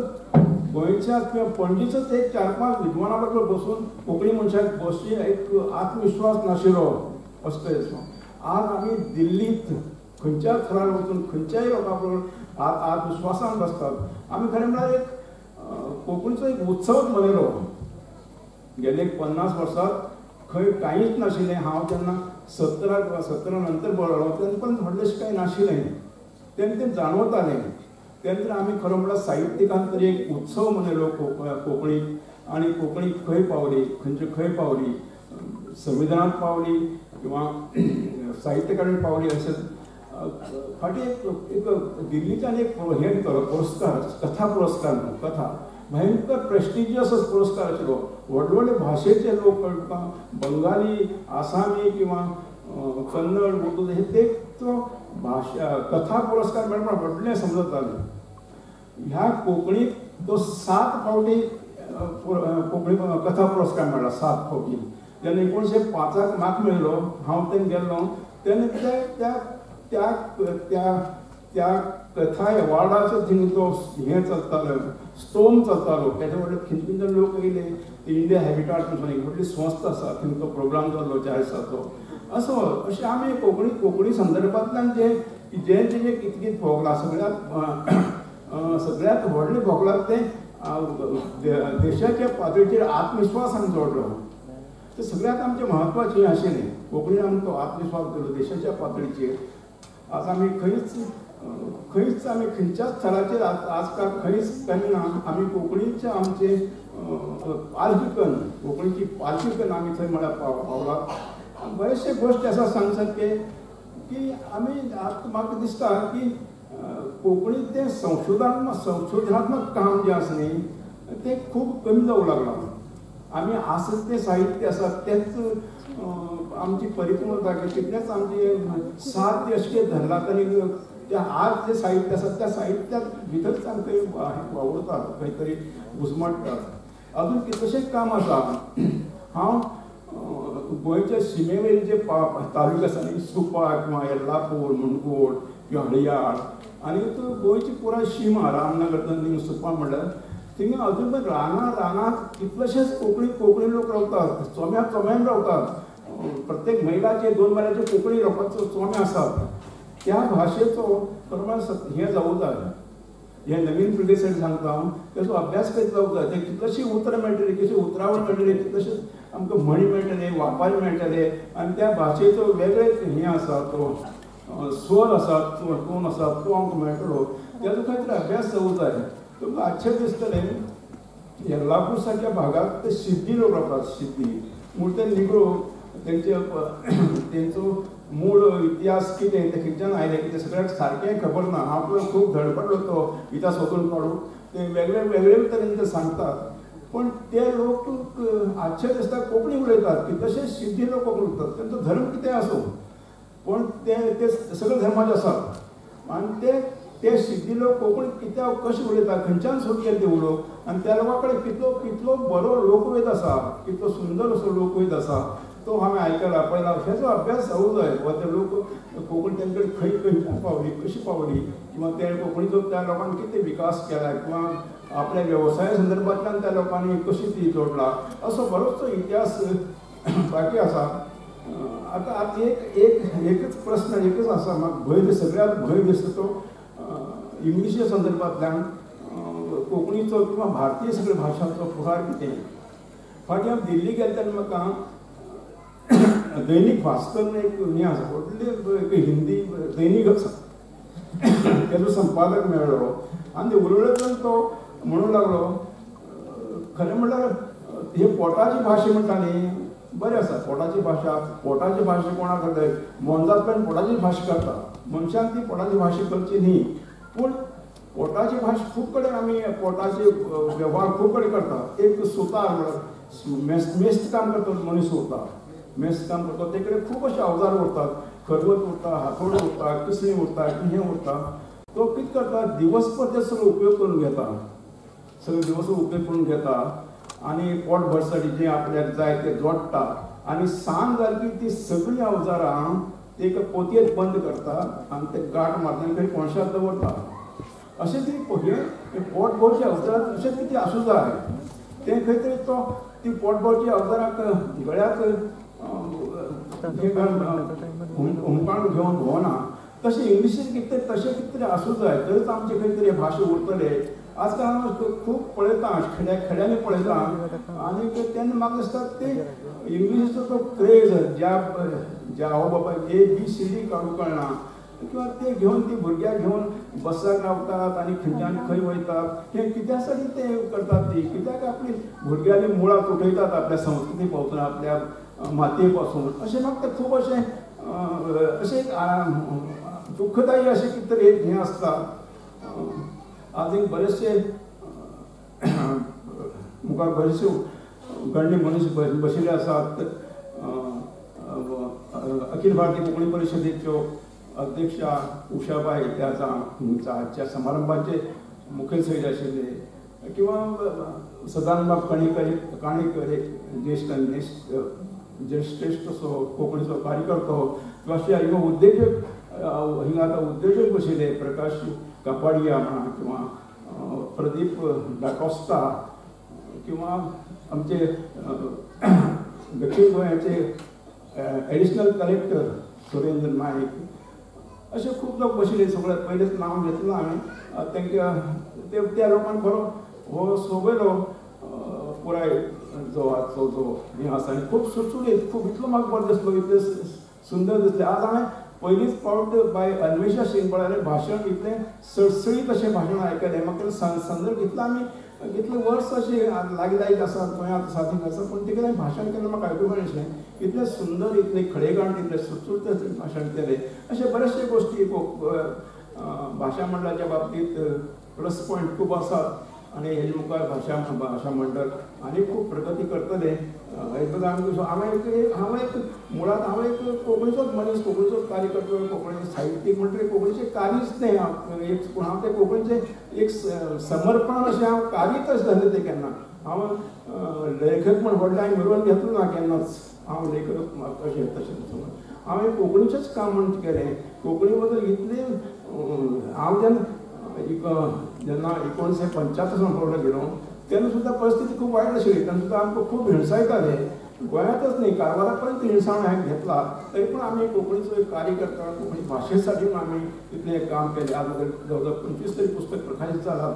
गोंयच्या किंवा पणजीचोच एक 4-5 विद्वानां बरोबर बसून कोंकणी मनशाक बसची एक आत्मविश्वास नाशिल्लो असो. आज आमी दिल्लींत खंयच्याय थरार वचून खंयच्याय लोकां बरोबर आत्मविश्वासान बसतात. आमी खरें म्हळ्यार एक कोंकणीचो एक उत्सव मनयलो. गेले 50 वर्सांत खंय कांयच नाशिल्लें. हांव जेन्ना 17 नंतर बरलो तेन्ना पण व्हडलेशें कांय नाशिल्लें. तेन्ना तें जाणवतालें. तेन्ना आमी खरो म्हळ्यार साहित्यिकान तरी एक उत्सव मनयलो कोंकणी. आनी कोंकणी खंय पावली खंय पावली संविधानांत पावली किंवा साहित्य अकादमींत पावली अशें फाटी एक दिल्लीच्यान एक हे दितलो पुरस्कार कथा पुरस्कार कथा भयंकर प्रेस्टिजियस पुरस्कार आशिल्लो. व्हडले व्हडले भाशेचे लोक बंगाली आसामी किंवा कन्नड उर्दू हे ते तो भाशा कथा पुरस्कार मेळपाक व्हडलें समजतालें. ह्या कोंकणीक तो 7 फावटी कोंकणी कथा पुरस्कार मेळ्ळा. 7 फावटी. जेन्ना 1905 म्हाका मेळ्ळो हांव तेन्ना गेल्लो तेन्ना त्या कथा एवॉर्डाचो थिंग तो हें चलतालो स्टोम चलतालो तेच्या व्हडले खंयचे लोक येयले ते इंडिया हॅबिटाट म्हणून एक व्हडली संस्था आसा थिंग तो प्रोग्राम जाल्लो 40साचो असो अशें आमी कोंकणी संदर्भांतल्यान जे कितकीत भोगला सगळ्यात व्हडलें भोगलां तें देशाच्या पातळीचेर आत्मविश्वास आमी जोडलो ते सगळ्यात आमचें म्हत्वाचें आशिल्लें कोंकणीन आमी तो आत्मविश्वास केलो देशाच्या पातळीचेर आज आमी खंयच आमी खंयच्याच थराचेर आजकाल खंयच कमी ना आमी कोंकणीचें आमचें पालकीकन कोंकणीची पालकीकन आमी थंय म्हळ्यार पावला बरेचशे गोश्टी आसा सांगसारके की आमी म्हाका दिसता की कोंकणी तें संशोधनात्मक काम जें आसा न्ही तें खूब कमी जावंक लागलां आमी आसत तें साहित्य आसा तेंच आमची परिपूर्णता कितलेंच आमचे साध्य अशें धरला तरी त्या आज जे साहित्य आसा त्या साहित्यात भितरच आमकां वावुरतात खंय तरी घुसमटतात अजून कितलेशेच काम आसा हांव गोंयच्या शिमेवयले जे तालुके आसा न्ही सुपा किंवा येल्लापूर मुणकोट किंवा हळयाळ आनी गोंयची पुराय शिमा रामनगर सुपा म्हणल्यार थिंग अजून पण रानांत कितलेशेच कोंकणी लोक रावतात चोम्यान रावतात प्रत्येक महिलाचे 2 महिलाचे कोंकणी लोकांचो चोमे आसात त्या भाशेचो प्रमाण हें जावूं जाय हे नवीन पिळगेसाठी सांगता हांव तेचो अभ्यास करीत जावंक जाय ते कितलेशी उतरां मेळटली कशी उतरावळ मेळटली कितलेशे आमकां म्हणी मेळटले वापारी मेळटले आनी त्या भाशेचो वेगळे हें आसा तो स्वर आसा टोन आसा तो आमकां मेळटलो तेजो खंय तरी अभ्यास जावूं जाय तुमकां आश्चर्य दिसतलें येल्लापूर सारक्या भागात ते सिद्धी लोक रावतात सिद्धी मूळ ते निगळो तेंचो मूळ इतिहास कितें ते खंयच्यान आयले कितें सगळ्याक सारकें खबर ना हांव खूब धडपडलो तो इतिहास सोदून काडून ते वेगळे तरेन ते सांगतात पण ते लोक आश्चर्य दिसता कोंकणी उलयतात की तशें सिद्धी लोक कोंकणी उलयतात तेंचो धर्म कितें आसूं पण ते सगळे धर्माचे आसात आनी ते सिद्धी लोक कोंकणी कित्याक कशें उलयता खंयच्यान सोदले ते उलोवप आनी त्या लोकां कडेन कितलो बरो लोकवेद आसा कितलो सुंदर असो लोकवेद आसा तो हांवें आयकला पळयला हेचो अभ्यास जावूं जाय वा ते लोक कोंकणी तेंचे कडेन खंय पावली कशी पावली किंवा ते कोंकणीचो त्या लोकांनी कितें विकास केला किंवा आपल्या वेवसाया संदर्भांतल्यान त्या लोकांनी कशी ती जोडला असो बरोचसो इतिहास बाकी आसा आतां एकच प्रश्न एकच आसा म्हाका भंय सगळ्यात भंय दिसता तो इंग्लिशी संदर्भांतल्यान कोंकणीचो किंवा भारतीय सगळ्या भाशांचो फुडार कितें फाटीं हांव दिल्ली गेले तेन्ना म्हाका दैनीक भास्कर एक हें आसा व्हडली हिंदी दैनीक आसा तेजो संपादक मेळ्ळो आनी ते उलयतल्यान तो म्हणूंक लागलो खरें म्हणल्यार हे पोटाची भाशा म्हणटा न्ही बरें आसा पोटाची भाशा कोणाक करता मोनजातल्यान पोटाची भाशा करता मनशान ती पोटाची भाशा करची न्ही पूण पोटाची भाशा खूब कडेन आमी पोटाचे वेव्हार खूब कडेन करता एक सुतार म्हळ्यार मेस्त काम करता मनीस उरता मेस्त काम करता ते कडेन खूब अशे अवजार उरतात खरवत उरता हातोड उरता किसणी उरता हें उरता तो कितें करता दिवसभर ते सगळो उपयोग करून घेता सगळे दिवस उपयोग करून घेता आनी पोट भरसाठी जें आपल्याक जाय तें जोडटा आनी सांज जाली की ती सगळीं अवजारां ते एका पोतयेंत बंद करता आनी ते गांठ मारता आनी खंय कोणशांत दवरता अशें तरी हे पोट भरचे अवजार अशेंच कितें आसूं जाय तें खंय तरी तो ती पोट भरची अवजाराक गळ्याक हुमकाण घेवन भोंवना तशें इंग्लिशीन कितें तशें कितें तरी आसूं जाय तरच आमचे खंय तरी भाशा उरतले आजकाल हांव खूब पळयता खेड्यांनी पळयता आनी तेन्ना म्हाका दिसता ते इंग्लिशीचो तो क्रेज ज्या हो बाबा ABCD काडूंक कळना किंवा ते घेवन ती भुरग्यां घेवन बसाक रावतात आनी खंयच्यान खंय वयतात हे कित्यासाठी ते करतात ती कित्याक आपली भुरग्यांनी मुळां तुटयतात आपल्या संस्कृती पावसून आपल्या मातये पासून अशें म्हाका ते खूब अशें दुखदायी अशें कितें तरी एक हें आसता आज एक बरेचशे मुखार बरेचशे गण्य मनीस बशिल्ले आसात अखिल भारतीय कोंकणी परिशदेच्यो अध्यक्षा उषाबाई त्या आजच्या समारंभाचे मुखेल सोयरे आशिल्ले किंवा सदानंद काणेकर श्रेष्ठ असो कोंकणीचो कार्यकर्तो किंवा अशे उद्देजक हिंगा आतां उद्देजक बशिल्ले प्रकाश कपाडिया म्हणा किंवा प्रदीप डाकोस्ता किंवा आमचे दक्षिण गोंयाचे एडिशनल कलेक्टर सुरेंद्र नाईक असे खूप लोक बशिल्ले. सगळ्यात पयलेच नांव घेतलं हांवें तांकां त्या लोकांक बरो हो सोबयलो पुराय जो आजचो जो हें आसा आनी खूब सुटसुटीत खूब इतलो म्हाका बरो दिसलो इतलें सुंदर दिसलें. आज हांवें पयलींच फावट बाय अन्वेषा शिंगपळालें भाशण इतलें सळसळीत अशें भाशण आयकलें. म्हाका संदर्भ इतलो आमी कितले वर्स अशें लागीं लागीं आसात गोंयांत साथीक आसा पूण तें कितें भाशण केन्ना म्हाका आयकूंक मेळनाशिल्लें. इतलें सुंदर इतलें खडेगांठ इतलें सुटसुटीत भाशण केलें. अशे बरेचशे गोश्टी भाशा मंडळाच्या बाबतींत प्लस पॉयंट खूब आसात आनी हेजे मुखार भाशा मंडळ आनी खूब प्रगती करतले. हांव एक मुळात हांव एक कोंकणीचोच मनीस, कोंकणीचोच कार्यकर्तो, कोंकणी साहित्यीक म्हणटकीर कोंकणीचें कार्यच तें पूण हांव तें कोंकणीचें एक समर्पण अशें हांव कार्यच अशें जालें तें केन्ना. हांव लेखक म्हण व्हडलें मिरवून घेतलो ना केन्नाच. हांव लेखक अशें तशें हांवें कोंकणीचेंच काम म्हण केलें. कोंकणी बद्दल इतलें हांव जेन्ना 1975 पडलो गेलो तेन्ना सुद्दां परिस्थिती खूब वायट आशिल्ली. तेन्ना सुद्दां आमकां खूब हिणसायताले. गोंयांतच न्ही कारवारा पर्यंत हिणसावण हांवें घेतला. तरी पूण आमी कोंकणीचो एक कार्यकर्ता कोंकणी भाशे साठी आमी इतलें काम केलें. आज जवळ 25 तरी पुस्तक प्रकाशीत जालात.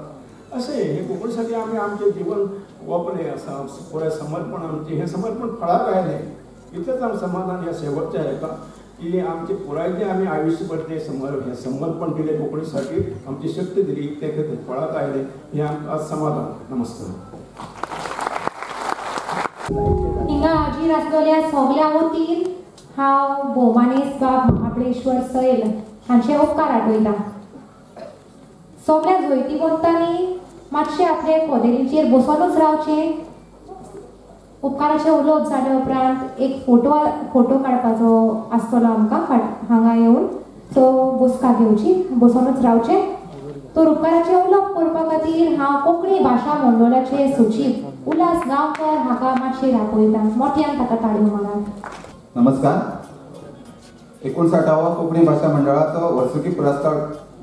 अशें हे कोंकणी साठी आमी आमचें जीवन वपलें आसा. पुराय समर्पण आमचें हें समर्पण फळाक आयलें. इतलेंच आमी समाधान ह्या शेवटच्या हेका की आमचे पुराय जें आमी आयुश्यभर तें हें समर्पण दिलें कोंकणीसाठी आमची शक्ती दिली ते खातीर फळाक आयलें हें आमकां आज समाधान. नमस्कार. हिंगा हाजीर आसलेल्या सगल्या वतीन हांव भोवमानेस बाब महाबळेश्वर सैल हांचे उपकार आठयता. सगल्या जैती वखदांनी मातशें आपले पोदेरीचेर बसूनच रावचें. उपकाराचे उलोवप जाले उपरांत एक फोटो काडपाचो आसतलो आमकां हांगा येवन. सो बसका घेवची, बसूनच रावचें. तर उपकाराचे उलोवप करपा खातीर हांव कोंकणी भाशा मंडळाचे सचिव उल्हास गांवकर हाका मातशें आपयता. मोठ्यान ताका ताळयो मारात. नमस्कार. 59वा कोंकणी भाशा मंडळाचो वर्सुकी पुरस्कार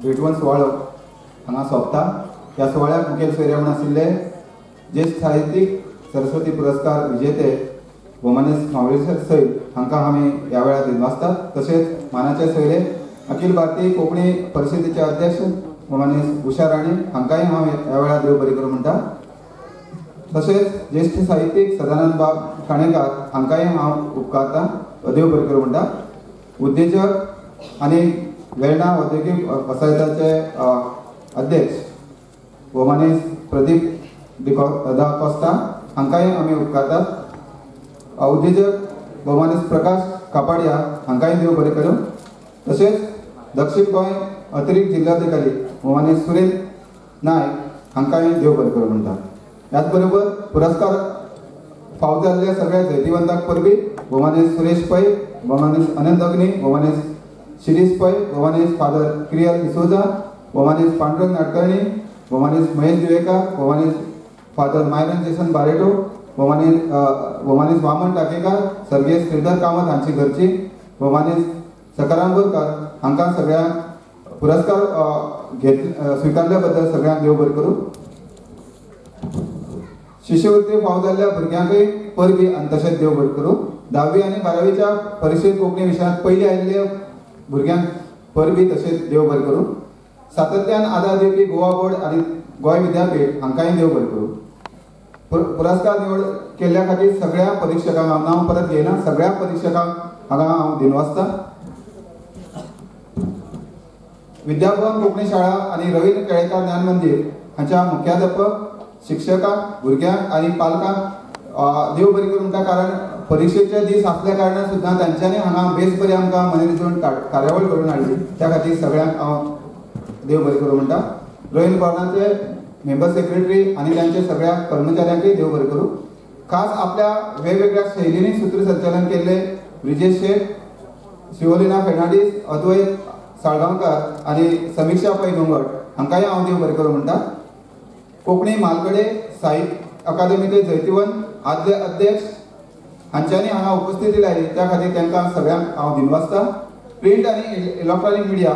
भेटवण सुवाळो हांगा सोंपता. ह्या सुवाळ्याक मुखेल सोयरे म्हूण आशिल्ले ज्येश्ठ साहित्यीक सरस्वती पुरस्कार विजेते भोवमानेस महाबळेश्वर सैल हांकां आमी ह्या वेळार दिनवासतात. तशेंच मानाचे सोयरे अखिल भारतीय कोंकणी परिशदेचे अध्यक्ष भोवमानेस उशा राणी हांकांय हांव ह्या वेळार देव बरें करूं म्हणटा. तशेंच ज्येश्ठ साहित्यीक सदानंद बाब काणेकार हांकांय हांव उपकारता देव बरें करूं म्हणटा. उद्देजक आनी वेर्णा औद्योगीक वसाहताचे अध्यक्ष भोवमानेस प्रदीप दा कोस्ता हांकांय आमी उपकारतात. उद्देजक भोवमानेस प्रकाश कापाडिया हांकांय देव बरें करूं. तशेंच दक्षिण गोंय अतिरिक्त जिल्हाधिकारी भोवमानेस सुरेंद्र नायक हांकांय देव बरें करूं म्हणटा. ह्याच बरोबर पुरस्कार फावो जाल्ल्या सगळ्या जैतिवंतांक परबीं भोवमानेस सुरेश पै, भोवमानेस अनंत अग्नी, भोवमानेस शिरीष पै, भोवमानेस फादर क्रियल डिसोजा, भोवमानेस पांडुरंग नाडकर्णी, भोवमानेस महेश दिवेकार, भोवमानेस फादर मायरन जेसन बारेटो, भोवमानेस वामन टाकेकार, सर्गेय श्रीधर कामत हांची घरची, भोवमानेस सकाराम बोरकार हांकां सगळ्यांक पुरस्कार स्विकारल्या बद्दल सगळ्यांक देव बरें करूं. शिश्यवृत्ती फावो जाल्ल्या भुरग्यांकय परबीं आनी तशेंच देव बरें करूं. 10वी आनी 12वीच्या परिक्षेक कोंकणी विशयांत पयलीं आयिल्ल्या भुरग्यांक परबीं तशेंच देव बरें करूं. सातत्यान आदार दिवपी गोवा बोर्ड आनी गोंय विद्यापीठ हांकांय देव बरें करूं. पुरस्कार निवड केल्ल्या खातीर सगळ्या परीक्षकांक हांव नांव परत घेयना. सगळ्या परीक्षकांक हांगा हांव दिनवासता. विद्याभवन कोंकणी शाळा आनी रवींद्र केळेकार ज्ञान मंदिर हांच्या मुख्याध्यापक, शिक्षकांक, भुरग्यांक आनी पालकांक देव बरें करूं म्हणटा. कारण परीक्षेचे दीस आसल्या कारणान सुद्दां तांच्यांनी हांगा बेस बरी आमकां मनरिजवण कार्यावळ घडोवन हाडली. त्या खातीर सगळ्यांक हांव देव बरें करूं म्हणटा. रोहीन भवनाचे मेंबर सेक्रेटरी आनी तांच्या सगळ्या कर्मचाऱ्यांकय देव बरें करूं. खास आपल्या वेगवेगळ्या शैलींनी सूत्रसंचालन केल्ले ब्रिजेश शेठ, शिवलिना फेर्नांडीस, अद्वैत साळगांवकार आनी समीक्षा पै दोंगट हांकांय हांव देव बरें करूं म्हणटा. कोंकणी म्हालगडे साहित्य अकादेमीचे जैतिवंत आदले अध्यक्ष हांच्यांनी हांगा उपस्थिती लायली त्या खातीर तांकां सगळ्यांक हांव दिनवासता. प्रिंट आनी इलेक्ट्रॉनीक मिडिया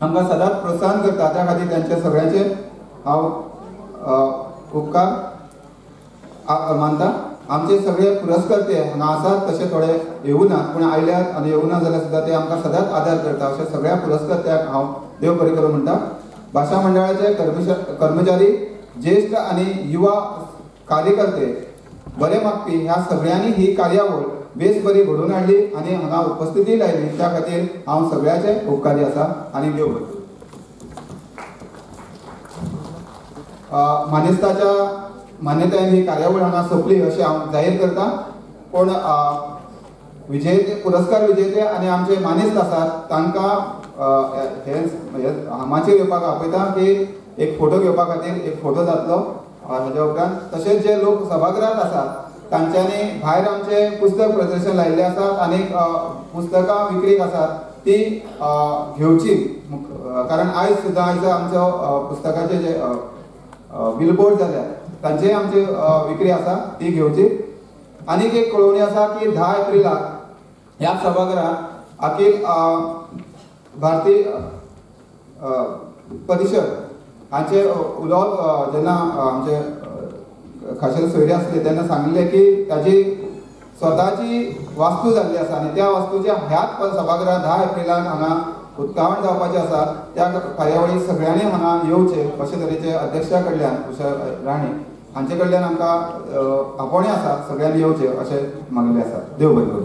आमकां सदांच प्रोत्साहन करता, त्या खातीर त्यांचे सगळ्यांचे हांव उपकार मानता. आमचे सगळे पुरस्कर्ते हांगा आसात, तसे थोडे येवनात, पूण आयल्यात आनी येवना जाल्यार सुद्दां ते आमकां सदांच आदार करता. अशा सगळ्या पुरस्कर्त्याक हांव देव बरें करूं म्हणटा. भाशा मंडळाचे कर्मचारी, ज्येष्ठ आनी युवा कार्यकर्ते, बरे मागपी ह्या सगळ्यांनी ही कार्यावळ बेस बरी घडोवन हाडली आनी हांगा उपस्थिती लायली, त्या खातीर हांव सगळ्याचे उपकारी आसा आनी देव बरें करूं. मानेस्ताच्या मान्यतायेन ही कार्यावळ हांगा सोंपली अशें हांव जाहीर करता. पूण विजेते, पुरस्कार विजेते आनी आमचे मानेस्त आसात तांकां हामाचेर येवपाक आपयता की एक फोटो घेवपा खातीर एक फोटो जातलो हाज्या उपरांत. तशेंच जे लोक सभागृहांत आसात तांच्यांनी भायर आमचे पुस्तक प्रदर्शन लायिल्लें आसात आनी पुस्तकां विक्रेक आसात ती घेवची, कारण आयज सुद्दां आमचो पुस्तकाचे जे बिलबोर्ड जाल्यात तांचेय आमची विक्री आसा ती घेवची. आनीक एक कळोवणी आसा की 10 एप्रिलाक ह्या सभागृहात अखिल भारतीय परिशद हांचे उलोवप जेन्ना आमचे खाशेले सोयरे आसले तेन्ना सांगिल्लें की ताजी स्वताची वास्तू जाल्ली आसा आनी त्या वास्तूच्या ह्याच सभागृहात 10 एप्रिलाक हांगा उक्तावण जावपाचें आसा. त्या कार्यावळीक सगळ्यांनी हांगा येवचें अशे तरेचे अध्यक्षा कडल्यान उशा राणी हांचे कडल्यान आमकां आपोवणें आसा, सगळ्यांनी येवचें अशें मागिल्लें आसा. देव बरें करूं.